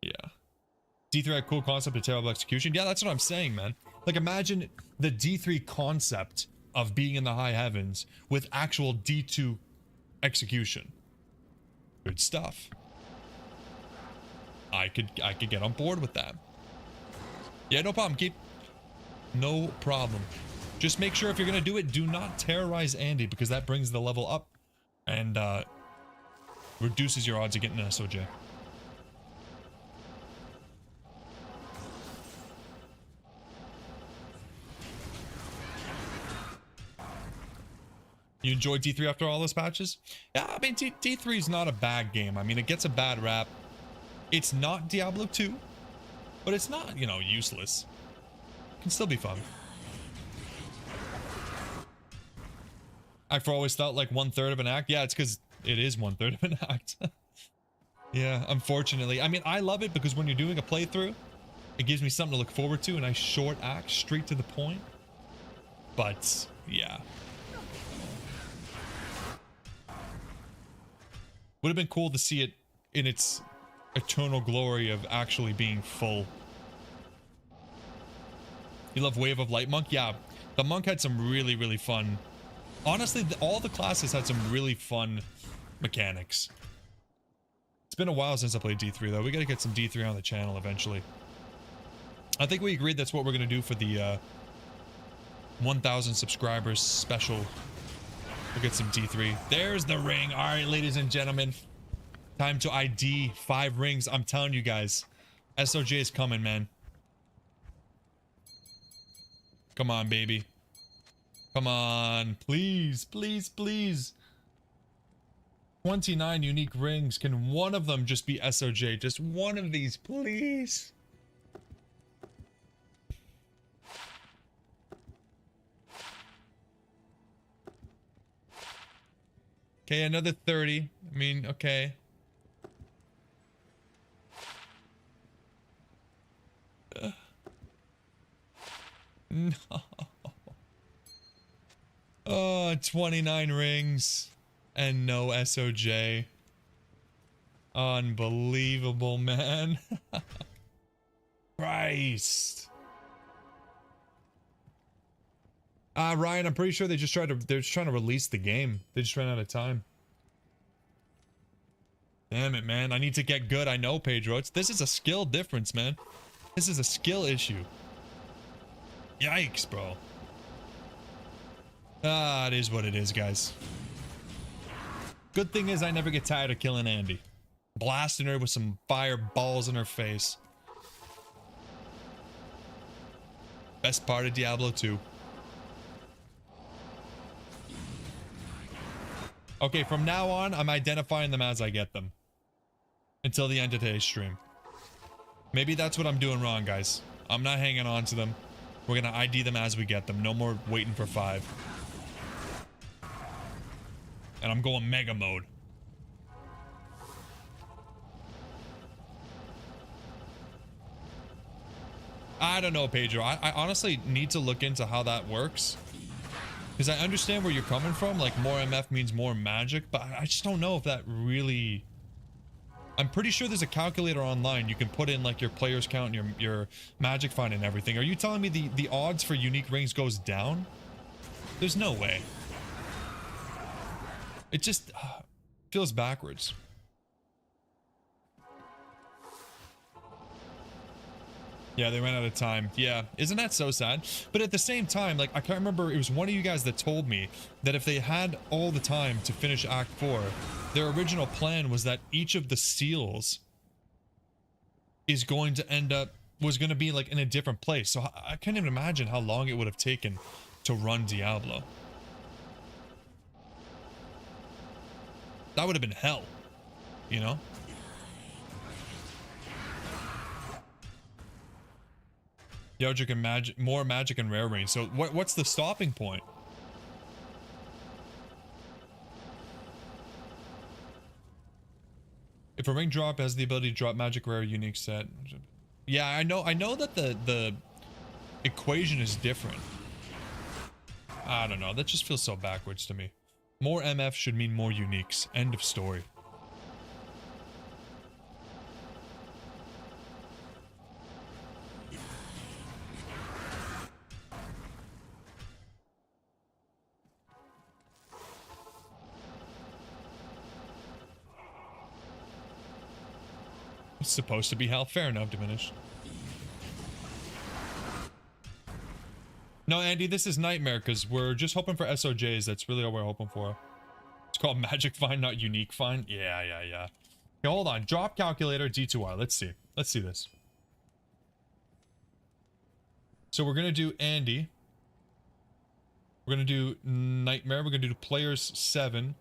Yeah. D3 had cool concept of terrible execution. Yeah, that's what I'm saying, man. Like, imagine the D3 concept of being in the high heavens with actual D2 execution. Good stuff. I could get on board with that. Yeah, no problem, Keep. No problem. Just make sure if you're gonna do it, do not terrorize Andy, because that brings the level up and reduces your odds of getting an SOJ. You enjoyed D3 after all those patches? Yeah, I mean, D3 is not a bad game. I mean, it gets a bad rap. It's not Diablo 2, but it's not, you know, useless. It can still be fun. I've always thought like 1/3 of an act. Yeah, it's because it is 1/3 of an act. Yeah, unfortunately. I mean, I love it because when you're doing a playthrough, it gives me something to look forward to, a nice short act, straight to the point. But, yeah. Would have been cool to see it in its eternal glory of actually being full. You love Wave of Light Monk? Yeah, the monk had some really, really fun. Honestly, all the classes had some really fun mechanics. It's been a while since I played D3 though. We gotta get some D3 on the channel eventually. I think we agreed that's what we're gonna do for the 1,000 subscribers special. We'll get some D3. There's the ring. All right, ladies and gentlemen, time to ID 5 rings. I'm telling you guys, SOJ is coming, man. Come on, baby. Come on, please, please, please. 29 unique rings. Can one of them just be SOJ? Just one of these, please. Okay, another 30. I mean, okay. No. Oh, 29 rings and no SOJ. Unbelievable, man. Christ. Ryan, I'm pretty sure they're just trying to release the game. They just ran out of time. Damn it, man. I need to get good. I know, Pedro. This is a skill difference, man. This is a skill issue. Yikes, bro. It is what it is, guys. Good thing is I never get tired of killing Andy. Blasting her with some fireballs in her face. Best part of Diablo 2. Okay, from now on, I'm identifying them as I get them. Until the end of today's stream. Maybe that's what I'm doing wrong, guys. I'm not hanging on to them. We're gonna ID them as we get them. No more waiting for 5. And I'm going mega mode. I don't know, Pedro. I honestly need to look into how that works. Because I understand where you're coming from. Like, more MF means more magic. But I just don't know if that really... I'm pretty sure there's a calculator online. You can put in, like, your players count and your magic find and everything. Are you telling me the odds for unique rings goes down? There's no way. It just feels backwards. Yeah, they ran out of time. Yeah, isn't that so sad? But at the same time, like, I can't remember, it was one of you guys that told me that if they had all the time to finish Act 4, their original plan was that each of the seals is going to end up, was going to be, like, in a different place. So I can't even imagine how long it would have taken to run Diablo. That would have been hell, you know? Yojik and magic, more magic and rare range. So what's the stopping point? If a ring drop has the ability to drop magic rare unique set. Yeah, I know that the equation is different. I don't know. That just feels so backwards to me. More MF should mean more uniques. End of story. It's supposed to be hell. Fair enough, diminished. No, Andy, this is nightmare because we're just hoping for SOJs. That's really all we're hoping for. It's called magic find, not unique find. Yeah. Okay, hold on. Drop calculator D2R. Let's see. Let's see this. So we're gonna do Andy. We're gonna do nightmare. We're gonna do players 7,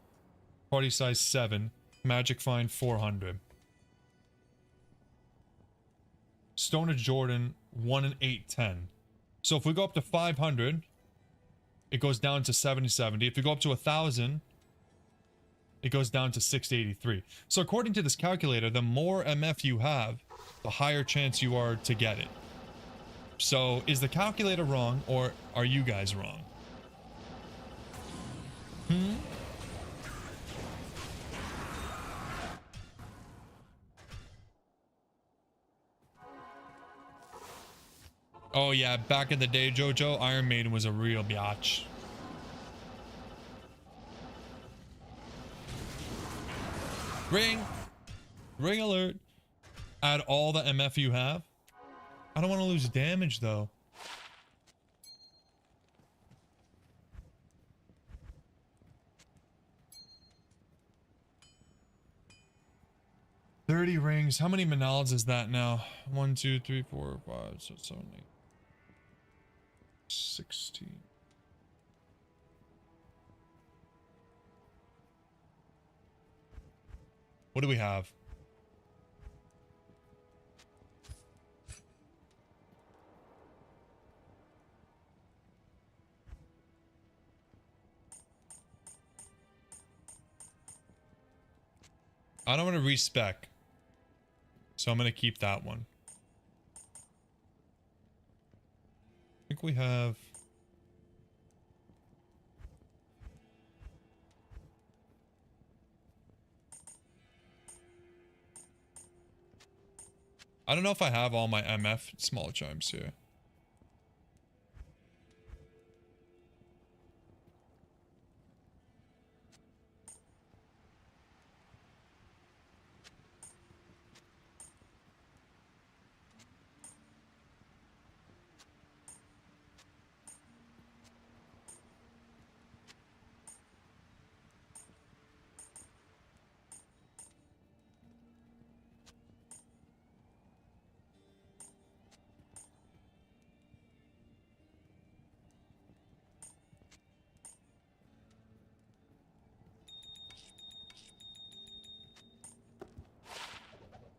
party size 7, magic find 400. Stoner Jordan 1 and 810. So if we go up to 500, it goes down to 770. If you go up to 1,000, it goes down to 683. So according to this calculator, the more MF you have, the higher chance you are to get it. So is the calculator wrong, or are you guys wrong? Oh yeah, back in the day, Jojo, Iron Maiden was a real biatch. Ring! Ring alert! Add all the MF you have. I don't want to lose damage though. $30 rings. How many Manals is that now? 1, 2, 3, 4, 5, 6, 7, 8. 16. What do we have? I don't want to respec, so I'm going to keep that one. I think we have... I don't know if I have all my MF small chimes here.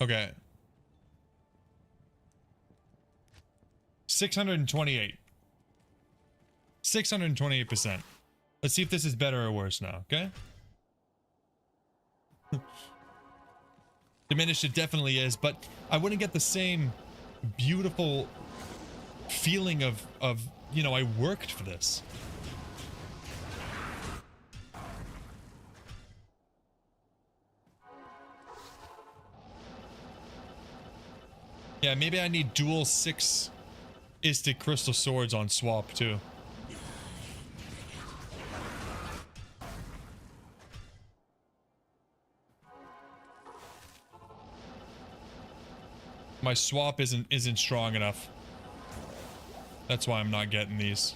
Okay. 628. 628%. Let's see if this is better or worse now, okay? Diminished it definitely is, but I wouldn't get the same beautiful feeling of, you know, I worked for this. Yeah, maybe I need dual 6 Istic Crystal Swords on swap too. My swap isn't strong enough. That's why I'm not getting these.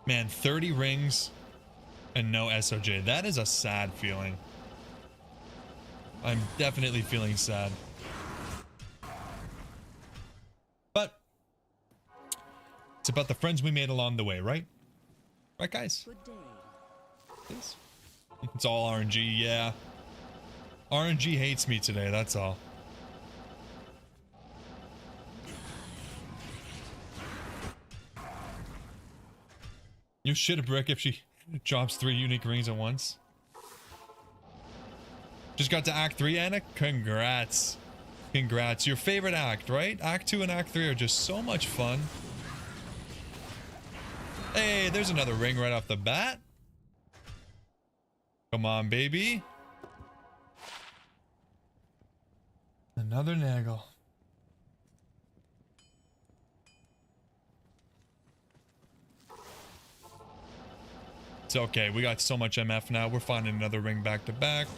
Man, 30 rings and no SOJ. That is a sad feeling. I'm definitely feeling sad. But it's about the friends we made along the way, right? Right, guys? Good day. Please. It's all RNG, yeah. RNG hates me today, that's all. You shit a brick if she drops 3 unique rings at once. Just got to Act 3, Anna? Congrats. Congrats. Your favorite act, right? Act 2 and Act 3 are just so much fun. Hey, there's another ring right off the bat. Come on, baby. Another Nagel. It's okay. We got so much MF now. We're finding another ring back to back.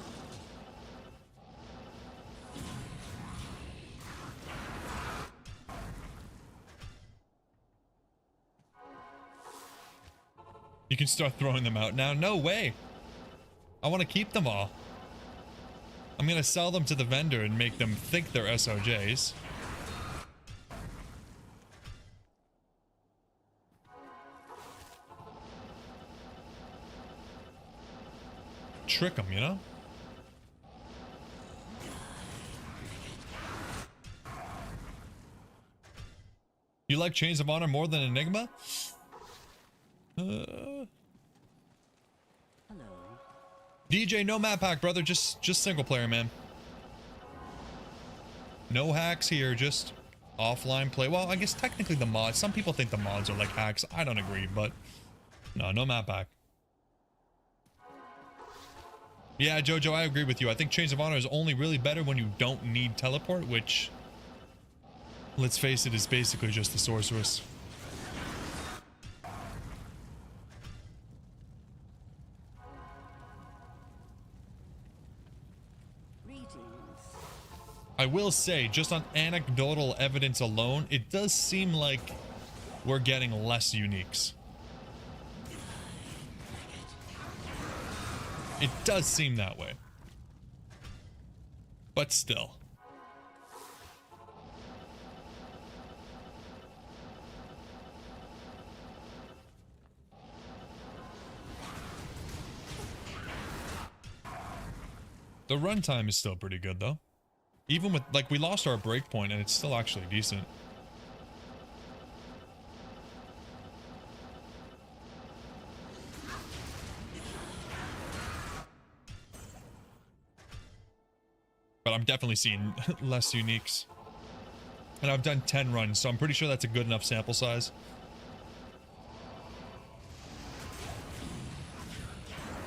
You can start throwing them out now. No way. I want to keep them all. I'm going to sell them to the vendor and make them think they're SOJs. trick them, you know? You like Chains of Honor more than Enigma? Hello. DJ, no map hack, brother. Just single player, man. No hacks here, just offline play. Well, I guess technically the mods. Some people think the mods are like hacks. I don't agree, but no map hack. Yeah, Jojo, I agree with you. I think Chains of Honor is only really better when you don't need teleport, which, let's face it, is basically just the sorceress. I will say, just on anecdotal evidence alone, it does seem like we're getting less uniques. It does seem that way. But still. The runtime is still pretty good, though. Even with, like, we lost our breakpoint and it's still actually decent. But I'm definitely seeing less uniques. And I've done 10 runs, so I'm pretty sure that's a good enough sample size.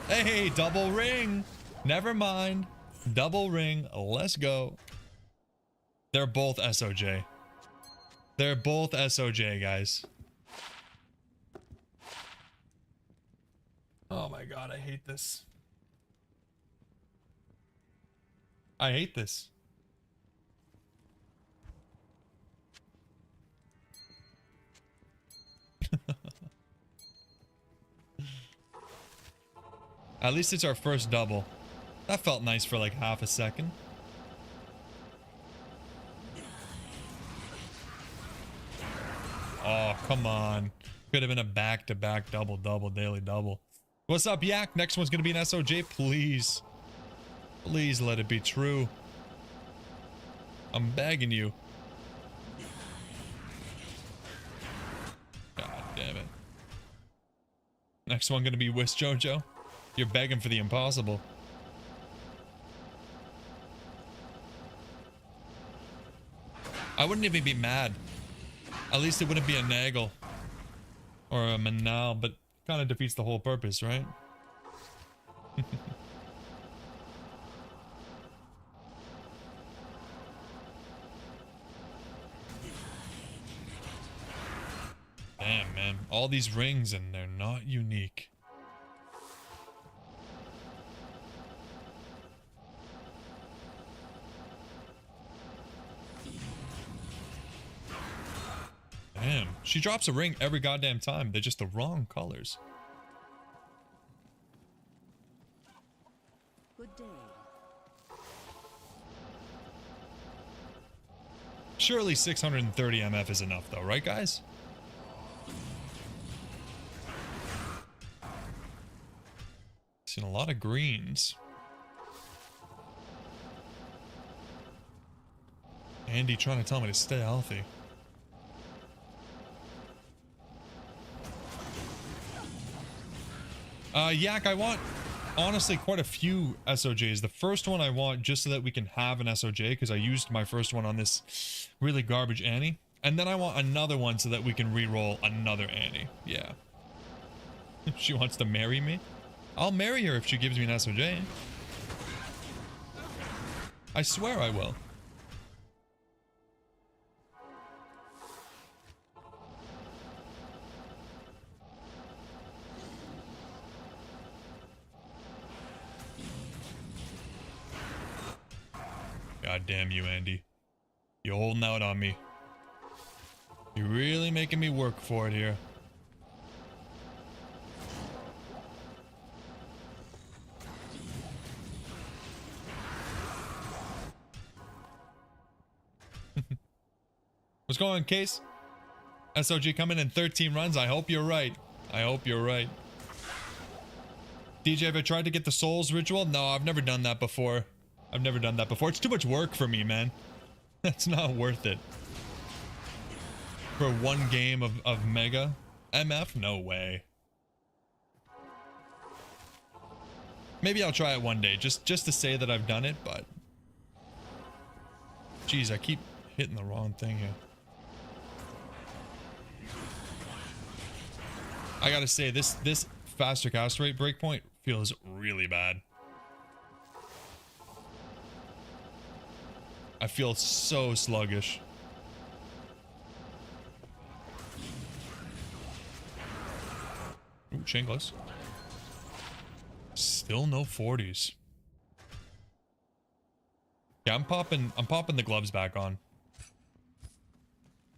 Hey, double ring! Never mind. Double ring. Let's go. They're both SOJ. They're both SOJ, guys. Oh my god, I hate this. I hate this. At least it's our first double. That felt nice for like half a second. Oh, come on. Could have been a back-to-back double-double, daily double. What's up, Yak? Next one's going to be an SOJ, please. Please let it be true. I'm begging you. God damn it. Next one going to be Wiz Jojo. You're begging for the impossible. I wouldn't even be mad. At least it wouldn't be a Nagel or a Manal, but kind of defeats the whole purpose, right? Damn, man. All these rings and they're not unique. Damn, she drops a ring every goddamn time. They're just the wrong colors. Good day. Surely 630 MF is enough though, right guys? Seen a lot of greens. Andy trying to tell me to stay healthy. Yak, I want, honestly, quite a few SOJs. The first one I want just so that we can have an SOJ, because I used my first one on this really garbage Annie. And then I want another one so that we can re-roll another Annie. Yeah. She wants to marry me? I'll marry her if she gives me an SOJ. I swear I will. God damn you, Andy. You're holding out on me. You're really making me work for it here. What's going on, Case? SOG coming in 13 runs. I hope you're right. I hope you're right. DJ, have I tried to get the souls ritual? No, I've never done that before. I've never done that before. It's too much work for me, man. That's not worth it. For one game of Mega MF? No way. Maybe I'll try it one day, just to say that I've done it, but... Jeez, I keep hitting the wrong thing here. I gotta say, this faster cast rate breakpoint feels really bad. I feel so sluggish. Ooh, Chingless. Still no 40s. Yeah, I'm popping the gloves back on.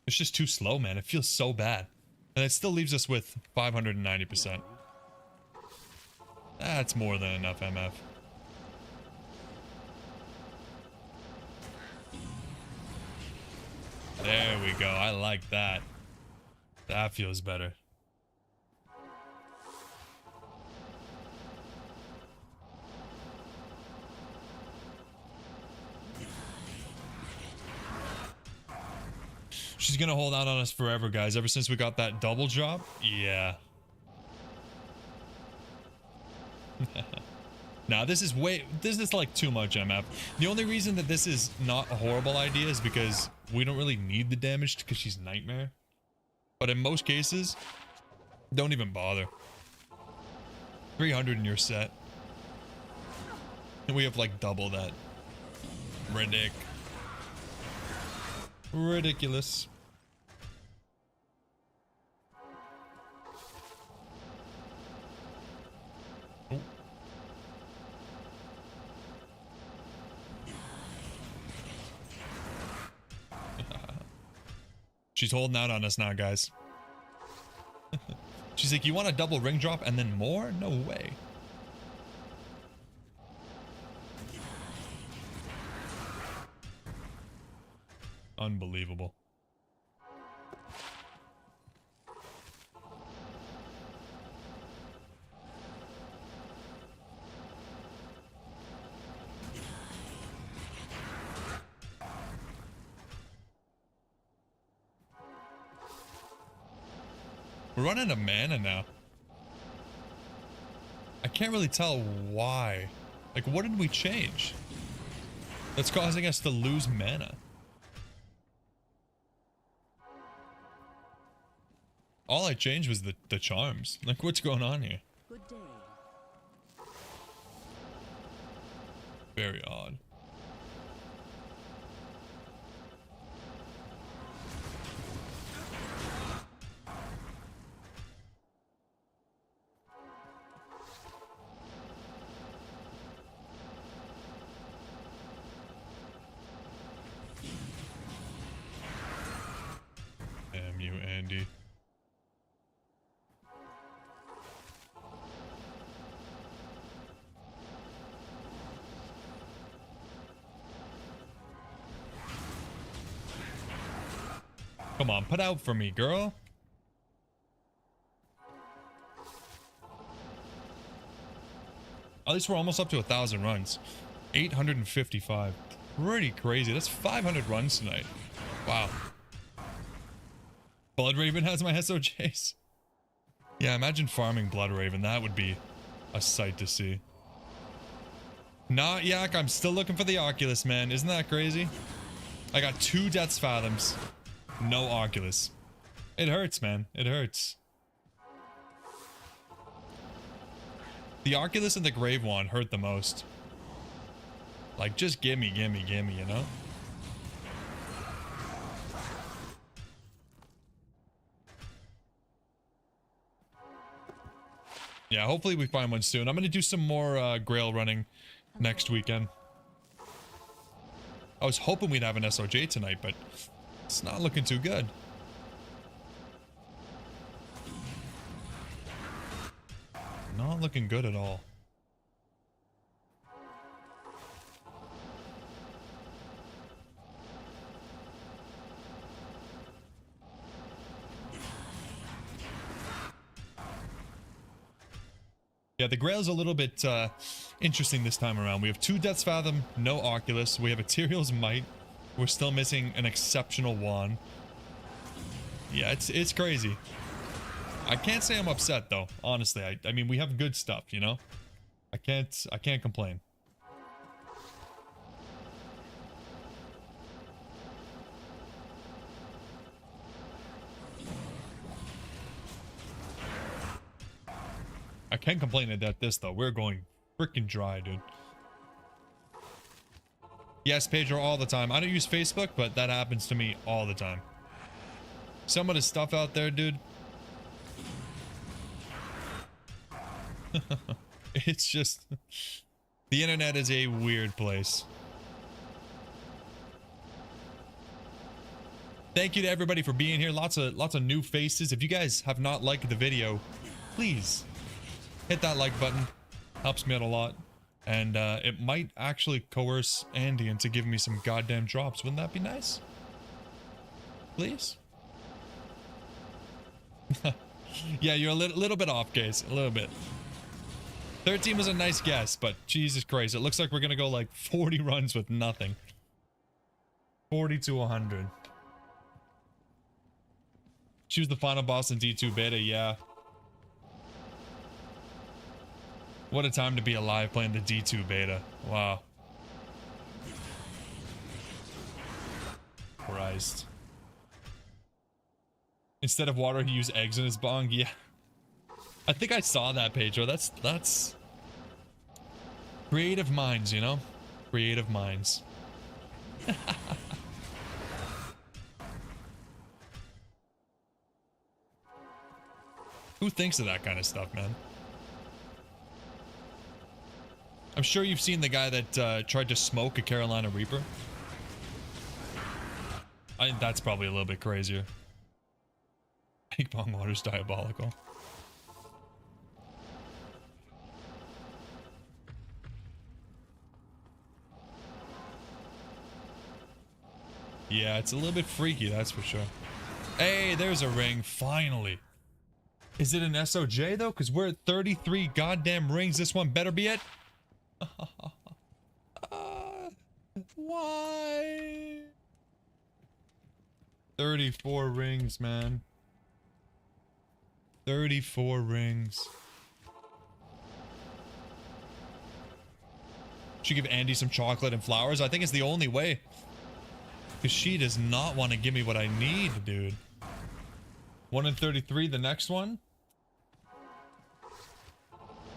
It's just too slow, man. It feels so bad. And it still leaves us with 590%. That's more than enough MF. There we go. I like that. That feels better. She's gonna hold out on us forever, guys. Ever since we got that double drop? Yeah. Nah, this is like too much MF. The only reason that this is not a horrible idea is because we don't really need the damage because she's Nightmare. But in most cases, don't even bother. 300 in your set. And we have like double that. Ridiculous. Oh. She's holding out on us now, guys. She's like, you want a double ring drop and then more? No way. Unbelievable. We're running a mana now. I can't really tell why. Like, what did we change that's causing us to lose mana? All I changed was the charms. Like, what's going on here? Good day. Very odd. Damn you, Andy. Come on, put out for me, girl. At least we're almost up to 1,000 runs. 855. Pretty crazy. That's 500 runs tonight. Wow. Bloodraven has my SOJs. Yeah, imagine farming Bloodraven. That would be a sight to see. Not Yak, I'm still looking for the Oculus, man. Isn't that crazy? I got 2 Death's Fathoms. No Oculus. It hurts, man. It hurts. The Oculus and the Grave Wand hurt the most. Like, just gimme, you know? Yeah, hopefully we find one soon. I'm gonna do some more Grail running next weekend. I was hoping we'd have an SOJ tonight, but it's not looking too good. Not looking good at all. Yeah, Yeah, the Grail's a little bit interesting this time around. We have 2 Death's Fathom, no Oculus. We have Ethereal's Might. We're still missing an exceptional wand. Yeah, it's crazy. I can't say I'm upset though, honestly. I mean, we have good stuff, you know? I can't complain. I can't complain at this though. We're going freaking dry, dude. Yes, Pedro, all the time. I don't use Facebook, but that happens to me all the time. Some of the stuff out there, dude. It's just... the internet is a weird place. Thank you to everybody for being here. Lots of new faces. If you guys have not liked the video, please hit that like button. Helps me out a lot. And it might actually coerce Andy into giving me some goddamn drops. Wouldn't that be nice? Please? Yeah, you're a little bit off, guys. A little bit. 13 was a nice guess, but Jesus Christ. It looks like we're going to go like 40 runs with nothing. 40 to 100. She was the final boss in D2 beta, yeah. What a time to be alive playing the D2 beta. Wow. Christ. Instead of water, he used eggs in his bong. Yeah. I think I saw that, Pedro. That's... creative minds, you know? Creative minds. Who thinks of that kind of stuff, man? I'm sure you've seen the guy that tried to smoke a Carolina Reaper. I think that's probably a little bit crazier. Ping pong water's diabolical. Yeah, it's a little bit freaky, that's for sure. Hey, there's a ring, finally. Is it an SOJ though? Because we're at 33 goddamn rings. This one better be it. Why? 34 rings, man. 34 rings. Should give Andy some chocolate and flowers. I think it's the only way. Because she does not want to give me what I need, dude. 1 in 33, the next one?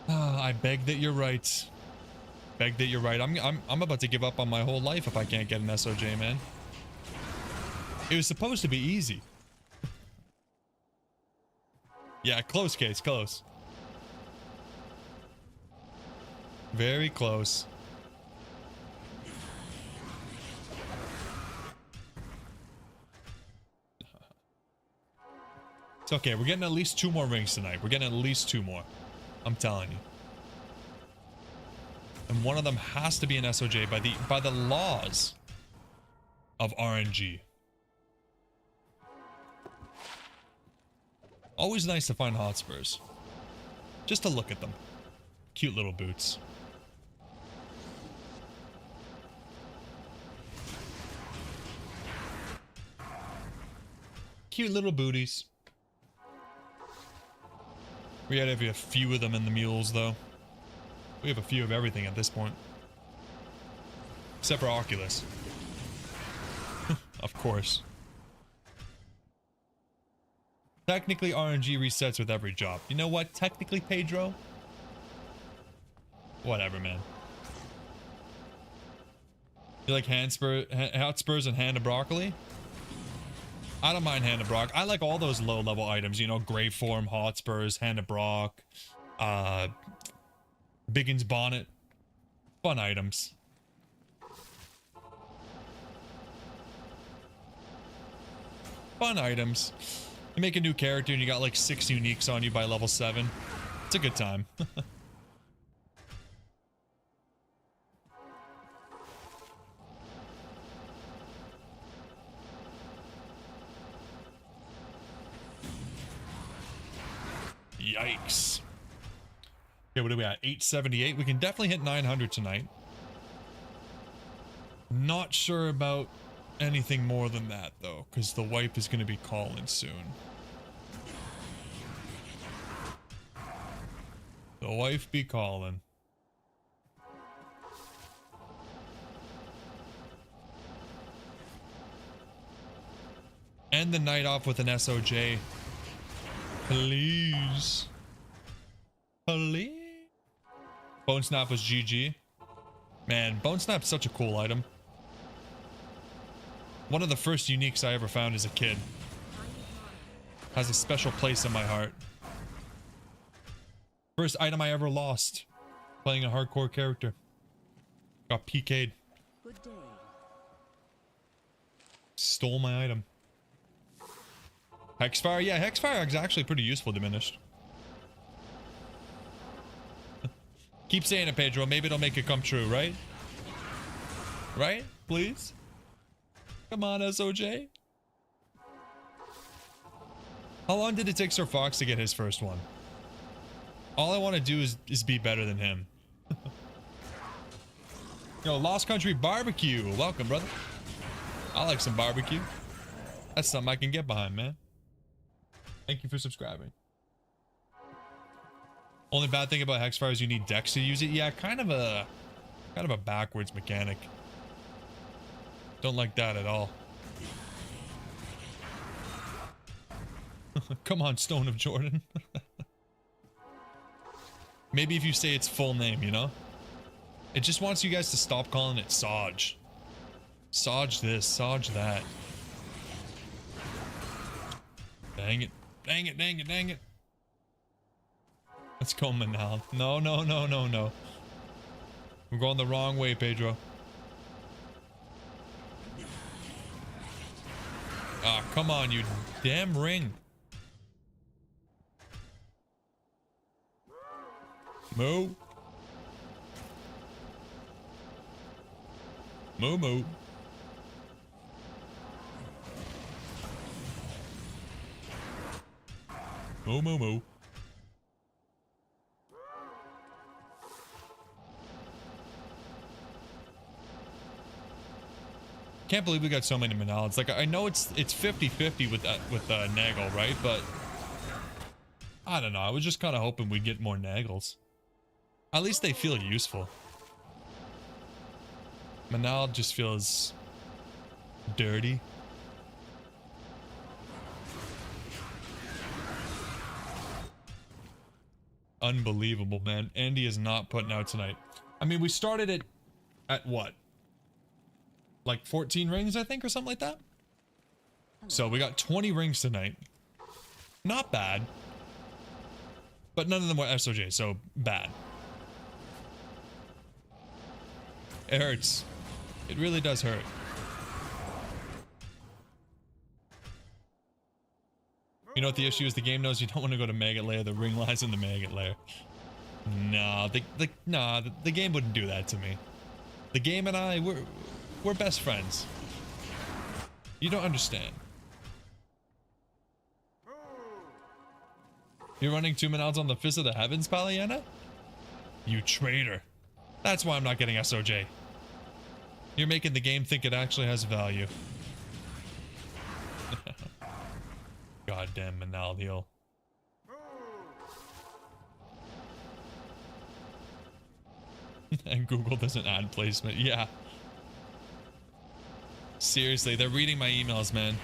I beg that you're right. Beg that you're right. I'm about to give up on my whole life if I can't get an SOJ, man. It was supposed to be easy. Yeah, close case, close. Very close. It's okay, we're getting at least 2 more rings tonight. We're getting at least 2 more. I'm telling you. And one of them has to be an SOJ by the laws of RNG. Always nice to find hotspurs. Just to look at them. Cute little boots. Cute little booties. We gotta have a few of them in the mules, though. We have a few of everything at this point. Except for Oculus. Of course. Technically, RNG resets with every job. You know what? Technically, Pedro? Whatever, man. You like hotspurs and hand of broccoli? I don't mind hand of brock. I like all those low-level items. You know, Grave Form, hotspurs, hand of brock, Biggins bonnet. Fun items. Fun items. You make a new character and you got like 6 uniques on you by level 7. It's a good time. Yikes. Okay, what are we at? 878. We can definitely hit 900 tonight. Not sure about anything more than that, though, because the wife is going to be calling soon. The wife be calling. End the night off with an SOJ. Please. Please. Bone Snap was GG. Man, Bone Snap's such a cool item. One of the first uniques I ever found as a kid. Has a special place in my heart. First item I ever lost. Playing a hardcore character. Got PK'd. Good day. Stole my item. Hexfire? Yeah, Hexfire is actually pretty useful diminished. Keep saying it, Pedro. Maybe it'll make it come true, right? Right? Please? Come on, SOJ. How long did it take Sir Fox to get his first one? All I want to do is be better than him. Yo, Lost Country Barbecue. Welcome, brother. I like some barbecue. That's something I can get behind, man. Thank you for subscribing. Only bad thing about Hexfire is you need Dex to use it. Yeah, kind of a backwards mechanic. Don't like that at all. Come on, Stone of Jordan. Maybe if you say its full name, you know? It just wants you guys to stop calling it Saj. Saj this, Saj that. Dang it. Dang it, dang it, dang it. Let's go, Manal. No, no, no, no, no. We're going the wrong way, Pedro. Ah, come on, you damn ring. Moo. Moo moo. Moo moo moo. Can't believe we got so many Manals. Like, I know it's 50-50 with Nagel, right? But I don't know. I was just kind of hoping we'd get more Nagels. At least they feel useful. Manal just feels dirty. Unbelievable, man. Andy is not putting out tonight. I mean, we started it at what? Like 14 rings, I think, or something like that? So we got 20 rings tonight. Not bad. But none of them were SOJ, so bad. It hurts. It really does hurt. You know what the issue is? The game knows you don't want to go to Maggot Lair. The ring lies in the Maggot Lair. No, the game wouldn't do that to me. The game and I, we're best friends. You don't understand. You're running 2 Manals on the Fist of the Heavens, Pollyanna? You traitor. That's why I'm not getting SOJ. You're making the game think it actually has value. Goddamn Manal heal. And Google doesn't add placement. Yeah. Seriously, they're reading my emails, man.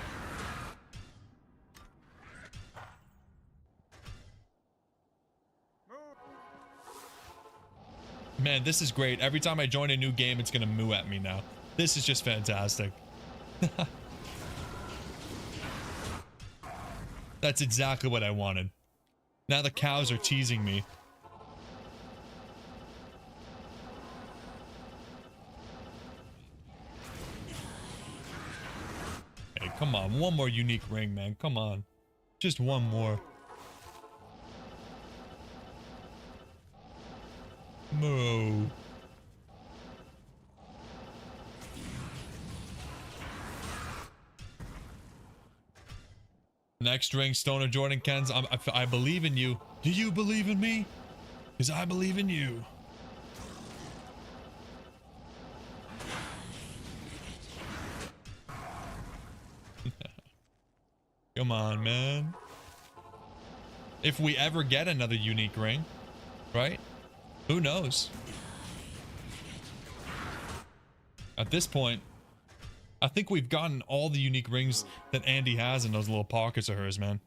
Man, this is great. Every time I join a new game, it's gonna moo at me now. This is just fantastic. That's exactly what I wanted. Now the cows are teasing me. Hey, come on. One more unique ring, man. Come on. Just one more. Moo. Next ring, Stoner Jordan Kens. I believe in you. Do you believe in me? Because I believe in you. Come on, man. If we ever get another unique ring, right? Who knows? At this point, I think we've gotten all the unique rings that Andy has in those little pockets of hers, man.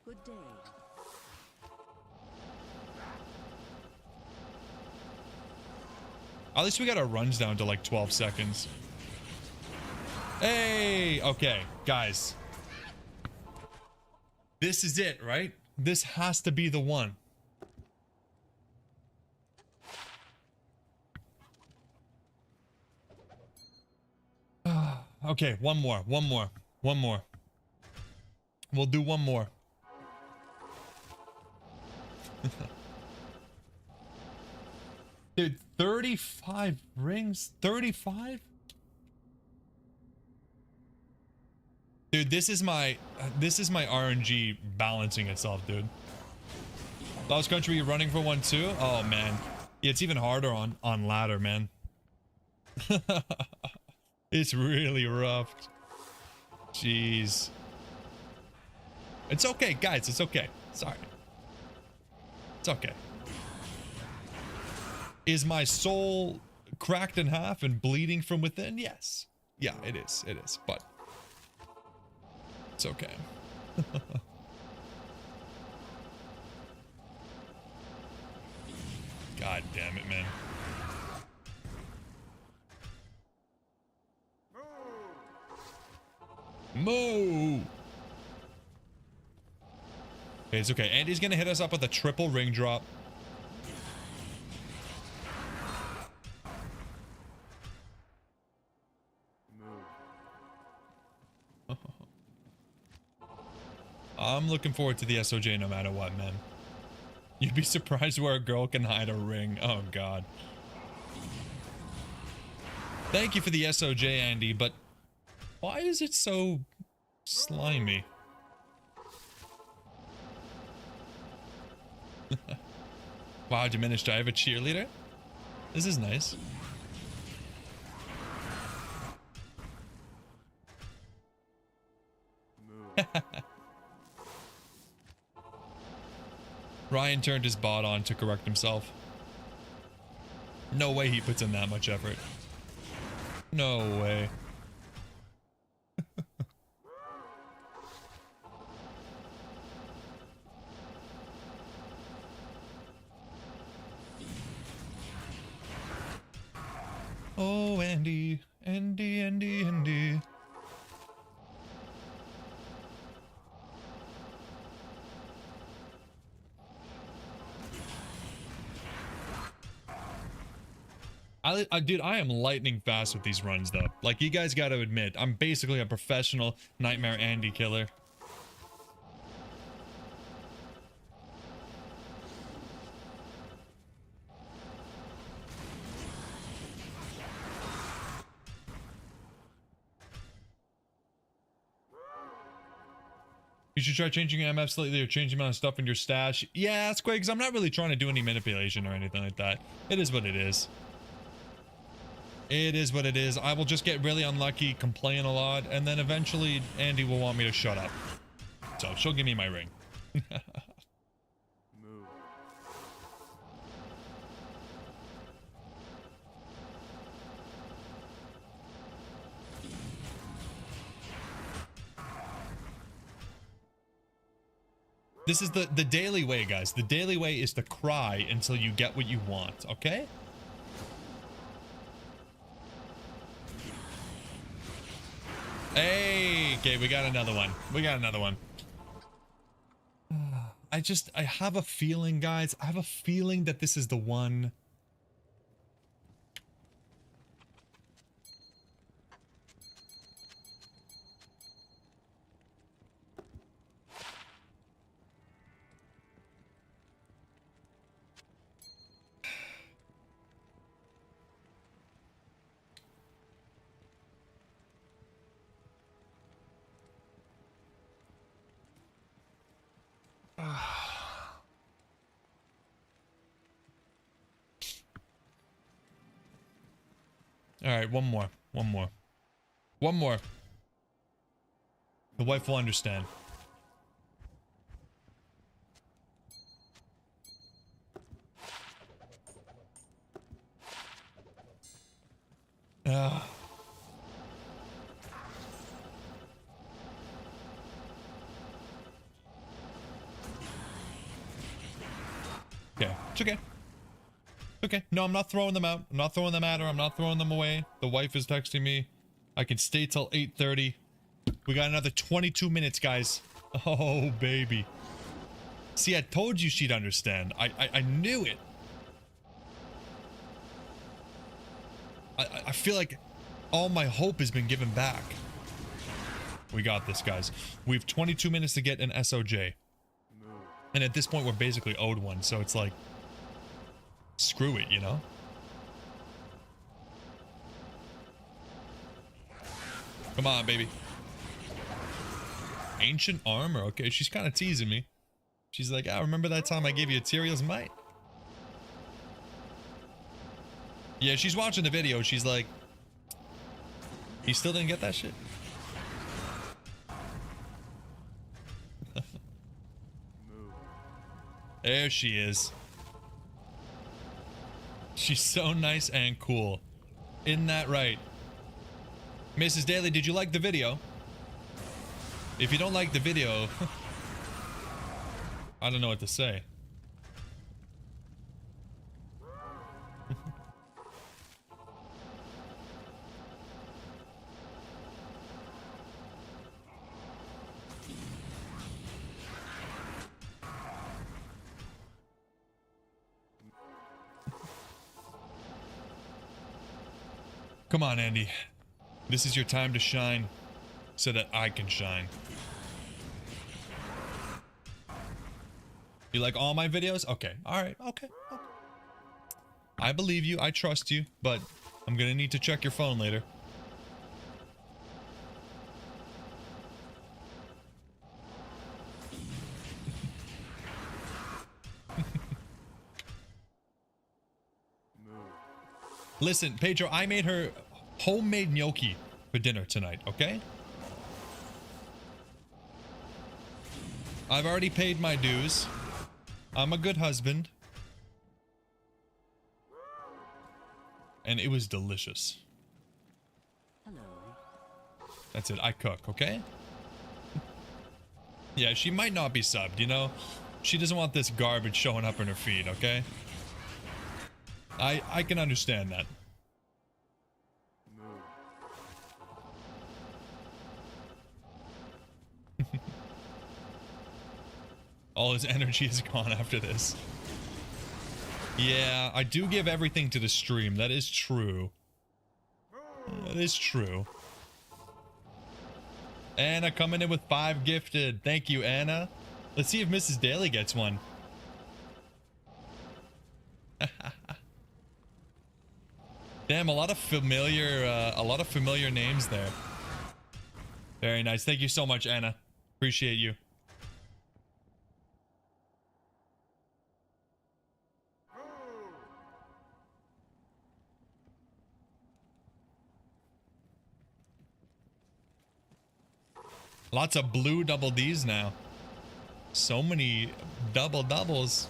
Good day. At least we got our runs down to like 12 seconds. Hey, okay, guys. This is it, right? This has to be the one. Okay, one more. We'll do one more. Dude, 35 rings? 35? Dude, this is my RNG balancing itself, dude. Lost Country, you running for one too? Oh man. Yeah, it's even harder on ladder, man. It's really rough. Jeez. It's okay, guys. It's okay. Sorry. It's okay. Is my soul cracked in half and bleeding from within? Yes. Yeah, it is. It is. But it's okay. God damn it, man. Moo! Okay, it's okay. Andy's gonna hit us up with a triple ring drop. I'm looking forward to the SOJ no matter what, man. You'd be surprised where a girl can hide a ring. Oh, God. Thank you for the SOJ, Andy, but why is it so slimy? Wow, diminished. I have a cheerleader? This is nice. Ryan turned his bot on to correct himself. No way he puts in that much effort. No way. Oh, Andy. Andy, Andy, Andy. Dude, I am lightning fast with these runs, though. Like, you guys got to admit, I'm basically a professional Nightmare Andy killer. You should try changing your MF slightly or change the amount of stuff in your stash. Yeah, that's great, because I'm not really trying to do any manipulation or anything like that. It is what it is. It is what it is. I will just get really unlucky, complain a lot, and then eventually Andy will want me to shut up. So she'll give me my ring. Move. This is the daily way, guys. The daily way is to cry until you get what you want, okay? Hey, okay, we got another one. We got another one. I have a feeling, guys. I have a feeling that this is the one. Alright, one more. One more. One more. The wife will understand. Ah. Okay, it's okay. Okay, no, I'm not throwing them out. I'm not throwing them at her. I'm not throwing them away. The wife is texting me. I can stay till 8:30. We got another 22 minutes, guys. Oh, baby. See, I told you she'd understand. I knew it. I feel like all my hope has been given back. We got this, guys. We have 22 minutes to get an SOJ. And at this point, we're basically owed one, so it's like, screw it, you know? Come on, baby. Ancient armor? Okay, she's kind of teasing me. She's like, ah, remember that time I gave you a Tyrael's Might? Yeah, she's watching the video. She's like, he still didn't get that shit? There she is. She's so nice and cool. Isn't that right? Mrs. Daly, did you like the video? If you don't like the video, I don't know what to say. Come on, Andy. This is your time to shine so that I can shine. You like all my videos? Okay. All right. Okay. I believe you. I trust you, but I'm going to need to check your phone later. Listen, Pedro, I made her homemade gnocchi for dinner tonight, okay? I've already paid my dues. I'm a good husband. And it was delicious. Hello. That's it. I cook, okay? Yeah, she might not be subbed, you know? She doesn't want this garbage showing up in her feed, okay? I can understand that. All his energy is gone after this. Yeah, I do give everything to the stream. That is true. That is true. Anna coming in with 5 gifted. Thank you, Anna. Let's see if Mrs. Daly gets one. Damn, a lot of familiar names there. Very nice. Thank you so much, Anna. Appreciate you. Lots of blue double Ds now. So many double doubles.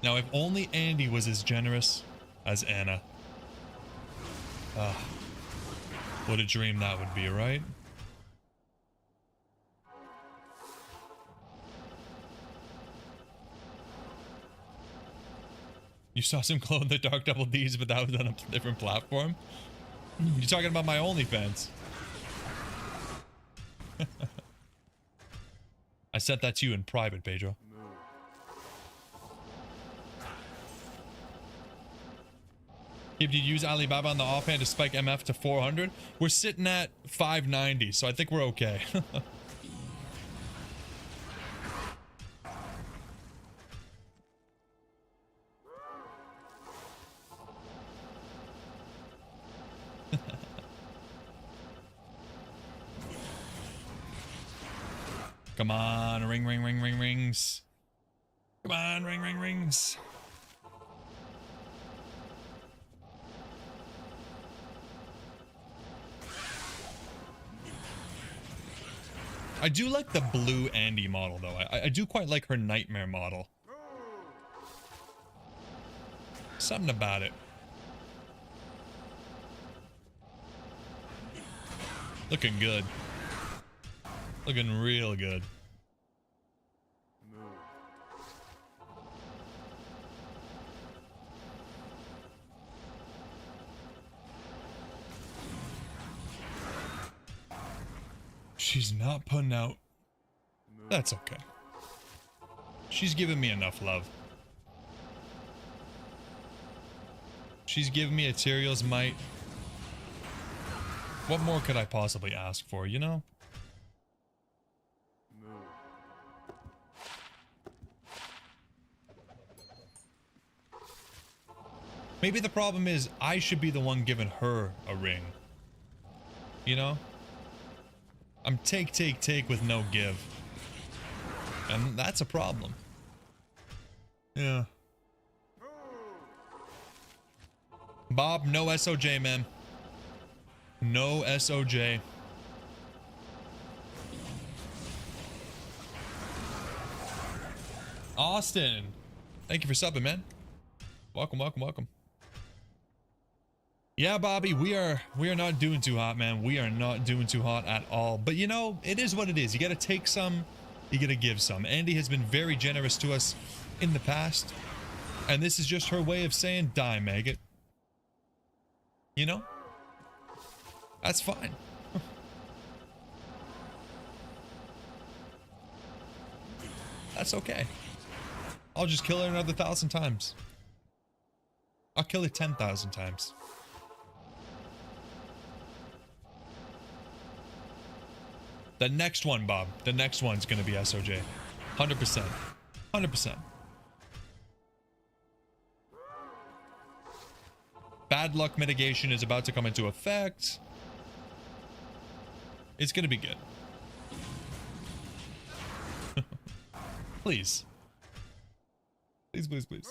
Now, if only Andy was as generous as Anna. What a dream that would be, right? You saw some glow in the dark double Ds, but that was on a different platform? You're talking about my OnlyFans. I sent that to you in private, Pedro. If you use Alibaba on the offhand to spike MF to 400, we're sitting at 590, so I think we're okay. Come on, ring, ring, ring, ring, rings. Come on, ring, ring, rings. I do like the blue Andy model, though. I do quite like her nightmare model. Something about it. Looking good. Looking real good. She's not putting out. That's okay. She's giving me enough love. She's giving me Ethereal's might. What more could I possibly ask for, you know? Maybe the problem is I should be the one giving her a ring. You know? I'm take with no give. And that's a problem. Yeah. Bob, no SOJ, man. No SOJ. Austin, thank you for subbing, man. Welcome, welcome, welcome. Yeah, Bobby, we are not doing too hot, man. We are not doing too hot at all. But you know, it is what it is. You gotta take some, you gotta give some. Andy has been very generous to us in the past. And this is just her way of saying, die, maggot. You know? That's fine. That's okay. I'll just kill her another 1,000 times. I'll kill her 10,000 times. The next one, Bob. The next one's gonna be SOJ. 100%. 100%. Bad luck mitigation is about to come into effect. It's gonna be good. Please. Please, please, please.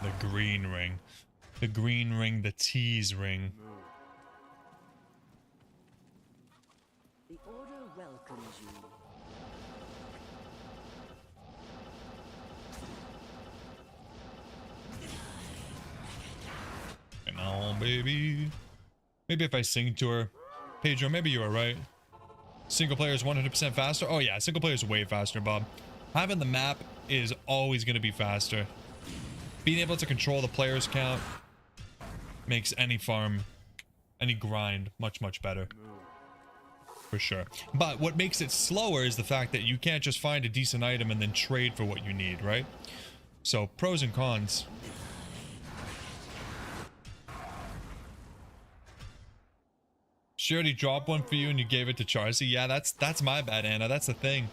The green ring. The green ring, the tease ring. The order welcomes you. Come on, baby. Maybe if I sing to her. Pedro, maybe you are right. Single player is 100% faster. Oh yeah, single player is way faster, Bob. Having the map is always going to be faster. Being able to control the players count makes any farm, any grind much, much better. For sure. But what makes it slower is the fact that you can't just find a decent item and then trade for what you need, right? So pros and cons. She already dropped one for you and you gave it to Charcy. Yeah, that's my bad, Anna. That's the thing.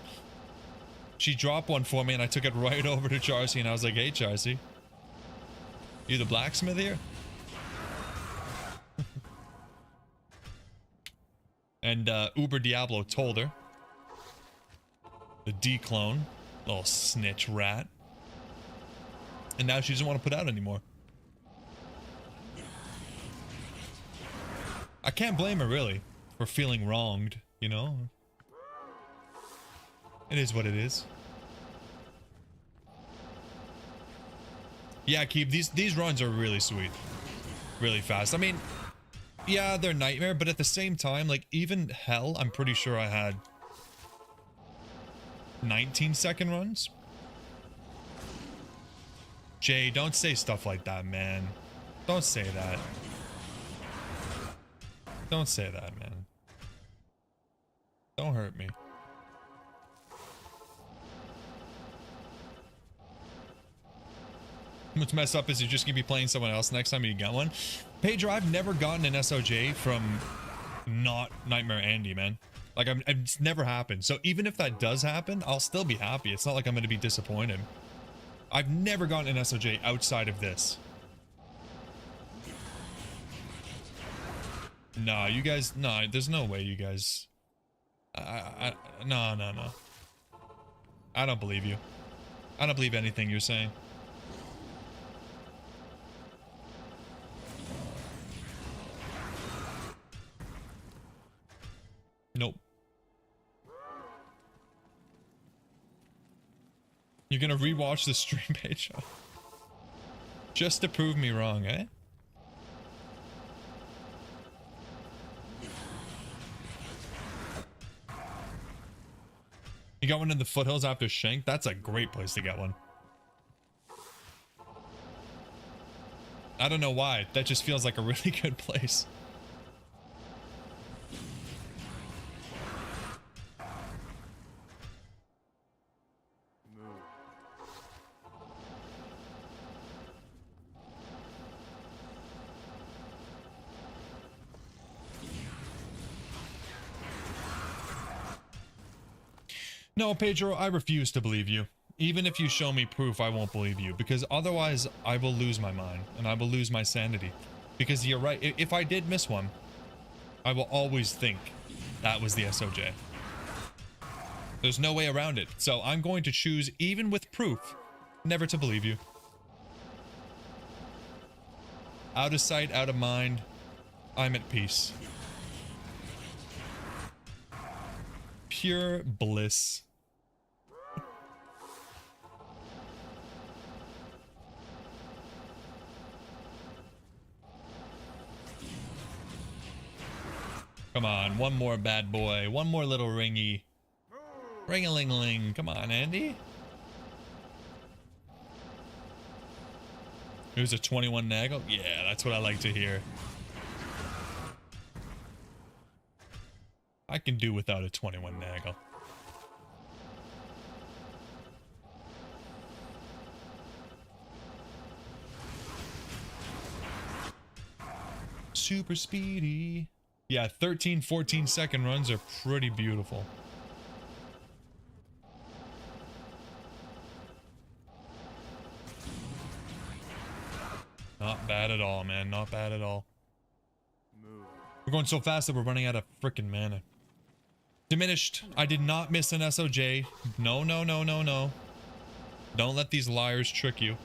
She dropped one for me and I took it right over to Charcy and I was like, hey, Charcy. You the blacksmith here? And Uber Diablo told her. The D-clone. Little snitch rat. And now she doesn't want to put out anymore. I can't blame her, really, for feeling wronged, you know? It is what it is. Yeah, Keep, these runs are really sweet. Really fast. I mean, yeah, they're nightmare, but at the same time, like, even hell, I'm pretty sure I had 19-second runs. Jay, don't say stuff like that, man. Don't say that. Don't say that, man. Don't hurt me. What's messed up is you're just gonna be playing someone else next time you get one. Pedro, I've never gotten an SOJ from not Nightmare Andy, man. Like, it's never happened. So even if that does happen, I'll still be happy. It's not like I'm gonna be disappointed. I've never gotten an SOJ outside of this. Nah, you guys, nah, there's no way you guys. No, no, no. I don't believe you. I don't believe anything you're saying. Nope. You're gonna rewatch the stream page just to prove me wrong, eh? You got one in the foothills after Shank? That's a great place to get one. I don't know why. That just feels like a really good place. No, Pedro, I refuse to believe you. Even if you show me proof, I won't believe you, because otherwise I will lose my mind and I will lose my sanity. Because you're right, if I did miss one, I will always think that was the SOJ. There's no way around it. So I'm going to choose, even with proof, never to believe you. Out of sight, out of mind, I'm at peace. Pure bliss. Come on, one more bad boy. One more little ringy. Ring-a-ling-a-ling. Come on, Andy. Here's a 21 Nagel. Yeah, that's what I like to hear. I can do without a 21 Nagel. Super speedy. Yeah, 13, 14 second runs are pretty beautiful. Not bad at all, man. Not bad at all. We're going so fast that we're running out of freaking mana. Diminished. I did not miss an SOJ. No, no, no, no, no. Don't let these liars trick you.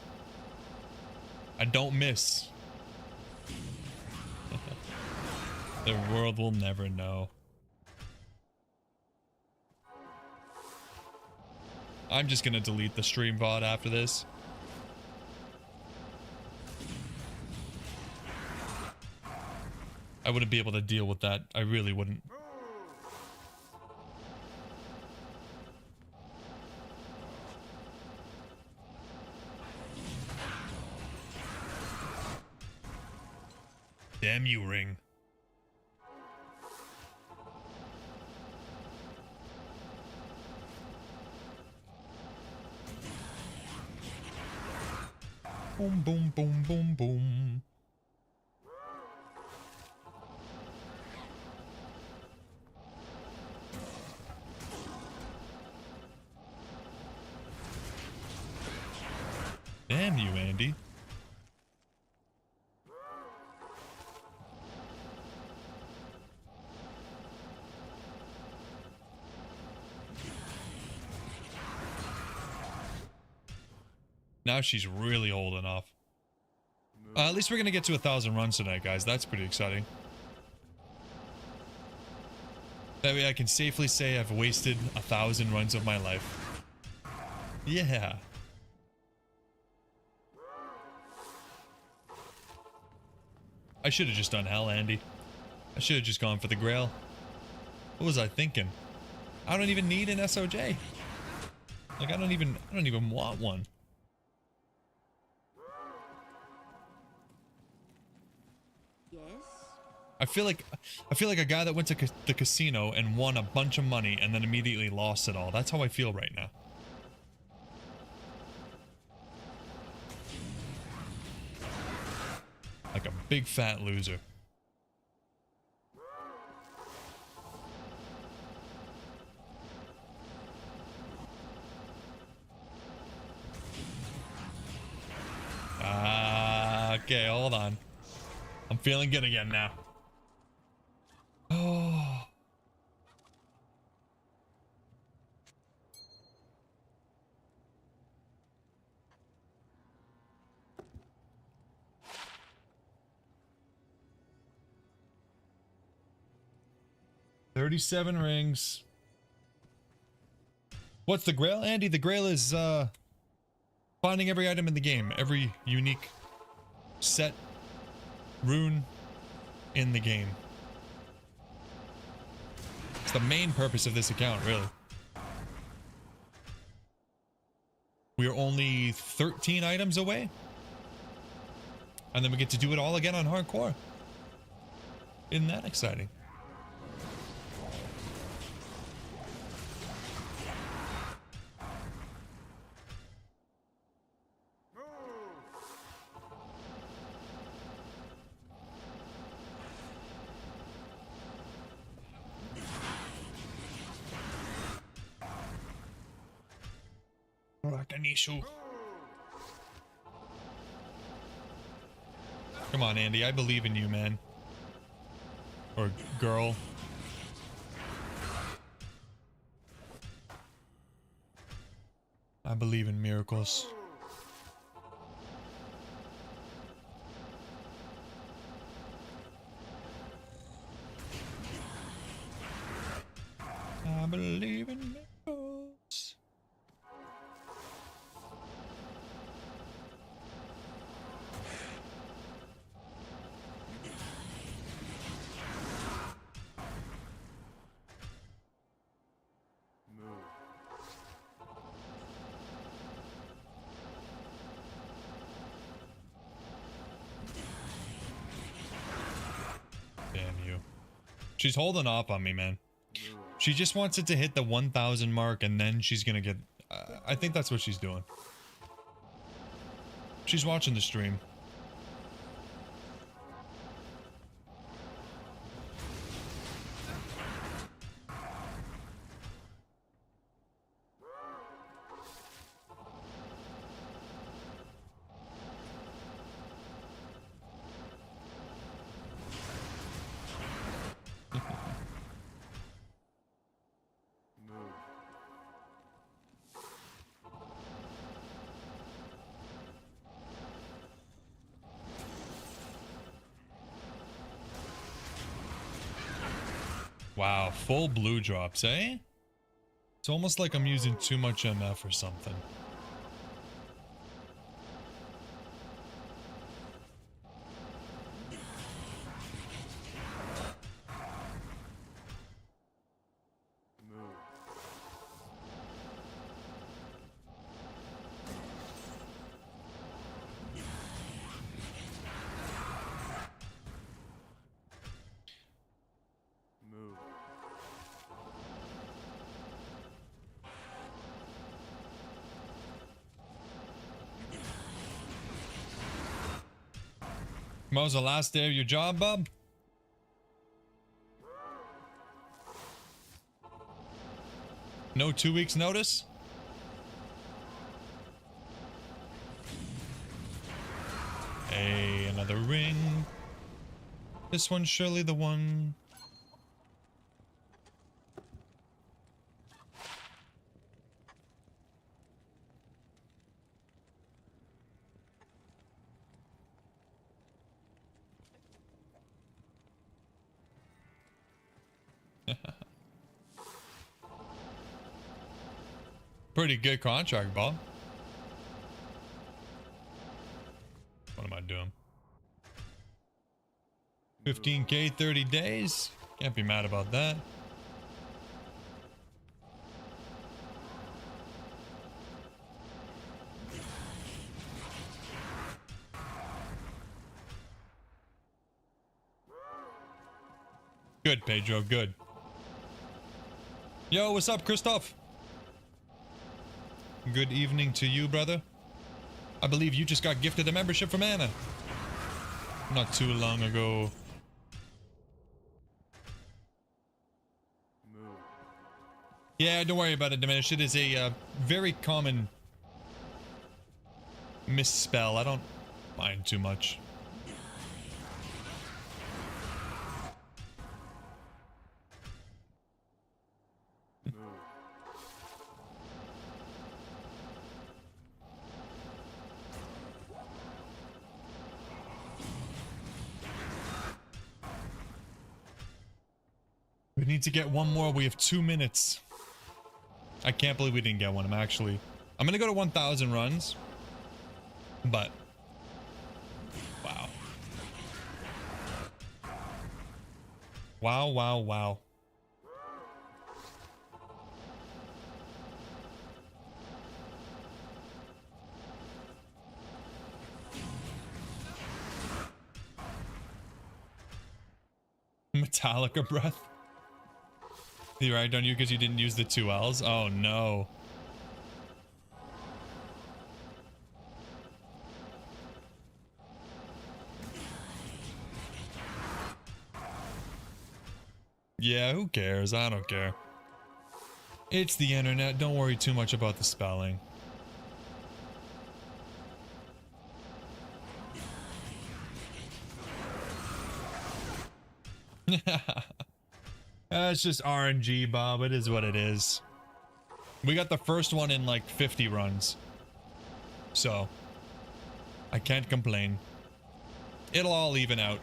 I don't miss. The world will never know. I'm just gonna delete the stream VOD after this. I wouldn't be able to deal with that. I really wouldn't. Damn you, Ring. Boom, boom, boom, boom, boom. Damn you, Andy. Now she's really holding off. At least we're gonna get to 1,000 runs tonight, guys. That's pretty exciting. That way I can safely say I've wasted 1,000 runs of my life. Yeah. I should have just done hell, Andy. I should have just gone for the Grail. What was I thinking? I don't even need an SOJ. Like I don't even want one. I feel like a guy that went to the casino and won a bunch of money and then immediately lost it all. That's how I feel right now. Like a big fat loser. Okay, hold on. I'm feeling good again now. Oh. $37 rings. What's the Grail, Andy? The Grail is finding every item in the game, every unique set rune in the game. It's the main purpose of this account, really. We are only 13 items away. And then we get to do it all again on hardcore. Isn't that exciting? Come on, Andy. I believe in you, man. Or girl. I believe in miracles. I believe in miracles. Damn you. She's holding off on me, man. She just wants it to hit the 1,000 mark and then she's gonna get... I think that's what she's doing. She's watching the stream. Wow, full blue drops, eh? It's almost like I'm using too much MF or something. Tomorrow's the last day of your job, bub? No 2 weeks notice? Hey, another ring. This one's surely the one. Pretty good contract, Bob. What am I doing? 15K, 30 days? Can't be mad about that. Good, Pedro, good. Yo, what's up, Christoph? Good evening to you, brother. I believe you just got gifted a membership from Anna. Not too long ago. Yeah, don't worry about it, Diminish. It is a very common misspell. I don't mind too much. We need to get one more. We have 2 minutes. I can't believe we didn't get one. I'm gonna go to 1,000 runs. But wow. Wow, wow, wow. Metallica breath. You're right, don't you? Because you didn't use the 2 L's. Oh no. Yeah, who cares? I don't care. It's the internet. Don't worry too much about the spelling. It's just RNG, Bob. It is what it is. We got the first one in like 50 runs. So, I can't complain. It'll all even out.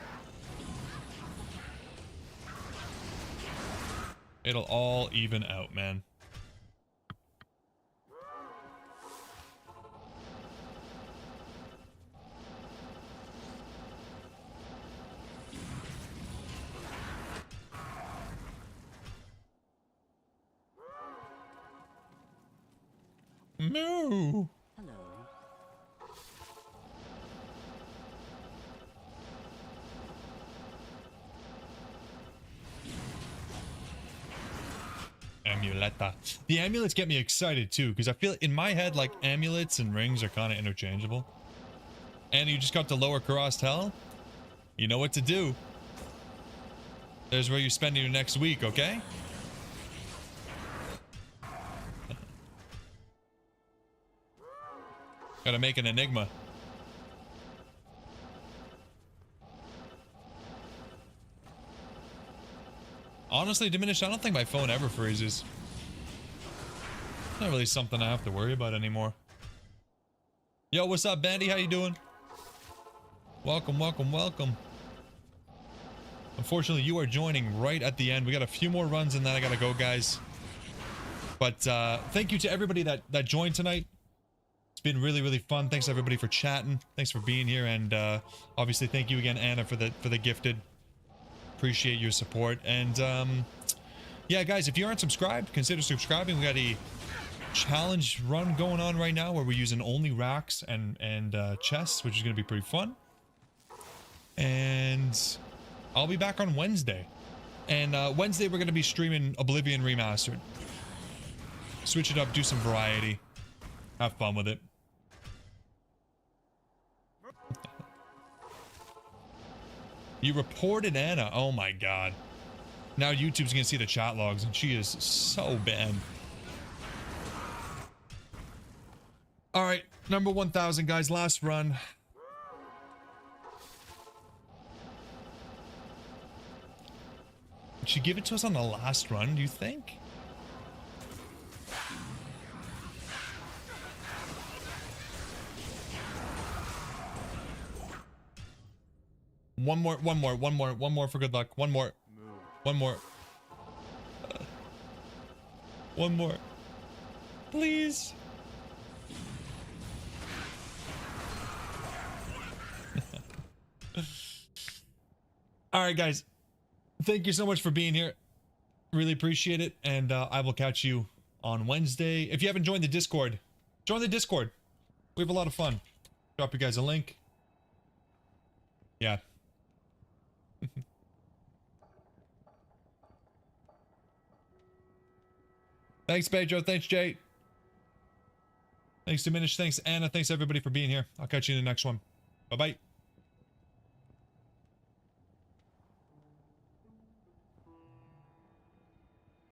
It'll all even out, man. Moo. Hello. Amuleta. The amulets get me excited too, because I feel in my head like amulets and rings are kind of interchangeable. And you just got the lower crossed hell. You know what to do. There's where you're spending your next week, okay? Gotta make an enigma. Honestly, Diminished, I don't think my phone ever freezes. It's not really something I have to worry about anymore. Yo, what's up, Bandy? How you doing? Welcome, welcome, welcome. Unfortunately, you are joining right at the end. We got a few more runs and then I gotta go, guys. But thank you to everybody that joined tonight. It's been really, really fun. Thanks everybody for chatting. Thanks for being here, and obviously thank you again, Anna, for the gifted. Appreciate your support. And yeah, guys, if you aren't subscribed, consider subscribing. We got a challenge run going on right now where we're using only racks and chests, which is going to be pretty fun. And I'll be back on Wednesday. And Wednesday we're going to be streaming Oblivion Remastered. Switch it up, do some variety. Have fun with it. You reported Anna. Oh my god. Now YouTube's gonna see the chat logs and she is so bad. Alright, number 1,000, guys. Last run. Did she give it to us on the last run, do you think? One more for good luck. One more. One more. One more. Please. Alright, guys. Thank you so much for being here. Really appreciate it. And I will catch you on Wednesday. If you haven't joined the Discord, join the Discord. We have a lot of fun. Drop you guys a link. Yeah. Thanks, Pedro. Thanks, Jay. Thanks, Diminished. Thanks, Anna. Thanks, everybody, for being here. I'll catch you in the next one. Bye-bye.